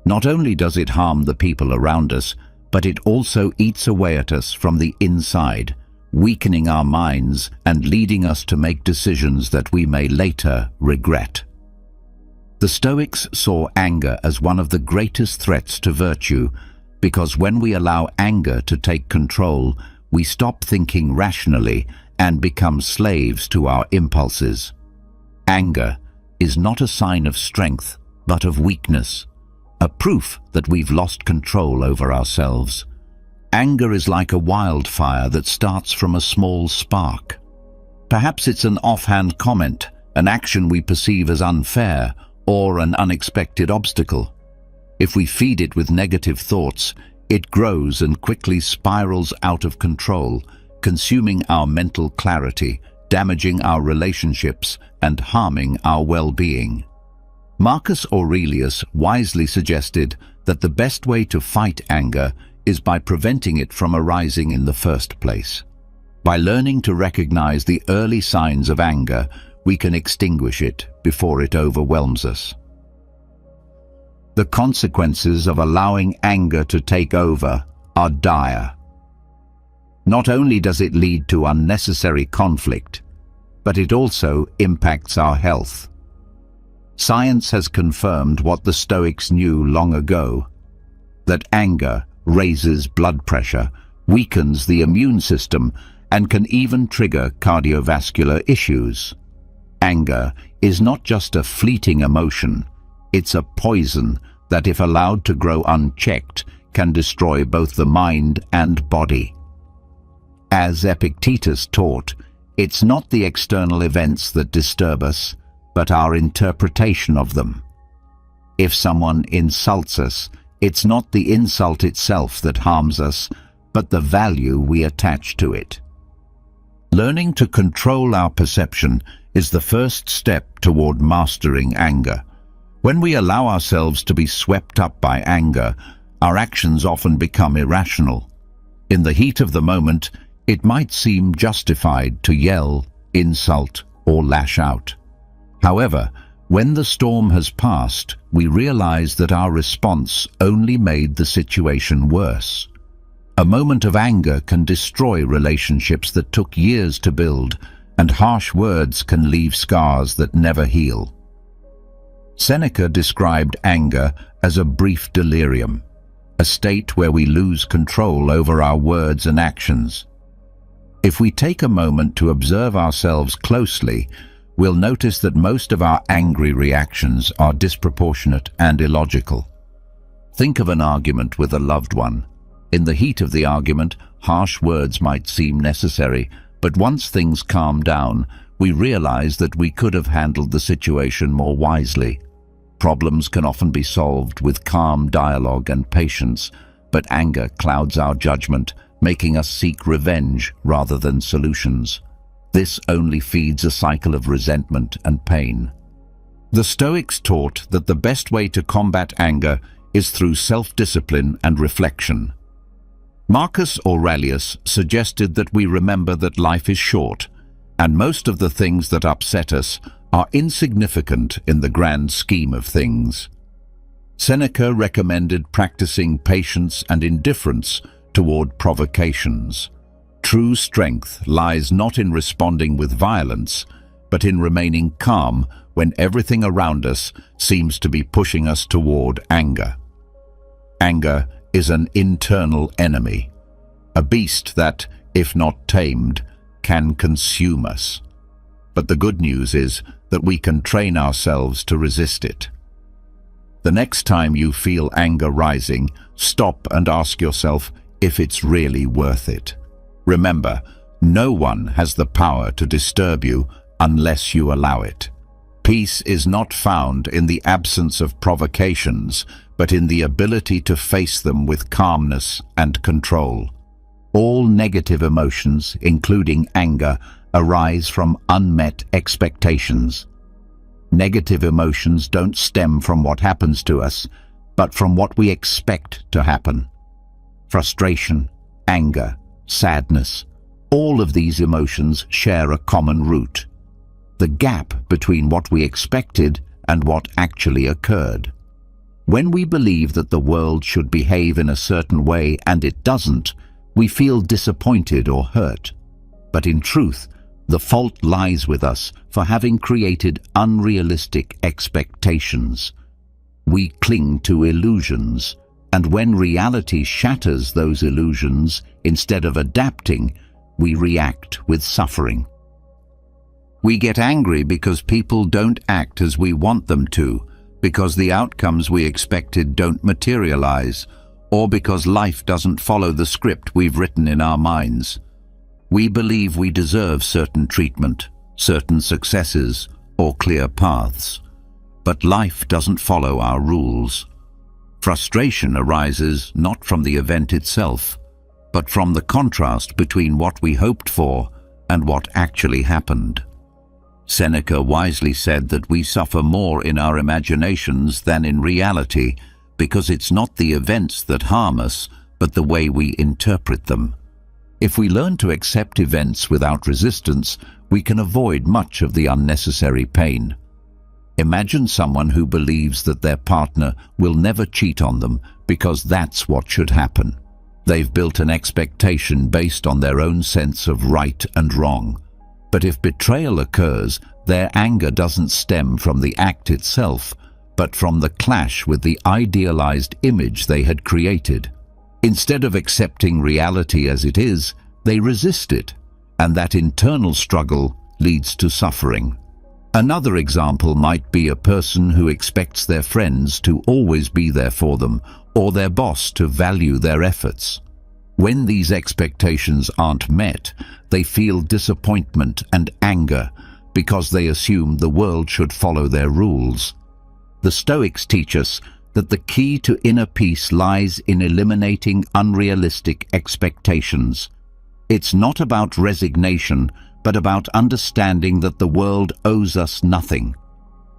S1: Not only does it harm the people around us, but it also eats away at us from the inside, weakening our minds and leading us to make decisions that we may later regret. The Stoics saw anger as one of the greatest threats to virtue, because when we allow anger to take control, we stop thinking rationally and become slaves to our impulses. Anger is not a sign of strength, but of weakness, a proof that we've lost control over ourselves. Anger is like a wildfire that starts from a small spark. Perhaps it's an offhand comment, an action we perceive as unfair, or an unexpected obstacle. If we feed it with negative thoughts, it grows and quickly spirals out of control, consuming our mental clarity, damaging our relationships, and harming our well-being. Marcus Aurelius wisely suggested that the best way to fight anger is by preventing it from arising in the first place. By learning to recognize the early signs of anger, we can extinguish it before it overwhelms us. The consequences of allowing anger to take over are dire. Not only does it lead to unnecessary conflict, but it also impacts our health. Science has confirmed what the Stoics knew long ago, that anger raises blood pressure, weakens the immune system, and can even trigger cardiovascular issues. Anger is not just a fleeting emotion, it's a poison that, if allowed to grow unchecked, can destroy both the mind and body. As Epictetus taught, it's not the external events that disturb us, but our interpretation of them. If someone insults us, it's not the insult itself that harms us, but the value we attach to it. Learning to control our perception is the first step toward mastering anger. When we allow ourselves to be swept up by anger, our actions often become irrational. In the heat of the moment, it might seem justified to yell, insult, or lash out. However, when the storm has passed, we realize that our response only made the situation worse. A moment of anger can destroy relationships that took years to build, and harsh words can leave scars that never heal. Seneca described anger as a brief delirium, a state where we lose control over our words and actions. If we take a moment to observe ourselves closely, we'll notice that most of our angry reactions are disproportionate and illogical. Think of an argument with a loved one. In the heat of the argument, harsh words might seem necessary, but once things calm down, we realize that we could have handled the situation more wisely. Problems can often be solved with calm dialogue and patience, but anger clouds our judgment, making us seek revenge rather than solutions. This only feeds a cycle of resentment and pain. The Stoics taught that the best way to combat anger is through self-discipline and reflection. Marcus Aurelius suggested that we remember that life is short, and most of the things that upset us are insignificant in the grand scheme of things. Seneca recommended practicing patience and indifference toward provocations. True strength lies not in responding with violence, but in remaining calm when everything around us seems to be pushing us toward anger. Anger is an internal enemy, a beast that, if not tamed, can consume us. But the good news is that we can train ourselves to resist it. The next time you feel anger rising, stop and ask yourself if it's really worth it. Remember, no one has the power to disturb you unless you allow it. Peace is not found in the absence of provocations, but in the ability to face them with calmness and control. All negative emotions, including anger, arise from unmet expectations. Negative emotions don't stem from what happens to us, but from what we expect to happen. Frustration, anger, sadness, all of these emotions share a common root: the gap between what we expected and what actually occurred. When we believe that the world should behave in a certain way and it doesn't, we feel disappointed or hurt. But in truth, the fault lies with us for having created unrealistic expectations. We cling to illusions, and when reality shatters those illusions, instead of adapting, we react with suffering. We get angry because people don't act as we want them to, because the outcomes we expected don't materialize, or because life doesn't follow the script we've written in our minds. We believe we deserve certain treatment, certain successes, or clear paths. But life doesn't follow our rules. Frustration arises not from the event itself, but from the contrast between what we hoped for and what actually happened. Seneca wisely said that we suffer more in our imaginations than in reality, because it's not the events that harm us, but the way we interpret them. If we learn to accept events without resistance, we can avoid much of the unnecessary pain. Imagine someone who believes that their partner will never cheat on them because that's what should happen. They've built an expectation based on their own sense of right and wrong. But if betrayal occurs, their anger doesn't stem from the act itself, but from the clash with the idealized image they had created. Instead of accepting reality as it is, they resist it, and that internal struggle leads to suffering. Another example might be a person who expects their friends to always be there for them, or their boss to value their efforts. When these expectations aren't met, they feel disappointment and anger because they assume the world should follow their rules. The Stoics teach us that the key to inner peace lies in eliminating unrealistic expectations. It's not about resignation, but about understanding that the world owes us nothing.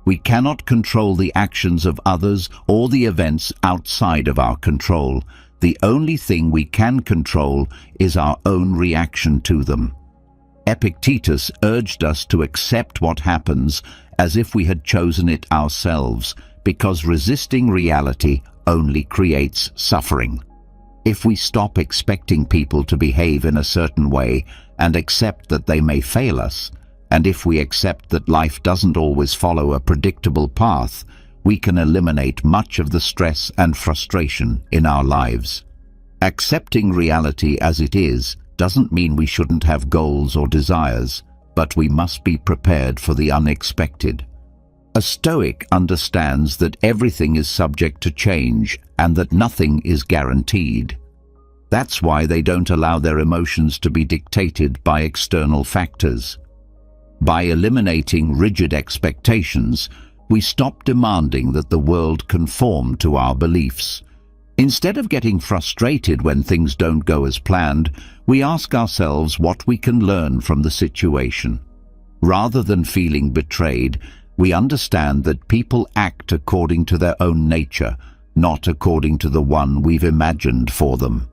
S1: We cannot control the actions of others or the events outside of our control. The only thing we can control is our own reaction to them. Epictetus urged us to accept what happens as if we had chosen it ourselves, because resisting reality only creates suffering. If we stop expecting people to behave in a certain way and accept that they may fail us, and if we accept that life doesn't always follow a predictable path, we can eliminate much of the stress and frustration in our lives. Accepting reality as it is doesn't mean we shouldn't have goals or desires, but we must be prepared for the unexpected. A Stoic understands that everything is subject to change and that nothing is guaranteed. That's why they don't allow their emotions to be dictated by external factors. By eliminating rigid expectations, we stop demanding that the world conform to our beliefs. Instead of getting frustrated when things don't go as planned, we ask ourselves what we can learn from the situation. Rather than feeling betrayed, we understand that people act according to their own nature, not according to the one we've imagined for them.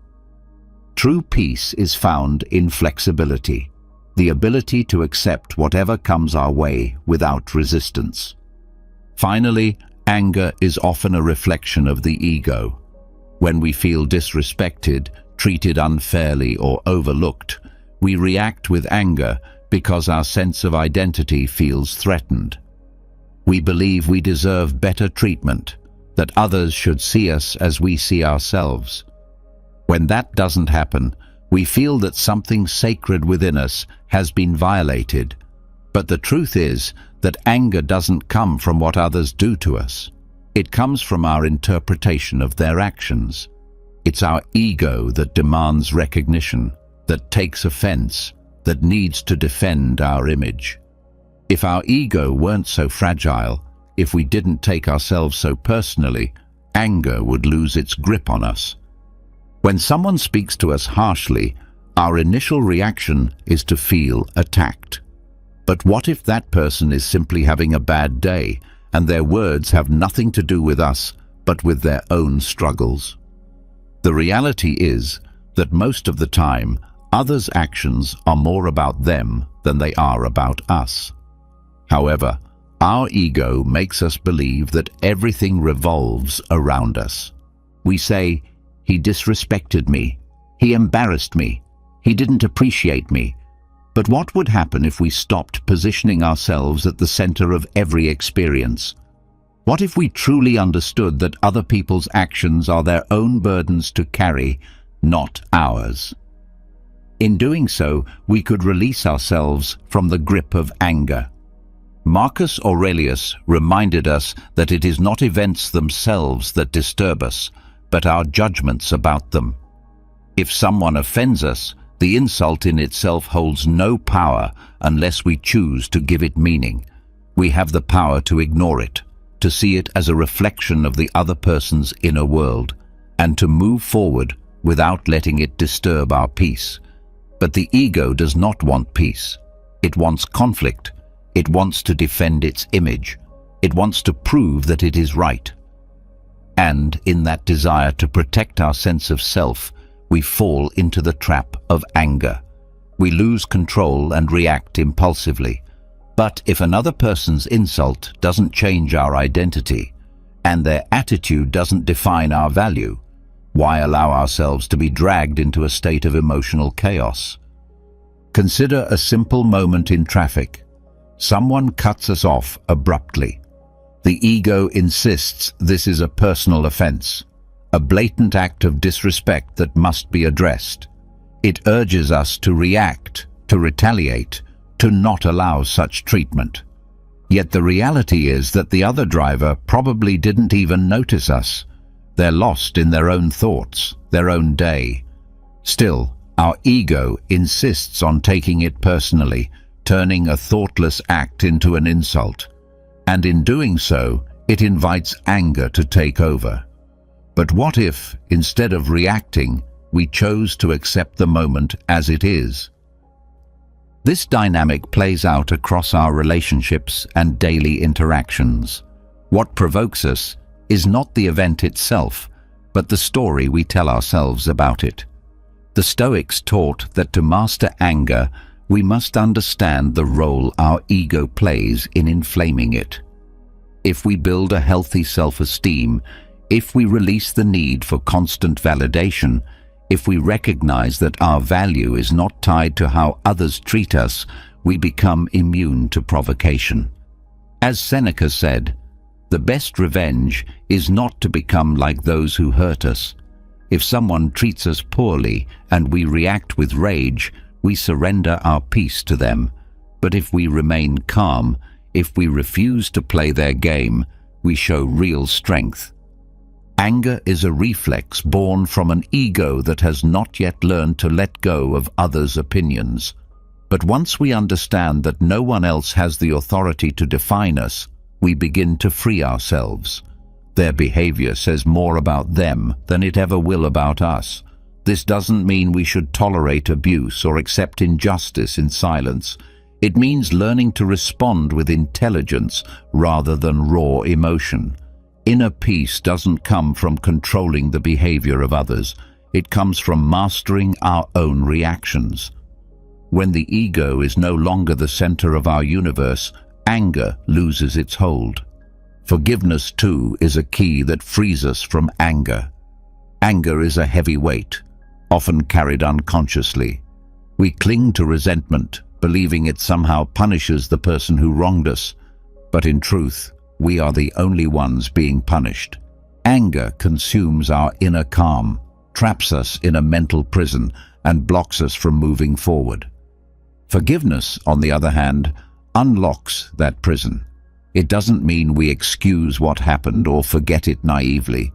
S1: True peace is found in flexibility, the ability to accept whatever comes our way without resistance. Finally, anger is often a reflection of the ego. When we feel disrespected, treated unfairly, or overlooked, we react with anger because our sense of identity feels threatened. We believe we deserve better treatment, that others should see us as we see ourselves. When that doesn't happen, we feel that something sacred within us has been violated. But the truth is that anger doesn't come from what others do to us. It comes from our interpretation of their actions. It's our ego that demands recognition, that takes offense, that needs to defend our image. If our ego weren't so fragile, if we didn't take ourselves so personally, anger would lose its grip on us. When someone speaks to us harshly, our initial reaction is to feel attacked. But what if that person is simply having a bad day, and their words have nothing to do with us, but with their own struggles? The reality is that most of the time, others' actions are more about them than they are about us. However, our ego makes us believe that everything revolves around us. We say, "He disrespected me. He embarrassed me. He didn't appreciate me." But what would happen if we stopped positioning ourselves at the center of every experience? What if we truly understood that other people's actions are their own burdens to carry, not ours? In doing so, we could release ourselves from the grip of anger. Marcus Aurelius reminded us that it is not events themselves that disturb us, but our judgments about them. If someone offends us, the insult in itself holds no power unless we choose to give it meaning. We have the power to ignore it, to see it as a reflection of the other person's inner world, and to move forward without letting it disturb our peace. But the ego does not want peace. It wants conflict. It wants to defend its image. It wants to prove that it is right. And in that desire to protect our sense of self, we fall into the trap of anger. We lose control and react impulsively. But if another person's insult doesn't change our identity, and their attitude doesn't define our value, why allow ourselves to be dragged into a state of emotional chaos? Consider a simple moment in traffic. Someone cuts us off abruptly. The ego insists this is a personal offense, a blatant act of disrespect that must be addressed. It urges us to react, to retaliate, to not allow such treatment. Yet the reality is that the other driver probably didn't even notice us. They're lost in their own thoughts, their own day. Still, our ego insists on taking it personally, turning a thoughtless act into an insult. And in doing so, it invites anger to take over. But what if, instead of reacting, we chose to accept the moment as it is? This dynamic plays out across our relationships and daily interactions. What provokes us is not the event itself, but the story we tell ourselves about it. The Stoics taught that to master anger, we must understand the role our ego plays in inflaming it. If we build a healthy self-esteem, if we release the need for constant validation, if we recognize that our value is not tied to how others treat us, we become immune to provocation. As Seneca said, the best revenge is not to become like those who hurt us. If someone treats us poorly and we react with rage, we surrender our peace to them. But if we remain calm, if we refuse to play their game, we show real strength. Anger is a reflex born from an ego that has not yet learned to let go of others' opinions. But once we understand that no one else has the authority to define us, we begin to free ourselves. Their behavior says more about them than it ever will about us. This doesn't mean we should tolerate abuse or accept injustice in silence. It means learning to respond with intelligence rather than raw emotion. Inner peace doesn't come from controlling the behavior of others. It comes from mastering our own reactions. When the ego is no longer the center of our universe, anger loses its hold. Forgiveness, too, is a key that frees us from anger. Anger is a heavy weight, often carried unconsciously. We cling to resentment, believing it somehow punishes the person who wronged us. But in truth, we are the only ones being punished. Anger consumes our inner calm, traps us in a mental prison, and blocks us from moving forward. Forgiveness, on the other hand, unlocks that prison. It doesn't mean we excuse what happened or forget it naively.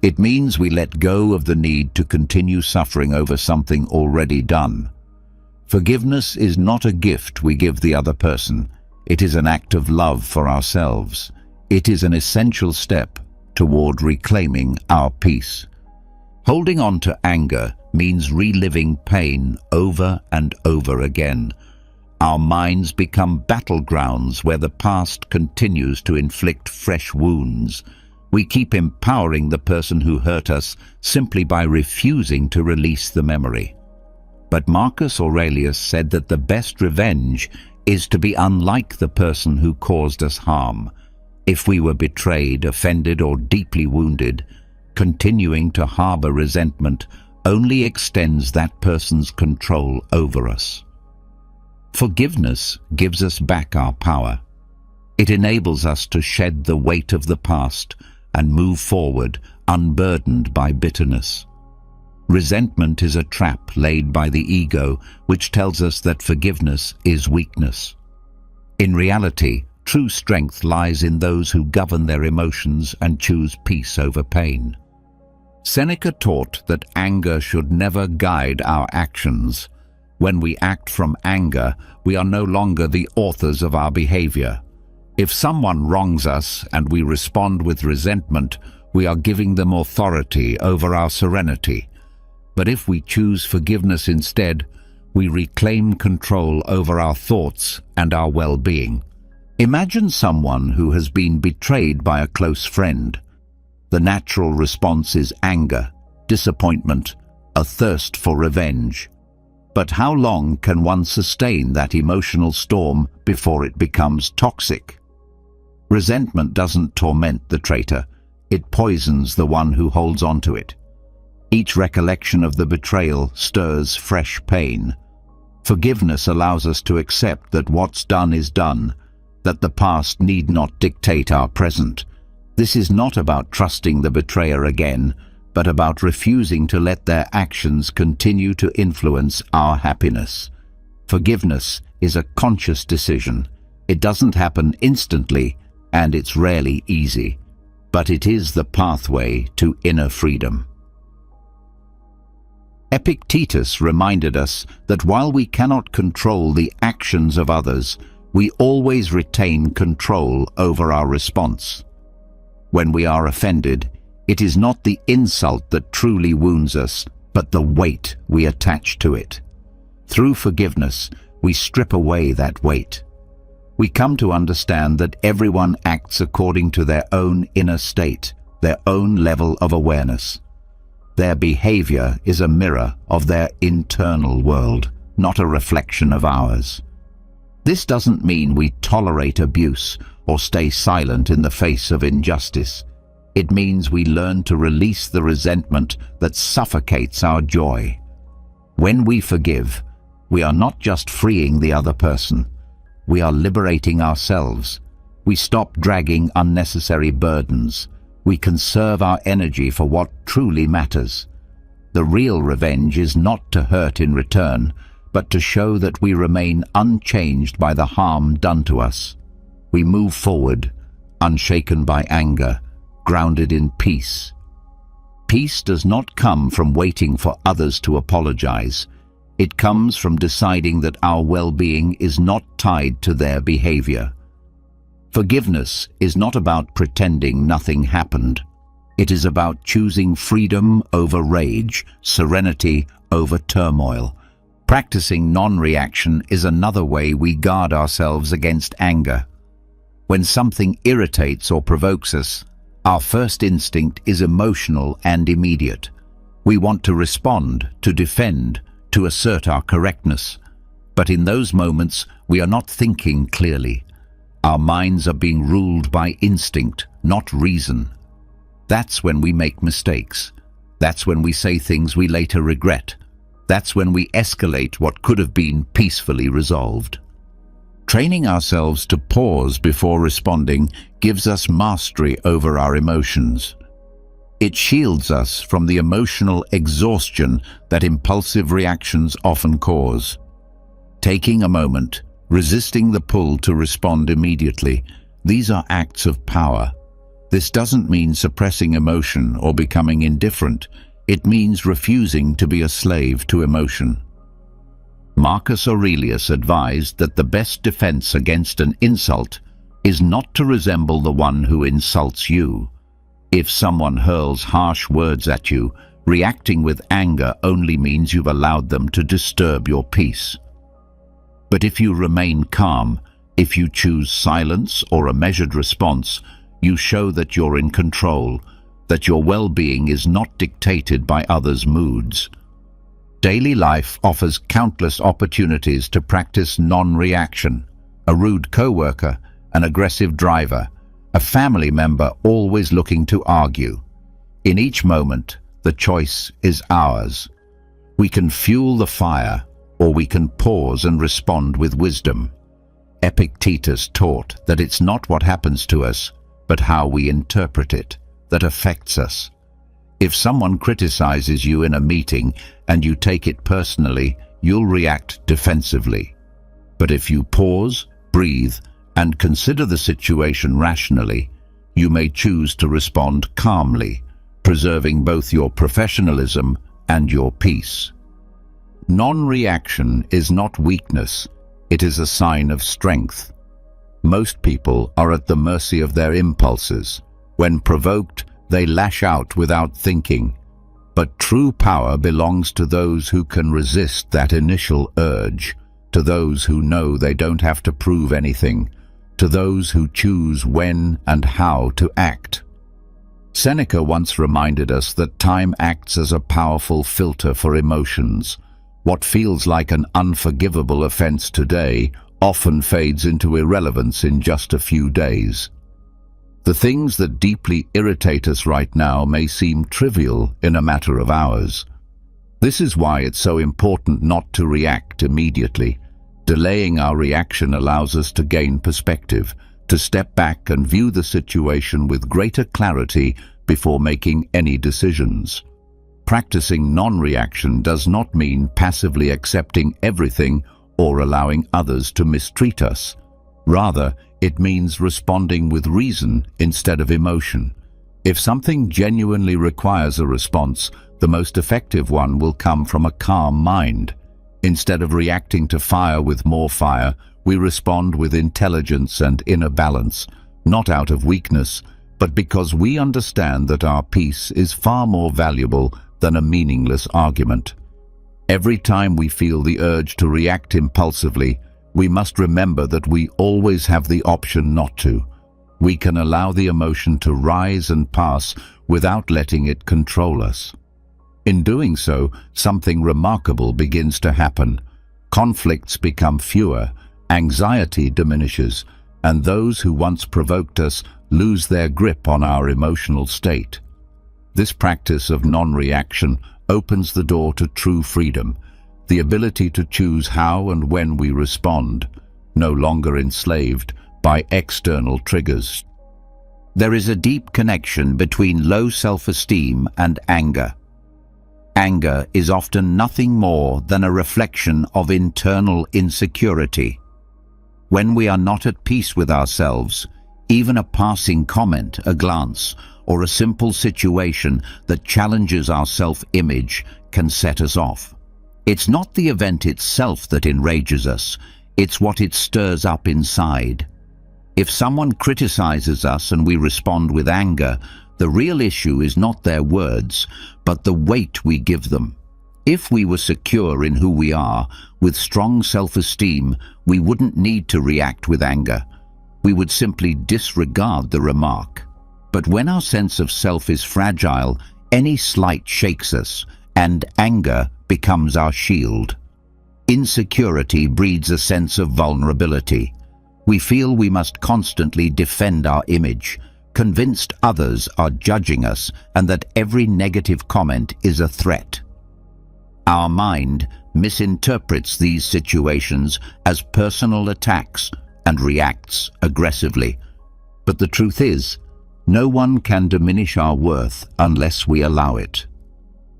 S1: It means we let go of the need to continue suffering over something already done. Forgiveness is not a gift we give the other person. It is an act of love for ourselves. It is an essential step toward reclaiming our peace. Holding on to anger means reliving pain over and over again. Our minds become battlegrounds where the past continues to inflict fresh wounds. We keep empowering the person who hurt us simply by refusing to release the memory. But Marcus Aurelius said that the best revenge is to be unlike the person who caused us harm. If we were betrayed, offended, or deeply wounded, continuing to harbor resentment only extends that person's control over us. Forgiveness gives us back our power. It enables us to shed the weight of the past and move forward unburdened by bitterness. Resentment is a trap laid by the ego which tells us that forgiveness is weakness. In reality, true strength lies in those who govern their emotions and choose peace over pain. Seneca taught that anger should never guide our actions. When we act from anger, we are no longer the authors of our behavior. If someone wrongs us and we respond with resentment, we are giving them authority over our serenity. But if we choose forgiveness instead, we reclaim control over our thoughts and our well-being. Imagine someone who has been betrayed by a close friend. The natural response is anger, disappointment, a thirst for revenge. But how long can one sustain that emotional storm before it becomes toxic? Resentment doesn't torment the traitor, it poisons the one who holds on to it. Each recollection of the betrayal stirs fresh pain. Forgiveness allows us to accept that what's done is done, that the past need not dictate our present. This is not about trusting the betrayer again, but about refusing to let their actions continue to influence our happiness. Forgiveness is a conscious decision. It doesn't happen instantly, and it's rarely easy, but it is the pathway to inner freedom. Epictetus reminded us that while we cannot control the actions of others, we always retain control over our response. When we are offended, it is not the insult that truly wounds us, but the weight we attach to it. Through forgiveness, we strip away that weight. We come to understand that everyone acts according to their own inner state, their own level of awareness. Their behavior is a mirror of their internal world, not a reflection of ours. This doesn't mean we tolerate abuse or stay silent in the face of injustice. It means we learn to release the resentment that suffocates our joy. When we forgive, we are not just freeing the other person. We are liberating ourselves. We stop dragging unnecessary burdens. We conserve our energy for what truly matters. The real revenge is not to hurt in return, but to show that we remain unchanged by the harm done to us. We move forward, unshaken by anger, grounded in peace. Peace does not come from waiting for others to apologize. It comes from deciding that our well-being is not tied to their behavior. Forgiveness is not about pretending nothing happened. It is about choosing freedom over rage, serenity over turmoil. Practicing non-reaction is another way we guard ourselves against anger. When something irritates or provokes us, our first instinct is emotional and immediate. We want to respond, to defend, to assert our correctness. But in those moments, we are not thinking clearly. Our minds are being ruled by instinct, not reason. That's when we make mistakes. That's when we say things we later regret. That's when we escalate what could have been peacefully resolved. Training ourselves to pause before responding gives us mastery over our emotions. It shields us from the emotional exhaustion that impulsive reactions often cause. Taking a moment, resisting the pull to respond immediately, these are acts of power. This doesn't mean suppressing emotion or becoming indifferent. It means refusing to be a slave to emotion. Marcus Aurelius advised that the best defense against an insult is not to resemble the one who insults you. If someone hurls harsh words at you, reacting with anger only means you've allowed them to disturb your peace. But if you remain calm, if you choose silence or a measured response, you show that you're in control, that your well-being is not dictated by others' moods. Daily life offers countless opportunities to practice non-reaction. A rude coworker, an aggressive driver, a family member always looking to argue. In each moment, the choice is ours. We can fuel the fire, or we can pause and respond with wisdom. Epictetus taught that it's not what happens to us, but how we interpret it, that affects us. If someone criticizes you in a meeting and you take it personally, you'll react defensively. But if you pause, breathe, and consider the situation rationally, you may choose to respond calmly, preserving both your professionalism and your peace. Non-reaction is not weakness, it is a sign of strength. Most people are at the mercy of their impulses. When provoked, they lash out without thinking. But true power belongs to those who can resist that initial urge, to those who know they don't have to prove anything, to those who choose when and how to act. Seneca once reminded us that time acts as a powerful filter for emotions. What feels like an unforgivable offense today often fades into irrelevance in just a few days. The things that deeply irritate us right now may seem trivial in a matter of hours. This is why it's so important not to react immediately. Delaying our reaction allows us to gain perspective, to step back and view the situation with greater clarity before making any decisions. Practicing non-reaction does not mean passively accepting everything or allowing others to mistreat us. Rather, it means responding with reason instead of emotion. If something genuinely requires a response, the most effective one will come from a calm mind. Instead of reacting to fire with more fire, we respond with intelligence and inner balance, not out of weakness, but because we understand that our peace is far more valuable than a meaningless argument. Every time we feel the urge to react impulsively, we must remember that we always have the option not to. We can allow the emotion to rise and pass without letting it control us. In doing so, something remarkable begins to happen. Conflicts become fewer, anxiety diminishes, and those who once provoked us lose their grip on our emotional state. This practice of non-reaction opens the door to true freedom, the ability to choose how and when we respond, no longer enslaved by external triggers. There is a deep connection between low self-esteem and anger. Anger is often nothing more than a reflection of internal insecurity. When we are not at peace with ourselves, even a passing comment, a glance, or a simple situation that challenges our self-image can set us off. It's not the event itself that enrages us, it's what it stirs up inside. If someone criticizes us and we respond with anger, the real issue is not their words, but the weight we give them. If we were secure in who we are, with strong self-esteem, we wouldn't need to react with anger. We would simply disregard the remark. But when our sense of self is fragile, any slight shakes us, and anger becomes our shield. Insecurity breeds a sense of vulnerability. We feel we must constantly defend our image, convinced others are judging us and that every negative comment is a threat. Our mind misinterprets these situations as personal attacks and reacts aggressively. But the truth is, no one can diminish our worth unless we allow it.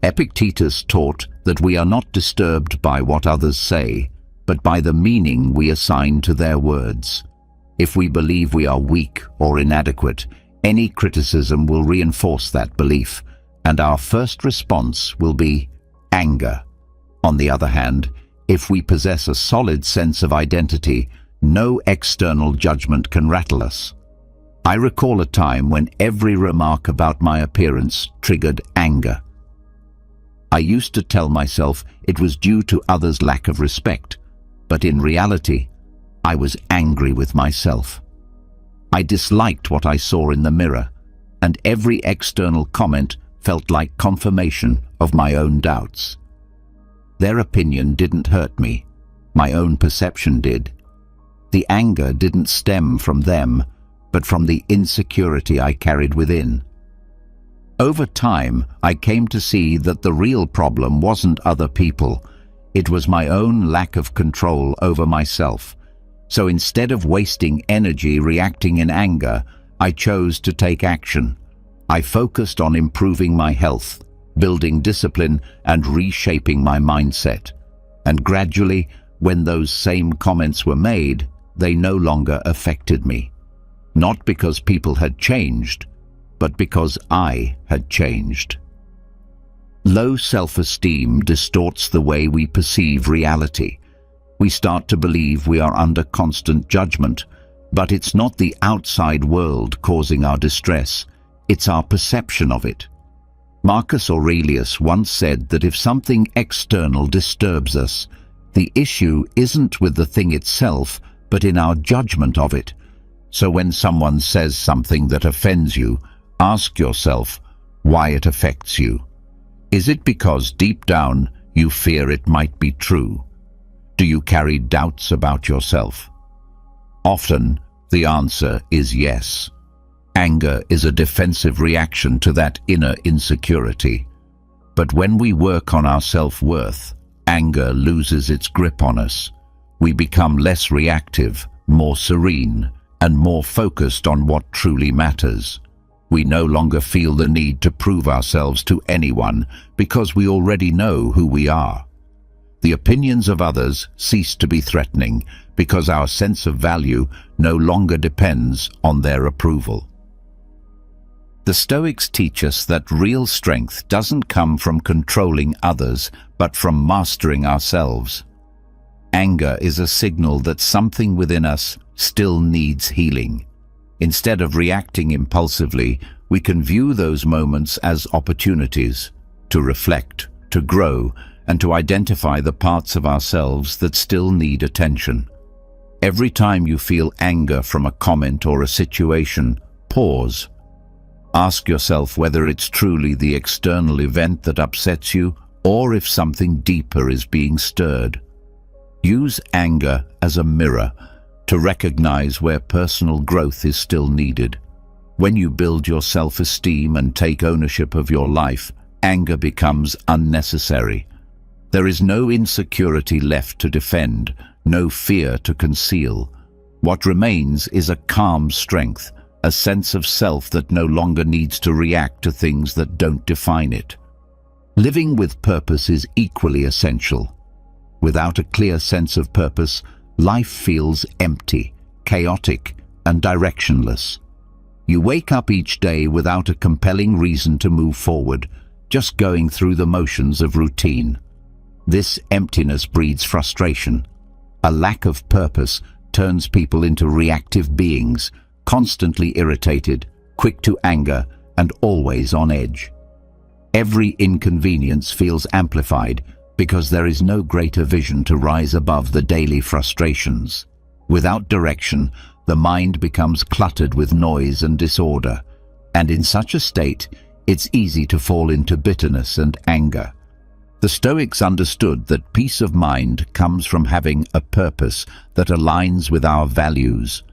S1: Epictetus taught that we are not disturbed by what others say, but by the meaning we assign to their words. If we believe we are weak or inadequate, any criticism will reinforce that belief, and our first response will be anger. On the other hand, if we possess a solid sense of identity, no external judgment can rattle us. I recall a time when every remark about my appearance triggered anger. I used to tell myself it was due to others' lack of respect, but in reality, I was angry with myself. I disliked what I saw in the mirror, and every external comment felt like confirmation of my own doubts. Their opinion didn't hurt me, my own perception did. The anger didn't stem from them, but from the insecurity I carried within. Over time, I came to see that the real problem wasn't other people. It was my own lack of control over myself. So instead of wasting energy reacting in anger, I chose to take action. I focused on improving my health, building discipline, and reshaping my mindset. And gradually, when those same comments were made, they no longer affected me. Not because people had changed, but because I had changed. Low self-esteem distorts the way we perceive reality. We start to believe we are under constant judgment, but it's not the outside world causing our distress, it's our perception of it. Marcus Aurelius once said that if something external disturbs us, the issue isn't with the thing itself, but in our judgment of it. So when someone says something that offends you, ask yourself why it affects you. Is it because deep down you fear it might be true? Do you carry doubts about yourself? Often, the answer is yes. Anger is a defensive reaction to that inner insecurity. But when we work on our self-worth, anger loses its grip on us. We become less reactive, more serene, and more focused on what truly matters. We no longer feel the need to prove ourselves to anyone because we already know who we are. The opinions of others cease to be threatening because our sense of value no longer depends on their approval. The Stoics teach us that real strength doesn't come from controlling others, but from mastering ourselves. Anger is a signal that something within us still needs healing. Instead of reacting impulsively, we can view those moments as opportunities to reflect, to grow, and to identify the parts of ourselves that still need attention. Every time you feel anger from a comment or a situation, pause. Ask yourself whether it's truly the external event that upsets you or if something deeper is being stirred. Use anger as a mirror to recognize where personal growth is still needed. When you build your self-esteem and take ownership of your life, anger becomes unnecessary. There is no insecurity left to defend, no fear to conceal. What remains is a calm strength, a sense of self that no longer needs to react to things that don't define it. Living with purpose is equally essential. Without a clear sense of purpose, life feels empty, chaotic, and directionless. You wake up each day without a compelling reason to move forward, just going through the motions of routine. This emptiness breeds frustration. A lack of purpose turns people into reactive beings, constantly irritated, quick to anger, and always on edge. Every inconvenience feels amplified because there is no greater vision to rise above the daily frustrations. Without direction, the mind becomes cluttered with noise and disorder, and in such a state, it's easy to fall into bitterness and anger. The Stoics understood that peace of mind comes from having a purpose that aligns with our values,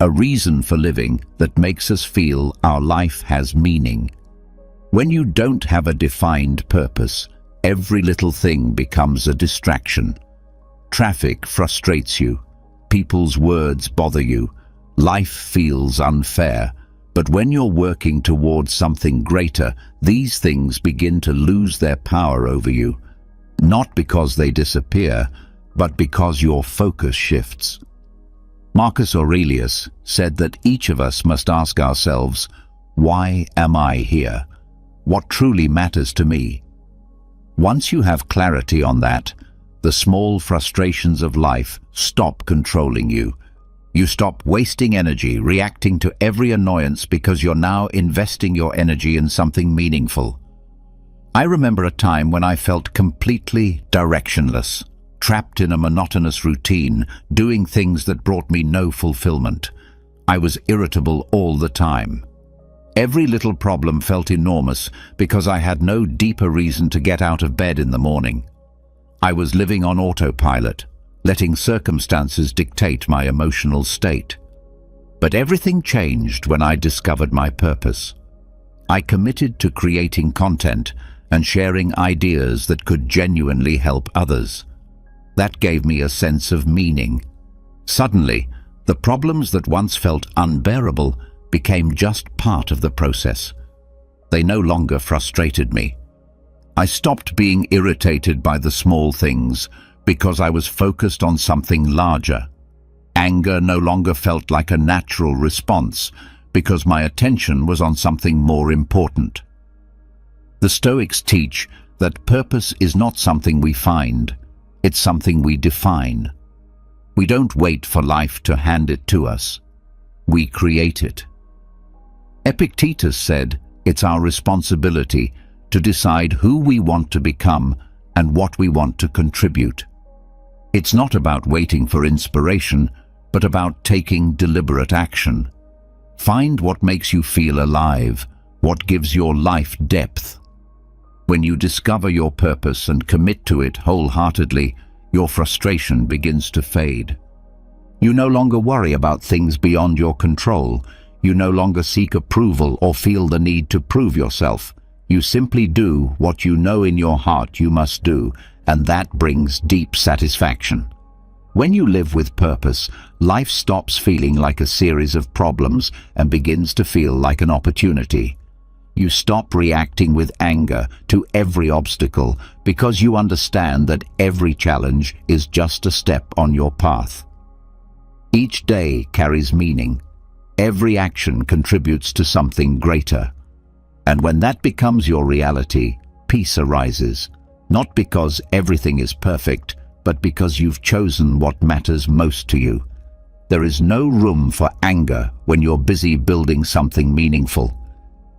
S1: a reason for living that makes us feel our life has meaning. When you don't have a defined purpose, every little thing becomes a distraction. Traffic frustrates you, people's words bother you, life feels unfair. But when you're working towards something greater, these things begin to lose their power over you, not because they disappear, but because your focus shifts. Marcus Aurelius said that each of us must ask ourselves, why am I here? What truly matters to me? Once you have clarity on that, the small frustrations of life stop controlling you. You stop wasting energy reacting to every annoyance because you're now investing your energy in something meaningful. I remember a time when I felt completely directionless, trapped in a monotonous routine, doing things that brought me no fulfillment. I was irritable all the time. Every little problem felt enormous because I had no deeper reason to get out of bed in the morning. I was living on autopilot, letting circumstances dictate my emotional state. But everything changed when I discovered my purpose. I committed to creating content and sharing ideas that could genuinely help others. That gave me a sense of meaning. Suddenly, the problems that once felt unbearable became just part of the process. They no longer frustrated me. I stopped being irritated by the small things because I was focused on something larger. Anger no longer felt like a natural response because my attention was on something more important. The Stoics teach that purpose is not something we find, it's something we define. We don't wait for life to hand it to us. We create it. Epictetus said, it's our responsibility to decide who we want to become and what we want to contribute. It's not about waiting for inspiration, but about taking deliberate action. Find what makes you feel alive, what gives your life depth. When you discover your purpose and commit to it wholeheartedly, your frustration begins to fade. You no longer worry about things beyond your control. You no longer seek approval or feel the need to prove yourself. You simply do what you know in your heart you must do, and that brings deep satisfaction. When you live with purpose, life stops feeling like a series of problems and begins to feel like an opportunity. You stop reacting with anger to every obstacle because you understand that every challenge is just a step on your path. Each day carries meaning. Every action contributes to something greater. And when that becomes your reality, peace arises, not because everything is perfect, but because you've chosen what matters most to you. There is no room for anger when you're busy building something meaningful.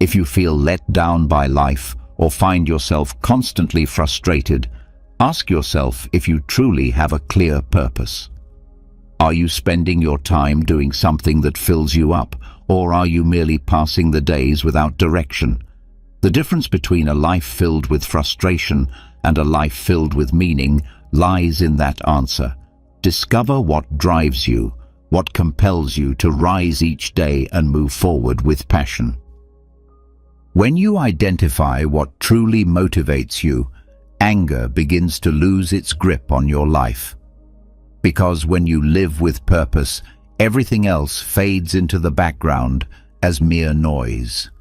S1: If you feel let down by life or find yourself constantly frustrated, ask yourself if you truly have a clear purpose. Are you spending your time doing something that fills you up, or are you merely passing the days without direction? The difference between a life filled with frustration and a life filled with meaning lies in that answer. Discover what drives you, what compels you to rise each day and move forward with passion. When you identify what truly motivates you, anger begins to lose its grip on your life. Because when you live with purpose, everything else fades into the background as mere noise.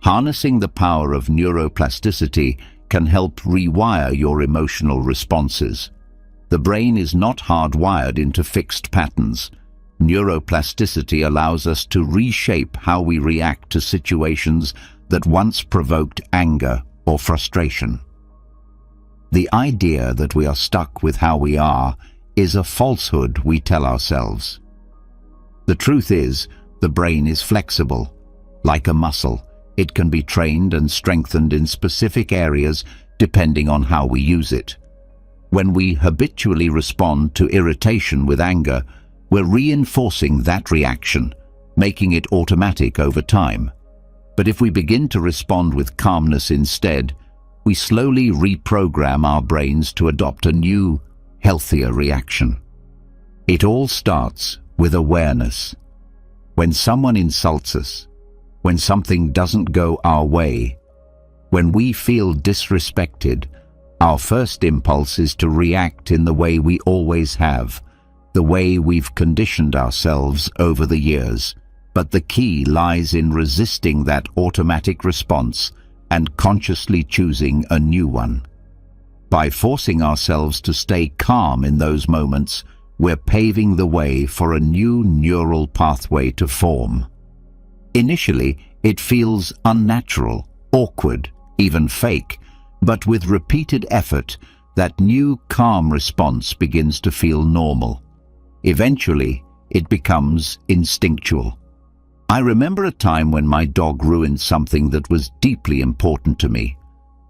S1: Harnessing the power of neuroplasticity can help rewire your emotional responses. The brain is not hardwired into fixed patterns. Neuroplasticity allows us to reshape how we react to situations that once provoked anger or frustration. The idea that we are stuck with how we are is a falsehood we tell ourselves. The truth is, the brain is flexible. Like a muscle, it can be trained and strengthened in specific areas depending on how we use it. When we habitually respond to irritation with anger, we're reinforcing that reaction, making it automatic over time. But if we begin to respond with calmness instead, we slowly reprogram our brains to adopt a new, healthier reaction. It all starts with awareness. When someone insults us, when something doesn't go our way, when we feel disrespected, our first impulse is to react in the way we always have, the way we've conditioned ourselves over the years. But the key lies in resisting that automatic response and consciously choosing a new one. By forcing ourselves to stay calm in those moments, we're paving the way for a new neural pathway to form. Initially, it feels unnatural, awkward, even fake, but with repeated effort, that new calm response begins to feel normal. Eventually, it becomes instinctual. I remember a time when my dog ruined something that was deeply important to me.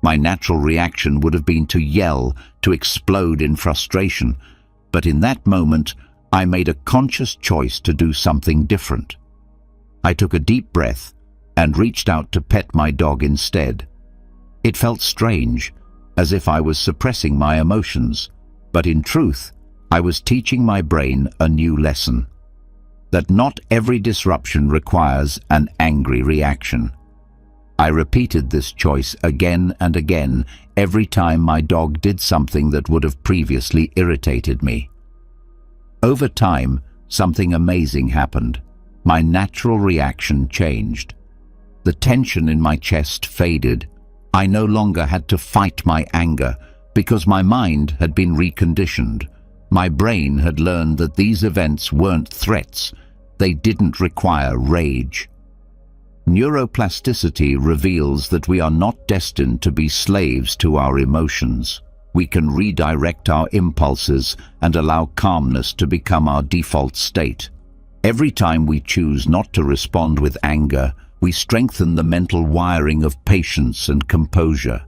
S1: My natural reaction would have been to yell, to explode in frustration, but in that moment, I made a conscious choice to do something different. I took a deep breath and reached out to pet my dog instead. It felt strange, as if I was suppressing my emotions, but in truth, I was teaching my brain a new lesson. That not every disruption requires an angry reaction. I repeated this choice again and again every time my dog did something that would have previously irritated me. Over time, something amazing happened. My natural reaction changed. The tension in my chest faded. I no longer had to fight my anger because my mind had been reconditioned. My brain had learned that these events weren't threats. They didn't require rage. Neuroplasticity reveals that we are not destined to be slaves to our emotions. We can redirect our impulses and allow calmness to become our default state. Every time we choose not to respond with anger, we strengthen the mental wiring of patience and composure.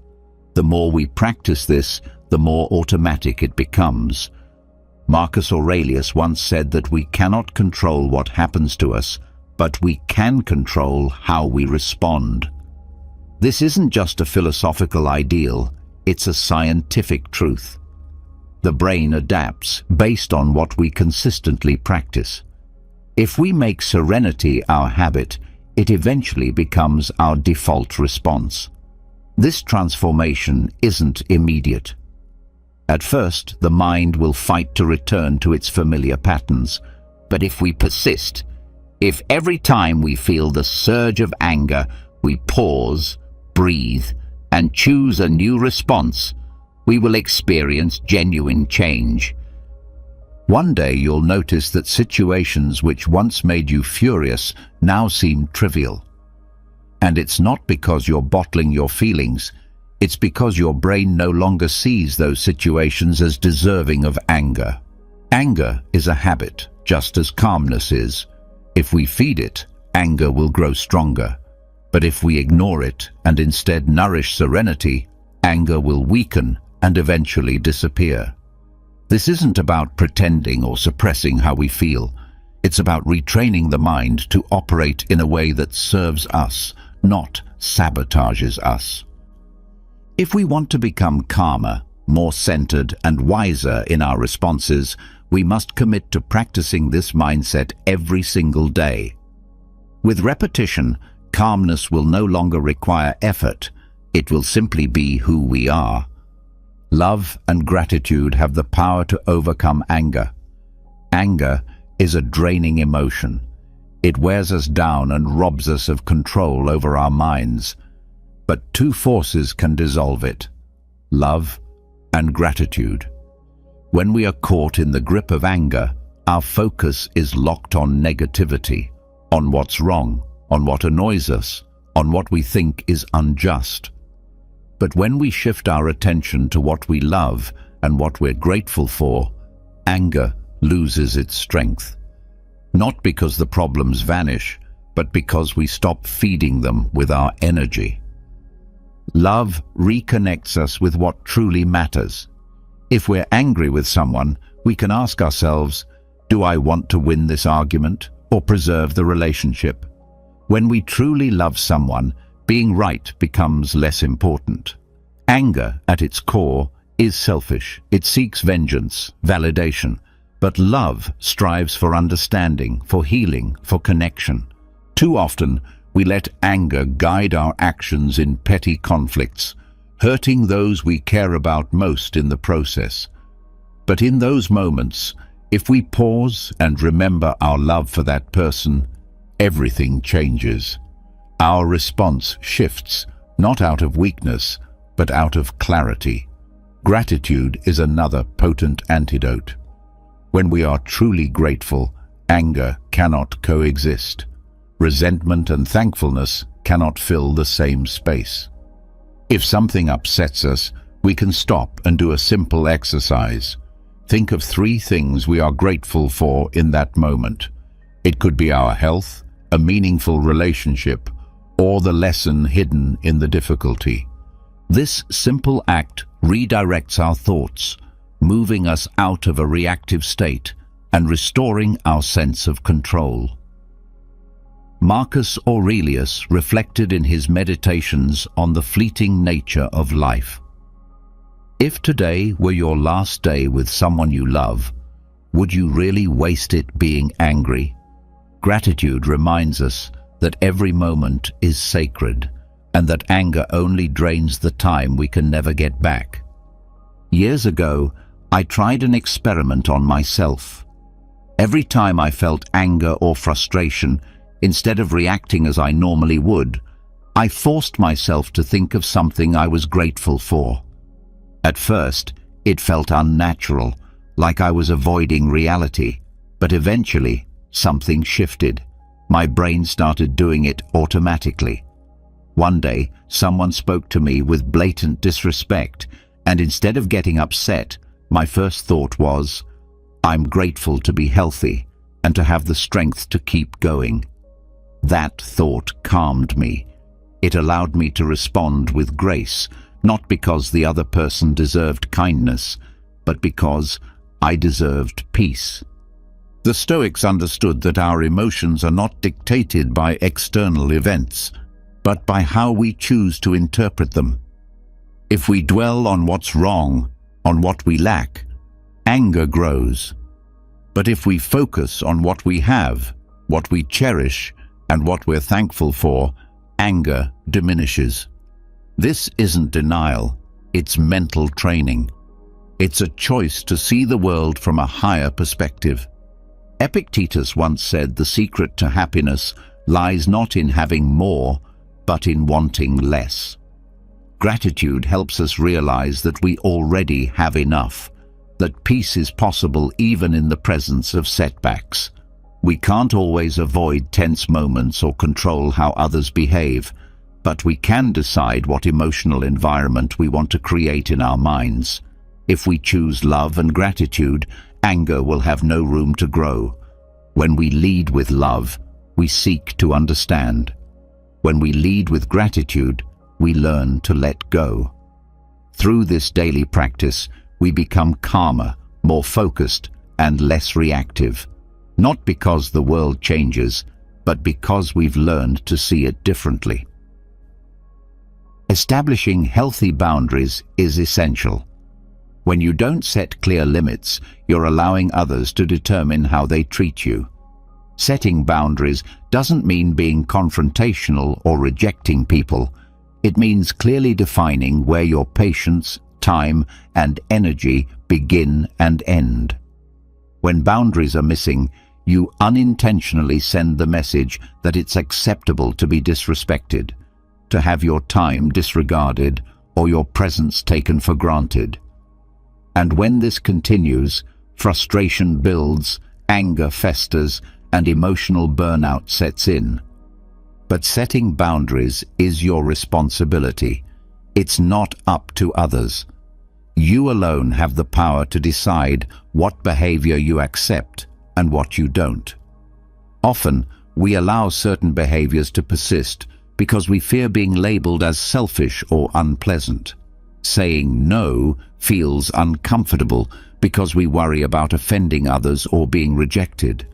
S1: The more we practice this, the more automatic it becomes. Marcus Aurelius once said that we cannot control what happens to us, but we can control how we respond. This isn't just a philosophical ideal, it's a scientific truth. The brain adapts based on what we consistently practice. If we make serenity our habit, it eventually becomes our default response. This transformation isn't immediate. At first, the mind will fight to return to its familiar patterns. But if we persist, if every time we feel the surge of anger, we pause, breathe, and choose a new response, we will experience genuine change. One day you'll notice that situations which once made you furious now seem trivial. And it's not because you're bottling your feelings, it's because your brain no longer sees those situations as deserving of anger. Anger is a habit, just as calmness is. If we feed it, anger will grow stronger. But if we ignore it and instead nourish serenity, anger will weaken and eventually disappear. This isn't about pretending or suppressing how we feel. It's about retraining the mind to operate in a way that serves us, not sabotages us. If we want to become calmer, more centered, and wiser in our responses, we must commit to practicing this mindset every single day. With repetition, calmness will no longer require effort. It will simply be who we are. Love and gratitude have the power to overcome anger. Anger is a draining emotion. It wears us down and robs us of control over our minds. But two forces can dissolve it: love and gratitude. When we are caught in the grip of anger, our focus is locked on negativity, on what's wrong, on what annoys us, on what we think is unjust. But when we shift our attention to what we love and what we're grateful for, anger loses its strength. Not because the problems vanish, but because we stop feeding them with our energy. Love reconnects us with what truly matters. If we're angry with someone, we can ask ourselves, do I want to win this argument or preserve the relationship? When we truly love someone, being right becomes less important. Anger, at its core, is selfish. It seeks vengeance, validation. But love strives for understanding, for healing, for connection. Too often, we let anger guide our actions in petty conflicts, hurting those we care about most in the process. But in those moments, if we pause and remember our love for that person, everything changes. Our response shifts, not out of weakness, but out of clarity. Gratitude is another potent antidote. When we are truly grateful, anger cannot coexist. Resentment and thankfulness cannot fill the same space. If something upsets us, we can stop and do a simple exercise. Think of 3 things we are grateful for in that moment. It could be our health, a meaningful relationship, or the lesson hidden in the difficulty. This simple act redirects our thoughts, moving us out of a reactive state and restoring our sense of control. Marcus Aurelius reflected in his meditations on the fleeting nature of life. If today were your last day with someone you love, would you really waste it being angry? Gratitude reminds us that every moment is sacred, and that anger only drains the time we can never get back. Years ago, I tried an experiment on myself. Every time I felt anger or frustration, instead of reacting as I normally would, I forced myself to think of something I was grateful for. At first, it felt unnatural, like I was avoiding reality, but eventually, something shifted. My brain started doing it automatically. One day, someone spoke to me with blatant disrespect, and instead of getting upset, my first thought was, I'm grateful to be healthy and to have the strength to keep going. That thought calmed me. It allowed me to respond with grace, not because the other person deserved kindness, but because I deserved peace. The Stoics understood that our emotions are not dictated by external events, but by how we choose to interpret them. If we dwell on what's wrong, on what we lack, anger grows. But if we focus on what we have, what we cherish, and what we're thankful for, anger diminishes. This isn't denial, it's mental training. It's a choice to see the world from a higher perspective. Epictetus once said the secret to happiness lies not in having more, but in wanting less. Gratitude helps us realize that we already have enough, that peace is possible even in the presence of setbacks. We can't always avoid tense moments or control how others behave, but we can decide what emotional environment we want to create in our minds. If we choose love and gratitude, anger will have no room to grow. When we lead with love, we seek to understand. When we lead with gratitude, we learn to let go. Through this daily practice, we become calmer, more focused, and less reactive. Not because the world changes, but because we've learned to see it differently. Establishing healthy boundaries is essential. When you don't set clear limits, you're allowing others to determine how they treat you. Setting boundaries doesn't mean being confrontational or rejecting people. It means clearly defining where your patience, time, and energy begin and end. When boundaries are missing, you unintentionally send the message that it's acceptable to be disrespected, to have your time disregarded, or your presence taken for granted. And when this continues, frustration builds, anger festers, and emotional burnout sets in. But setting boundaries is your responsibility. It's not up to others. You alone have the power to decide what behavior you accept and what you don't. Often, we allow certain behaviors to persist because we fear being labeled as selfish or unpleasant. Saying no feels uncomfortable because we worry about offending others or being rejected.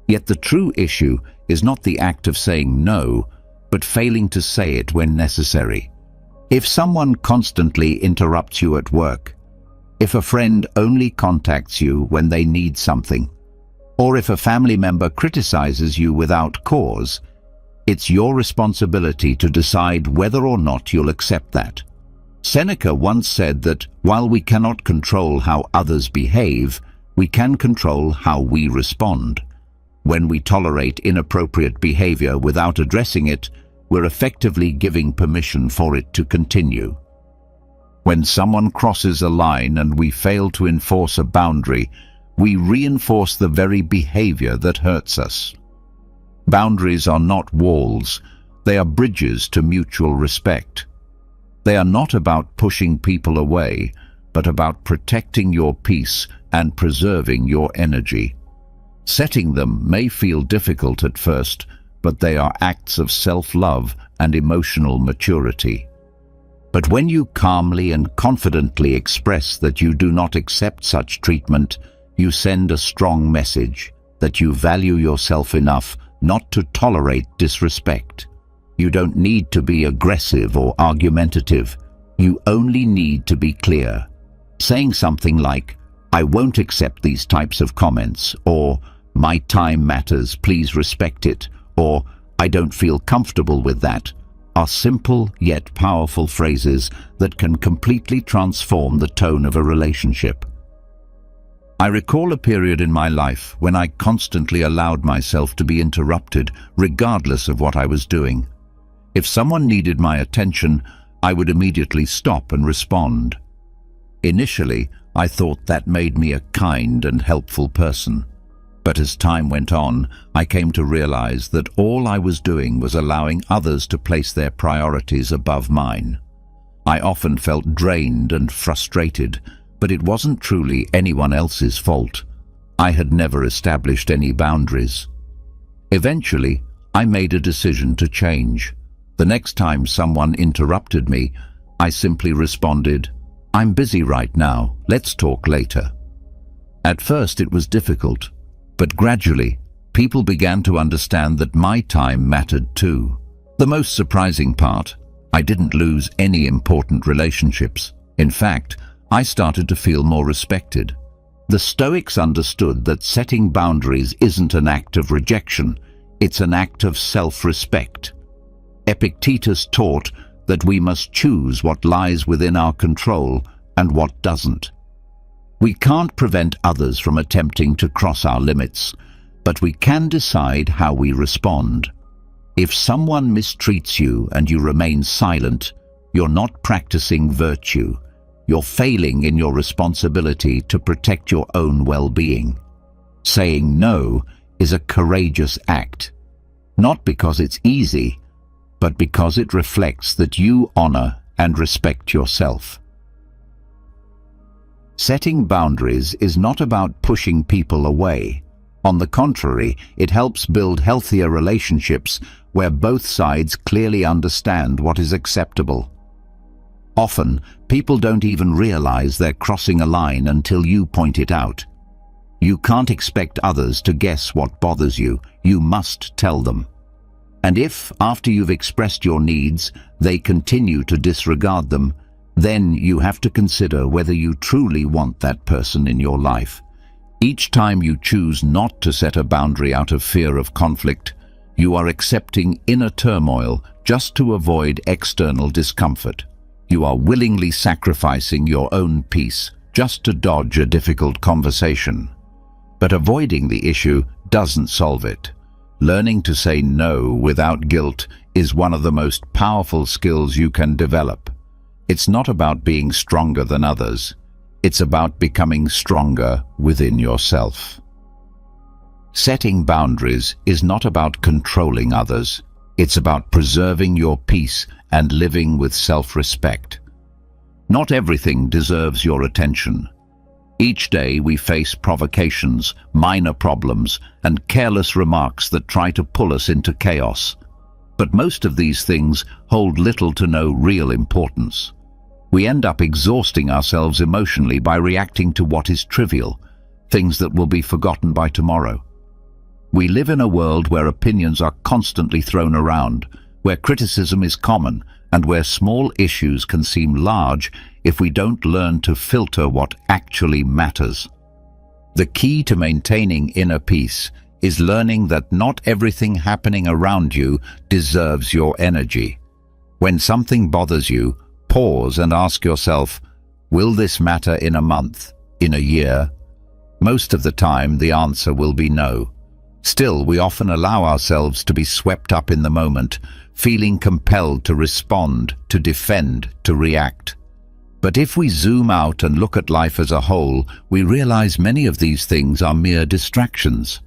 S1: Yet the true issue is not the act of saying no, but failing to say it when necessary. If someone constantly interrupts you at work, if a friend only contacts you when they need something, or if a family member criticizes you without cause, it's your responsibility to decide whether or not you'll accept that. Seneca once said that while we cannot control how others behave, we can control how we respond. When we tolerate inappropriate behavior without addressing it, we're effectively giving permission for it to continue. When someone crosses a line and we fail to enforce a boundary, we reinforce the very behavior that hurts us. Boundaries are not walls, they are bridges to mutual respect. They are not about pushing people away, but about protecting your peace and preserving your energy. Setting them may feel difficult at first, but they are acts of self-love and emotional maturity. But when you calmly and confidently express that you do not accept such treatment, you send a strong message that you value yourself enough not to tolerate disrespect. You don't need to be aggressive or argumentative. You only need to be clear. Saying something like, "I won't accept these types of comments," or "My time matters, please respect it," or "I don't feel comfortable with that," are simple yet powerful phrases that can completely transform the tone of a relationship. I recall a period in my life when I constantly allowed myself to be interrupted regardless of what I was doing. If someone needed my attention, I would immediately stop and respond. Initially, I thought that made me a kind and helpful person. But as time went on, I came to realize that all I was doing was allowing others to place their priorities above mine. I often felt drained and frustrated, but it wasn't truly anyone else's fault. I had never established any boundaries. Eventually, I made a decision to change. The next time someone interrupted me, I simply responded, "I'm busy right now, let's talk later." At first it was difficult, but gradually, people began to understand that my time mattered too. The most surprising part, I didn't lose any important relationships. In fact, I started to feel more respected. The Stoics understood that setting boundaries isn't an act of rejection, it's an act of self-respect. Epictetus taught that we must choose what lies within our control and what doesn't. We can't prevent others from attempting to cross our limits, but we can decide how we respond. If someone mistreats you and you remain silent, you're not practicing virtue. You're failing in your responsibility to protect your own well-being. Saying no is a courageous act, not because it's easy, but because it reflects that you honor and respect yourself. Setting boundaries is not about pushing people away. On the contrary, it helps build healthier relationships where both sides clearly understand what is acceptable. Often, people don't even realize they're crossing a line until you point it out. You can't expect others to guess what bothers you. You must tell them. And if, after you've expressed your needs, they continue to disregard them, then you have to consider whether you truly want that person in your life. Each time you choose not to set a boundary out of fear of conflict, you are accepting inner turmoil just to avoid external discomfort. You are willingly sacrificing your own peace just to dodge a difficult conversation. But avoiding the issue doesn't solve it. Learning to say no without guilt is one of the most powerful skills you can develop. It's not about being stronger than others. It's about becoming stronger within yourself. Setting boundaries is not about controlling others. It's about preserving your peace and living with self-respect. Not everything deserves your attention. Each day we face provocations, minor problems, and careless remarks that try to pull us into chaos. But most of these things hold little to no real importance. We end up exhausting ourselves emotionally by reacting to what is trivial, things that will be forgotten by tomorrow. We live in a world where opinions are constantly thrown around, where criticism is common, and where small issues can seem large if we don't learn to filter what actually matters. The key to maintaining inner peace is learning that not everything happening around you deserves your energy. When something bothers you, pause and ask yourself, will this matter in a month, in a year? Most of the time, the answer will be no. Still, we often allow ourselves to be swept up in the moment, feeling compelled to respond, to defend, to react. But if we zoom out and look at life as a whole, we realize many of these things are mere distractions.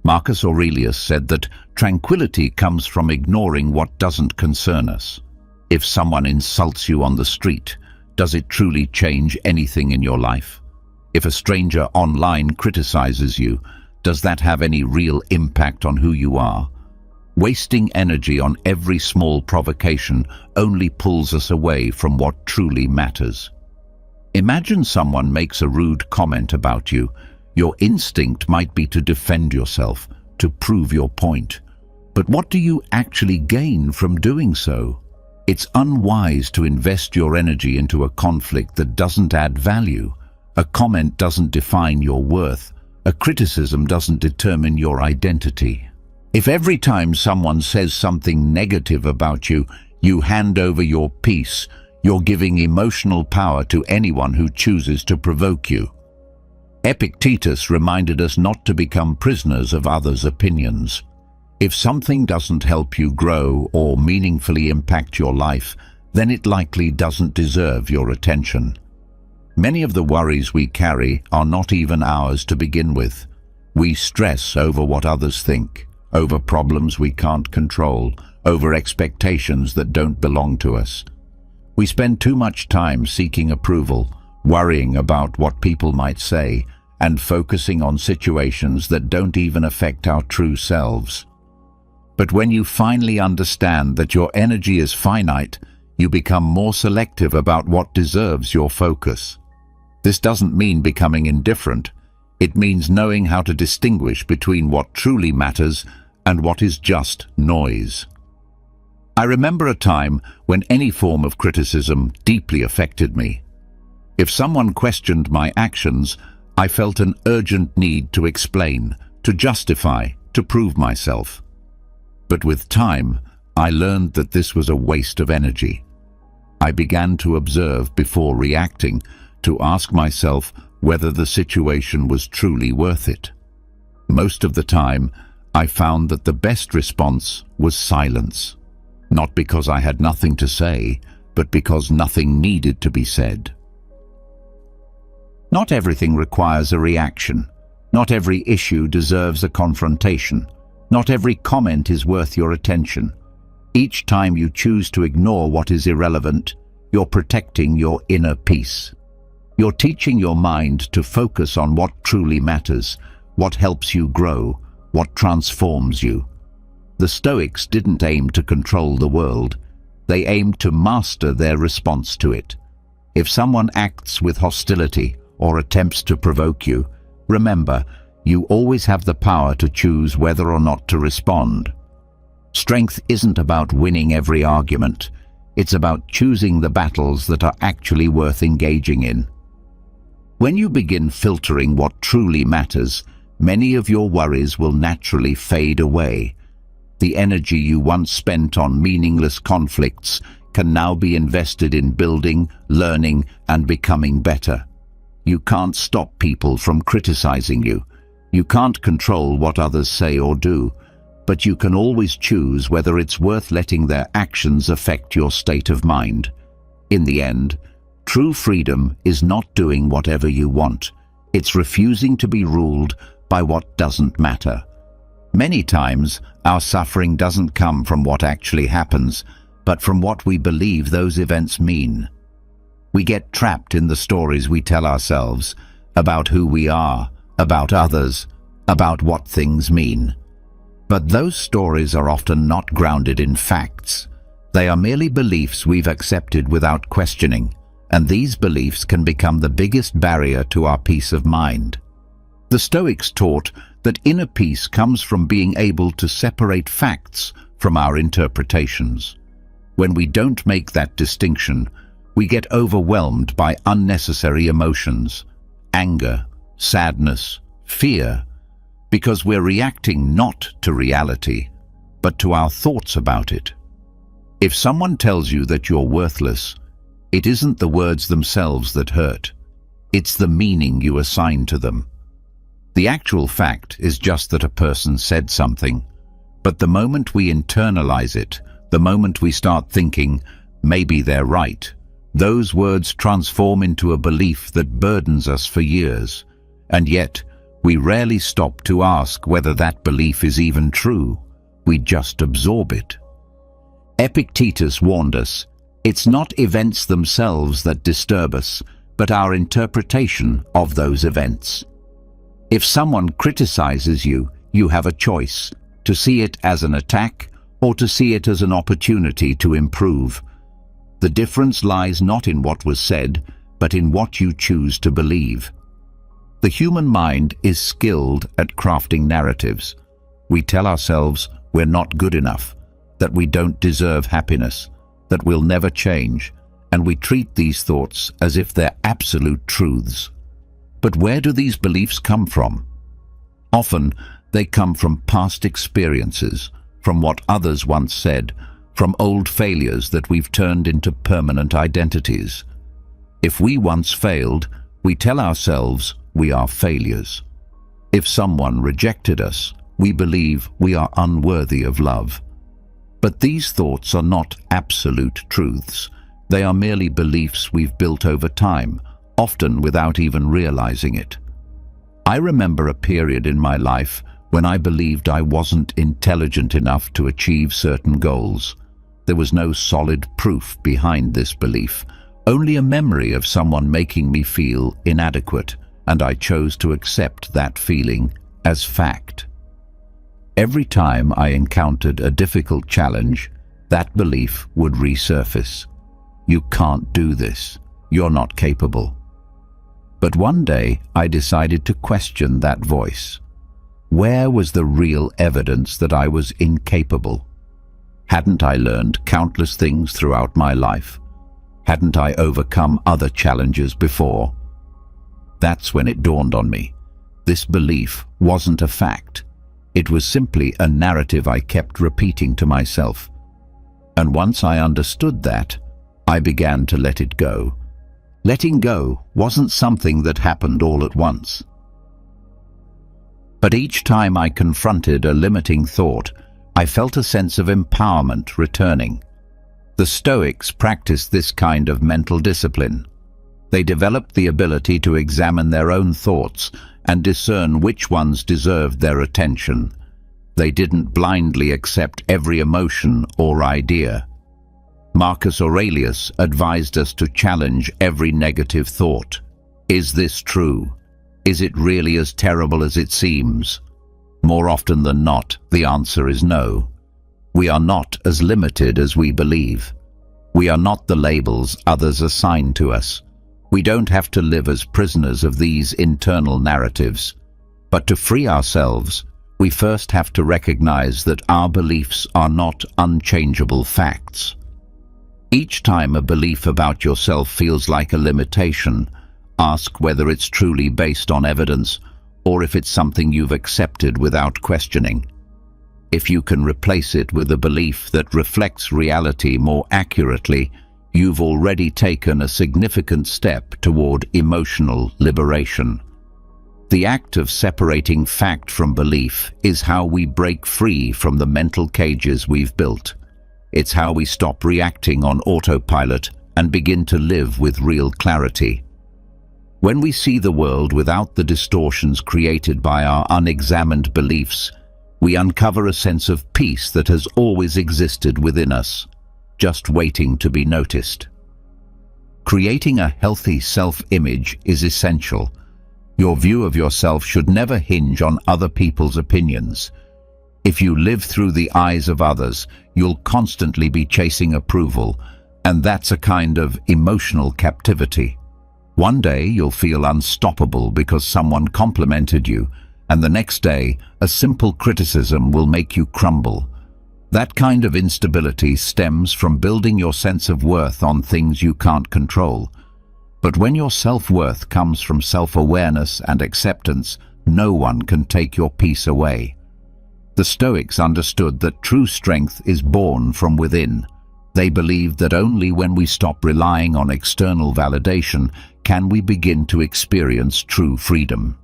S1: Marcus Aurelius said that tranquility comes from ignoring what doesn't concern us. If someone insults you on the street, does it truly change anything in your life? If a stranger online criticizes you, does that have any real impact on who you are? Wasting energy on every small provocation only pulls us away from what truly matters. Imagine someone makes a rude comment about you. Your instinct might be to defend yourself, to prove your point. But what do you actually gain from doing so? It's unwise to invest your energy into a conflict that doesn't add value. A comment doesn't define your worth. A criticism doesn't determine your identity. If every time someone says something negative about you, you hand over your peace, you're giving emotional power to anyone who chooses to provoke you. Epictetus reminded us not to become prisoners of others' opinions. If something doesn't help you grow or meaningfully impact your life, then it likely doesn't deserve your attention. Many of the worries we carry are not even ours to begin with. We stress over what others think, over problems we can't control, over expectations that don't belong to us. We spend too much time seeking approval, worrying about what people might say, and focusing on situations that don't even affect our true selves. But when you finally understand that your energy is finite, you become more selective about what deserves your focus. This doesn't mean becoming indifferent. It means knowing how to distinguish between what truly matters and what is just noise. I remember a time when any form of criticism deeply affected me. If someone questioned my actions, I felt an urgent need to explain, to justify, to prove myself. But with time, I learned that this was a waste of energy. I began to observe before reacting, to ask myself whether the situation was truly worth it. Most of the time, I found that the best response was silence. Not because I had nothing to say, but because nothing needed to be said. Not everything requires a reaction. Not every issue deserves a confrontation. Not every comment is worth your attention. Each time you choose to ignore what is irrelevant, you're protecting your inner peace. You're teaching your mind to focus on what truly matters, what helps you grow, what transforms you. The Stoics didn't aim to control the world. They aimed to master their response to it. If someone acts with hostility or attempts to provoke you, remember, you always have the power to choose whether or not to respond. Strength isn't about winning every argument. It's about choosing the battles that are actually worth engaging in. When you begin filtering what truly matters, many of your worries will naturally fade away. The energy you once spent on meaningless conflicts can now be invested in building, learning, and becoming better. You can't stop people from criticizing you. You can't control what others say or do, but you can always choose whether it's worth letting their actions affect your state of mind. In the end, true freedom is not doing whatever you want. It's refusing to be ruled by what doesn't matter. Many times, our suffering doesn't come from what actually happens, but from what we believe those events mean. We get trapped in the stories we tell ourselves about who we are, about others, about what things mean. But those stories are often not grounded in facts. They are merely beliefs we've accepted without questioning, and these beliefs can become the biggest barrier to our peace of mind. The Stoics taught that inner peace comes from being able to separate facts from our interpretations. When we don't make that distinction, we get overwhelmed by unnecessary emotions, anger, sadness, fear, because we're reacting not to reality, but to our thoughts about it. If someone tells you that you're worthless, it isn't the words themselves that hurt. It's the meaning you assign to them. The actual fact is just that a person said something, but the moment we internalize it, the moment we start thinking, maybe they're right, those words transform into a belief that burdens us for years, and yet we rarely stop to ask whether that belief is even true. We just absorb it. Epictetus warned us, it's not events themselves that disturb us, but our interpretation of those events. If someone criticizes you, you have a choice, to see it as an attack or to see it as an opportunity to improve. The difference lies not in what was said, but in what you choose to believe. The human mind is skilled at crafting narratives. We tell ourselves we're not good enough, that we don't deserve happiness, that we'll never change, and we treat these thoughts as if they're absolute truths. But where do these beliefs come from? Often, they come from past experiences, from what others once said, from old failures that we've turned into permanent identities. If we once failed, we tell ourselves we are failures. If someone rejected us, we believe we are unworthy of love. But these thoughts are not absolute truths. They are merely beliefs we've built over time, often without even realizing it. I remember a period in my life when I believed I wasn't intelligent enough to achieve certain goals. There was no solid proof behind this belief, only a memory of someone making me feel inadequate, and I chose to accept that feeling as fact. Every time I encountered a difficult challenge, that belief would resurface. You can't do this. You're not capable. But one day, I decided to question that voice. Where was the real evidence that I was incapable? Hadn't I learned countless things throughout my life? Hadn't I overcome other challenges before? That's when it dawned on me. This belief wasn't a fact. It was simply a narrative I kept repeating to myself. And once I understood that, I began to let it go. Letting go wasn't something that happened all at once. But each time I confronted a limiting thought, I felt a sense of empowerment returning. The Stoics practiced this kind of mental discipline. They developed the ability to examine their own thoughts and discern which ones deserved their attention. They didn't blindly accept every emotion or idea. Marcus Aurelius advised us to challenge every negative thought. Is this true? Is it really as terrible as it seems? More often than not, the answer is no. We are not as limited as we believe. We are not the labels others assign to us. We don't have to live as prisoners of these internal narratives. But to free ourselves, we first have to recognize that our beliefs are not unchangeable facts. Each time a belief about yourself feels like a limitation, ask whether it's truly based on evidence or if it's something you've accepted without questioning. If you can replace it with a belief that reflects reality more accurately, you've already taken a significant step toward emotional liberation. The act of separating fact from belief is how we break free from the mental cages we've built. It's how we stop reacting on autopilot and begin to live with real clarity. When we see the world without the distortions created by our unexamined beliefs, we uncover a sense of peace that has always existed within us, just waiting to be noticed. Creating a healthy self-image is essential. Your view of yourself should never hinge on other people's opinions. If you live through the eyes of others, you'll constantly be chasing approval, and that's a kind of emotional captivity. One day you'll feel unstoppable because someone complimented you, and the next day a simple criticism will make you crumble. That kind of instability stems from building your sense of worth on things you can't control. But when your self-worth comes from self-awareness and acceptance, no one can take your peace away. The Stoics understood that true strength is born from within. They believed that only when we stop relying on external validation can we begin to experience true freedom.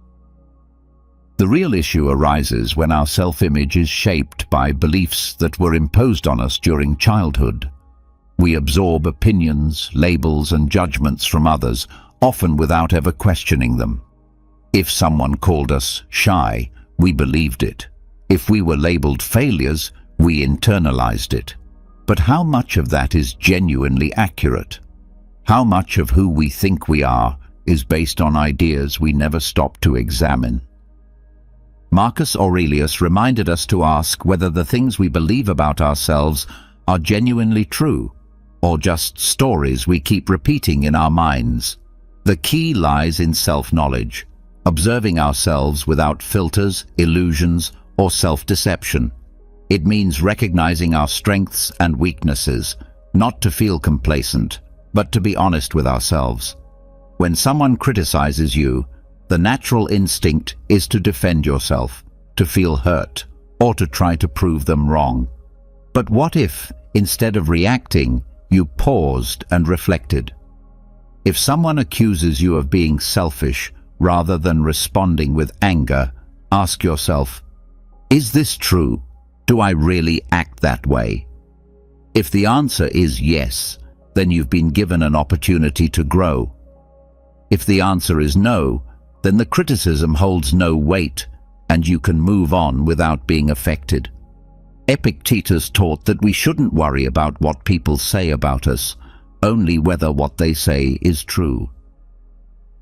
S1: The real issue arises when our self-image is shaped by beliefs that were imposed on us during childhood. We absorb opinions, labels, and judgments from others, often without ever questioning them. If someone called us shy, we believed it. If we were labeled failures, we internalized it. But how much of that is genuinely accurate? How much of who we think we are is based on ideas we never stop to examine? Marcus Aurelius reminded us to ask whether the things we believe about ourselves are genuinely true, or just stories we keep repeating in our minds. The key lies in self-knowledge, observing ourselves without filters, illusions, or self-deception. It means recognizing our strengths and weaknesses, not to feel complacent, but to be honest with ourselves. When someone criticizes you, the natural instinct is to defend yourself, to feel hurt, or to try to prove them wrong. But what if, instead of reacting, you paused and reflected? If someone accuses you of being selfish rather than responding with anger, ask yourself, is this true? Do I really act that way? If the answer is yes, then you've been given an opportunity to grow. If the answer is no, then the criticism holds no weight, and you can move on without being affected. Epictetus taught that we shouldn't worry about what people say about us, only whether what they say is true.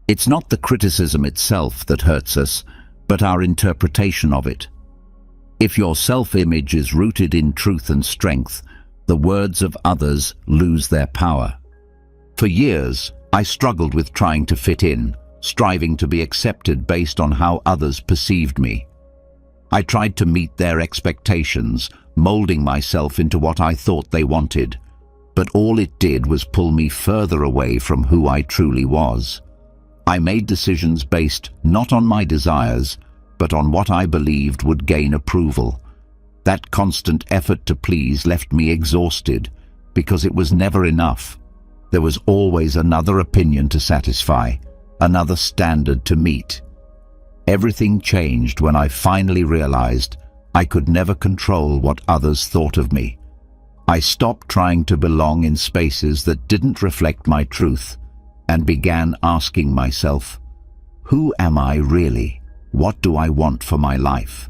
S1: It's not the criticism itself that hurts us, but our interpretation of it. If your self-image is rooted in truth and strength, the words of others lose their power. For years, I struggled with trying to fit in, striving to be accepted based on how others perceived me. I tried to meet their expectations, molding myself into what I thought they wanted, but all it did was pull me further away from who I truly was. I made decisions based not on my desires, but on what I believed would gain approval. That constant effort to please left me exhausted, because it was never enough. There was always another opinion to satisfy, another standard to meet. Everything changed when I finally realized I could never control what others thought of me. I stopped trying to belong in spaces that didn't reflect my truth and began asking myself, who am I really? What do I want for my life?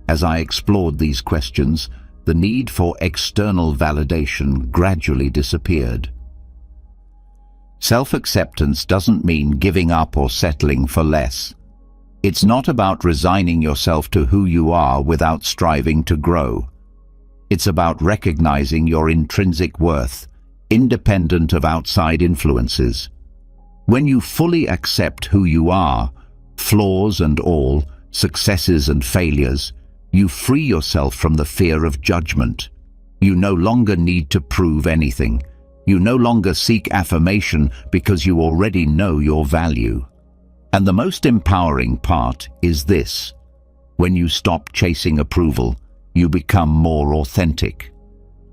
S1: As I explored these questions, the need for external validation gradually disappeared. Self-acceptance doesn't mean giving up or settling for less. It's not about resigning yourself to who you are without striving to grow. It's about recognizing your intrinsic worth, independent of outside influences. When you fully accept who you are, flaws and all, successes and failures, you free yourself from the fear of judgment. You no longer need to prove anything. You no longer seek affirmation because you already know your value. And the most empowering part is this: when you stop chasing approval, you become more authentic.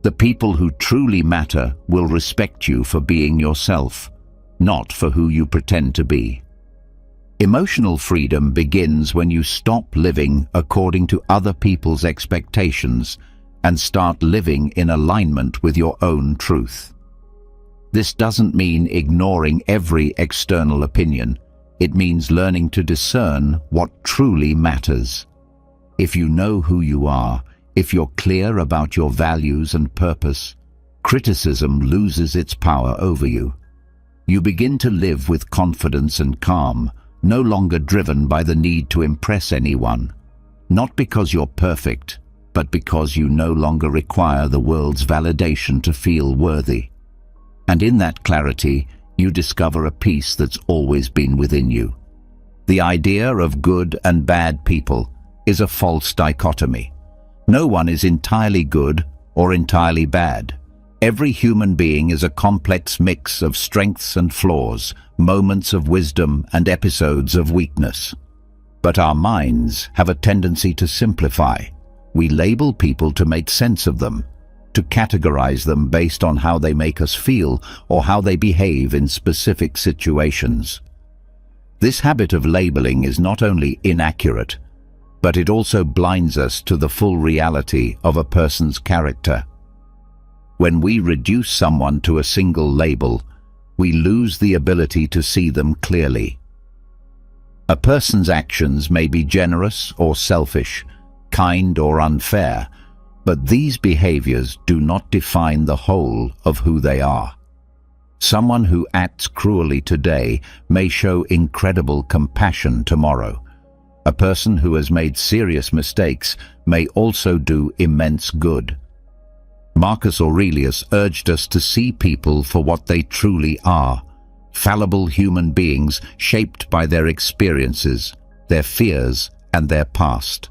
S1: The people who truly matter will respect you for being yourself, not for who you pretend to be. Emotional freedom begins when you stop living according to other people's expectations and start living in alignment with your own truth. This doesn't mean ignoring every external opinion. It means learning to discern what truly matters. If you know who you are, if you're clear about your values and purpose, criticism loses its power over you. You begin to live with confidence and calm, no longer driven by the need to impress anyone. Not because you're perfect, but because you no longer require the world's validation to feel worthy. And in that clarity, you discover a peace that's always been within you. The idea of good and bad people is a false dichotomy. No one is entirely good or entirely bad. Every human being is a complex mix of strengths and flaws, moments of wisdom and episodes of weakness. But our minds have a tendency to simplify. We label people to make sense of them, to categorize them based on how they make us feel or how they behave in specific situations. This habit of labeling is not only inaccurate, but it also blinds us to the full reality of a person's character. When we reduce someone to a single label, we lose the ability to see them clearly. A person's actions may be generous or selfish, kind or unfair, but these behaviors do not define the whole of who they are. Someone who acts cruelly today may show incredible compassion tomorrow. A person who has made serious mistakes may also do immense good. Marcus Aurelius urged us to see people for what they truly are, fallible human beings shaped by their experiences, their fears, and their past.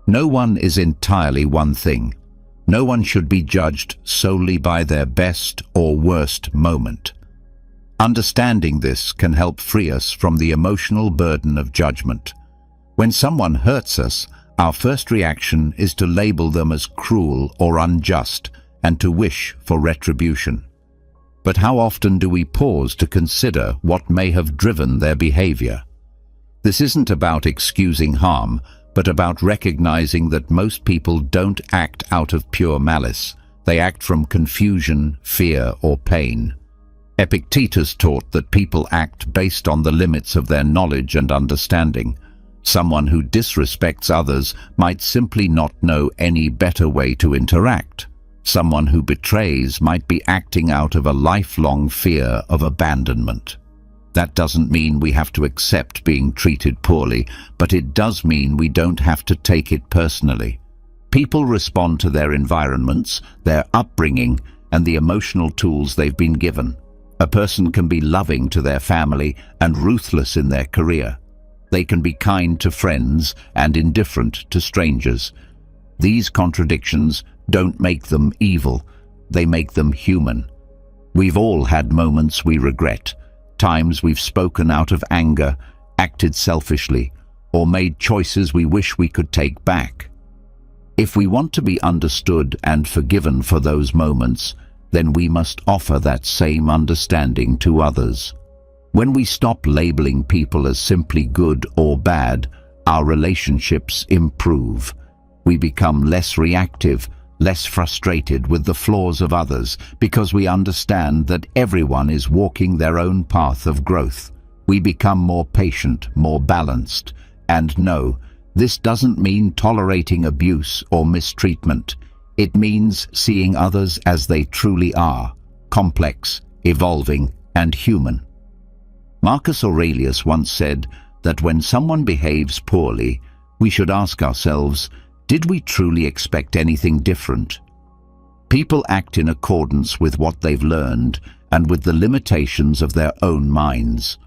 S1: No one is entirely one thing. No one should be judged solely by their best or worst moment. Understanding this can help free us from the emotional burden of judgment. When someone hurts us, our first reaction is to label them as cruel or unjust and to wish for retribution. But how often do we pause to consider what may have driven their behavior? This isn't about excusing harm, but about recognizing that most people don't act out of pure malice. They act from confusion, fear, or pain. Epictetus taught that people act based on the limits of their knowledge and understanding. Someone who disrespects others might simply not know any better way to interact. Someone who betrays might be acting out of a lifelong fear of abandonment. That doesn't mean we have to accept being treated poorly, but it does mean we don't have to take it personally. People respond to their environments, their upbringing, and the emotional tools they've been given. A person can be loving to their family and ruthless in their career. They can be kind to friends and indifferent to strangers. These contradictions don't make them evil, they make them human. We've all had moments we regret, times we've spoken out of anger, acted selfishly, or made choices we wish we could take back. If we want to be understood and forgiven for those moments, then we must offer that same understanding to others. When we stop labeling people as simply good or bad, our relationships improve. We become less reactive, less frustrated with the flaws of others, because we understand that everyone is walking their own path of growth. We become more patient, more balanced. And no, this doesn't mean tolerating abuse or mistreatment. It means seeing others as they truly are, complex, evolving, and human. Marcus Aurelius once said that when someone behaves poorly, we should ask ourselves, did we truly expect anything different? People act in accordance with what they've learned and with the limitations of their own minds.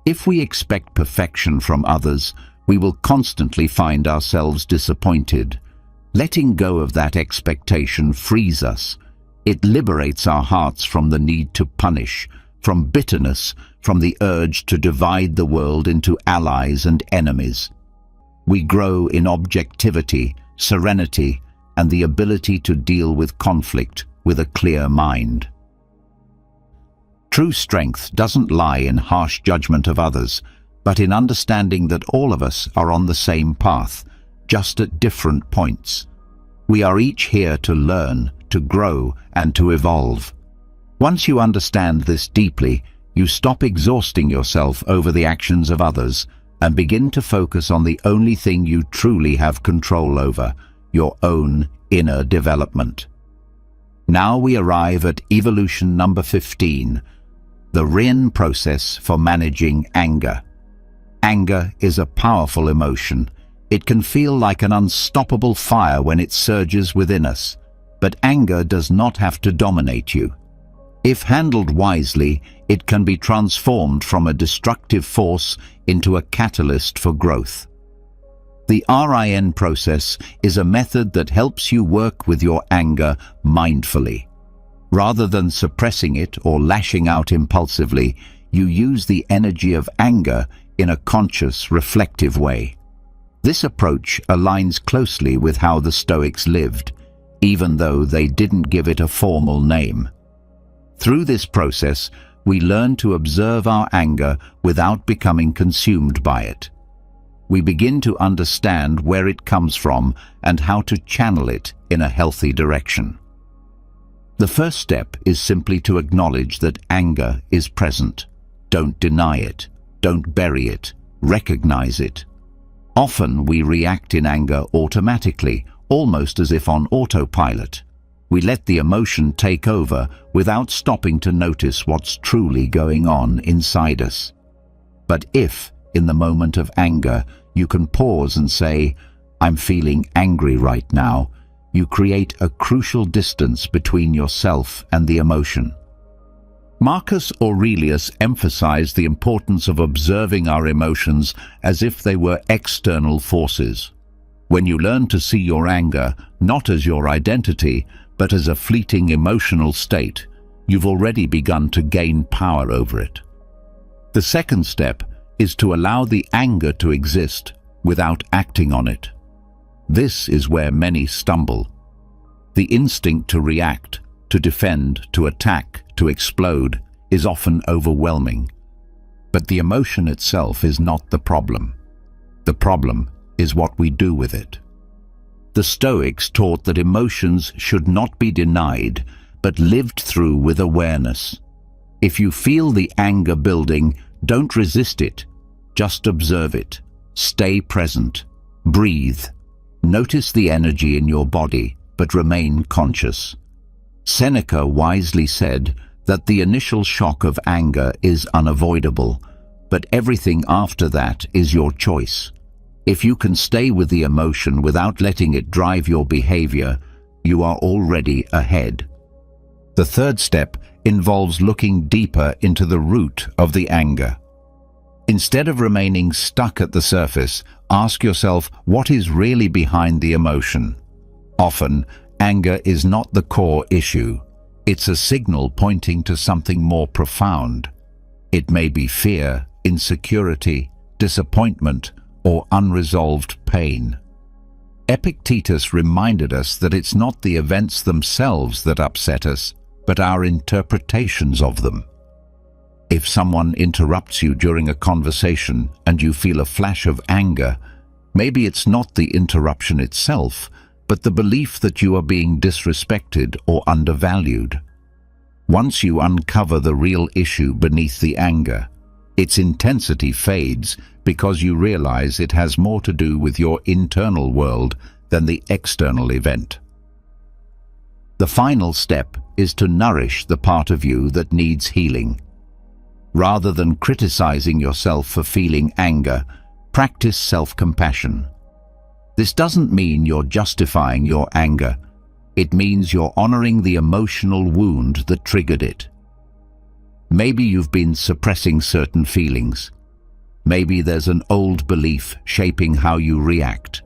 S1: If we expect perfection from others, we will constantly find ourselves disappointed. Letting go of that expectation frees us. It liberates our hearts from the need to punish, from bitterness, from the urge to divide the world into allies and enemies. We grow in objectivity, serenity, and the ability to deal with conflict with a clear mind. True strength doesn't lie in harsh judgment of others, but in understanding that all of us are on the same path, just at different points. We are each here to learn, to grow, and to evolve. Once you understand this deeply, you stop exhausting yourself over the actions of others and begin to focus on the only thing you truly have control over, your own inner development. Now we arrive at evolution number 15, the Rin process for managing anger. Anger is a powerful emotion. It can feel like an unstoppable fire when it surges within us, but anger does not have to dominate you. If handled wisely, it can be transformed from a destructive force into a catalyst for growth. The RIN process is a method that helps you work with your anger mindfully. Rather than suppressing it or lashing out impulsively, you use the energy of anger in a conscious, reflective way. This approach aligns closely with how the Stoics lived, even though they didn't give it a formal name. Through this process, we learn to observe our anger without becoming consumed by it. We begin to understand where it comes from and how to channel it in a healthy direction. The first step is simply to acknowledge that anger is present. Don't deny it. Don't bury it. Recognize it. Often we react in anger automatically, almost as if on autopilot. We let the emotion take over without stopping to notice what's truly going on inside us. But if, in the moment of anger, you can pause and say, "I'm feeling angry right now," you create a crucial distance between yourself and the emotion. Marcus Aurelius emphasized the importance of observing our emotions as if they were external forces. When you learn to see your anger not as your identity, but as a fleeting emotional state, you've already begun to gain power over it. The second step is to allow the anger to exist without acting on it. This is where many stumble. The instinct to react, to defend, to attack, to explode is often overwhelming. But the emotion itself is not the problem. The problem is what we do with it. The Stoics taught that emotions should not be denied, but lived through with awareness. If you feel the anger building, don't resist it. Just observe it. Stay present. Breathe. Notice the energy in your body, but remain conscious. Seneca wisely said that the initial shock of anger is unavoidable, but everything after that is your choice. If you can stay with the emotion without letting it drive your behavior, you are already ahead. The third step involves looking deeper into the root of the anger. Instead of remaining stuck at the surface, ask yourself what is really behind the emotion. Often, anger is not the core issue. It's a signal pointing to something more profound. It may be fear, insecurity, disappointment, or unresolved pain. Epictetus reminded us that it's not the events themselves that upset us, but our interpretations of them. If someone interrupts you during a conversation and you feel a flash of anger, maybe it's not the interruption itself, but the belief that you are being disrespected or undervalued. Once you uncover the real issue beneath the anger, its intensity fades because you realize it has more to do with your internal world than the external event. The final step is to nourish the part of you that needs healing. Rather than criticizing yourself for feeling anger, practice self-compassion. This doesn't mean you're justifying your anger. It means you're honoring the emotional wound that triggered it. Maybe you've been suppressing certain feelings. Maybe there's an old belief shaping how you react.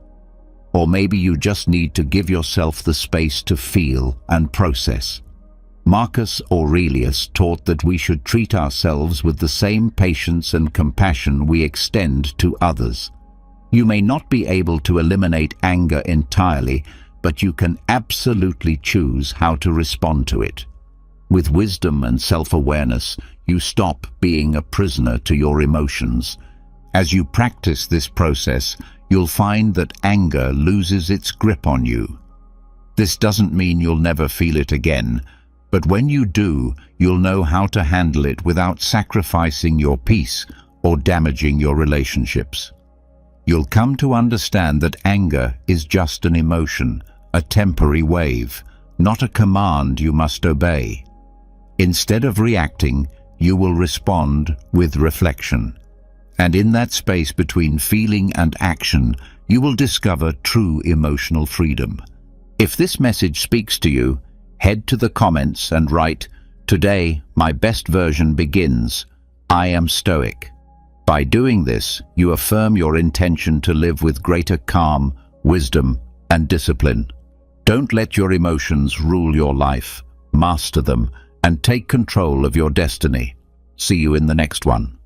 S1: Or maybe you just need to give yourself the space to feel and process. Marcus Aurelius taught that we should treat ourselves with the same patience and compassion we extend to others. You may not be able to eliminate anger entirely, but you can absolutely choose how to respond to it. With wisdom and self-awareness, you stop being a prisoner to your emotions. As you practice this process, you'll find that anger loses its grip on you. This doesn't mean you'll never feel it again, but when you do, you'll know how to handle it without sacrificing your peace or damaging your relationships. You'll come to understand that anger is just an emotion, a temporary wave, not a command you must obey. Instead of reacting, you will respond with reflection. And in that space between feeling and action, you will discover true emotional freedom. If this message speaks to you, head to the comments and write, "Today, my best version begins. I am Stoic." By doing this, you affirm your intention to live with greater calm, wisdom, and discipline. Don't let your emotions rule your life. Master them and take control of your destiny. See you in the next one.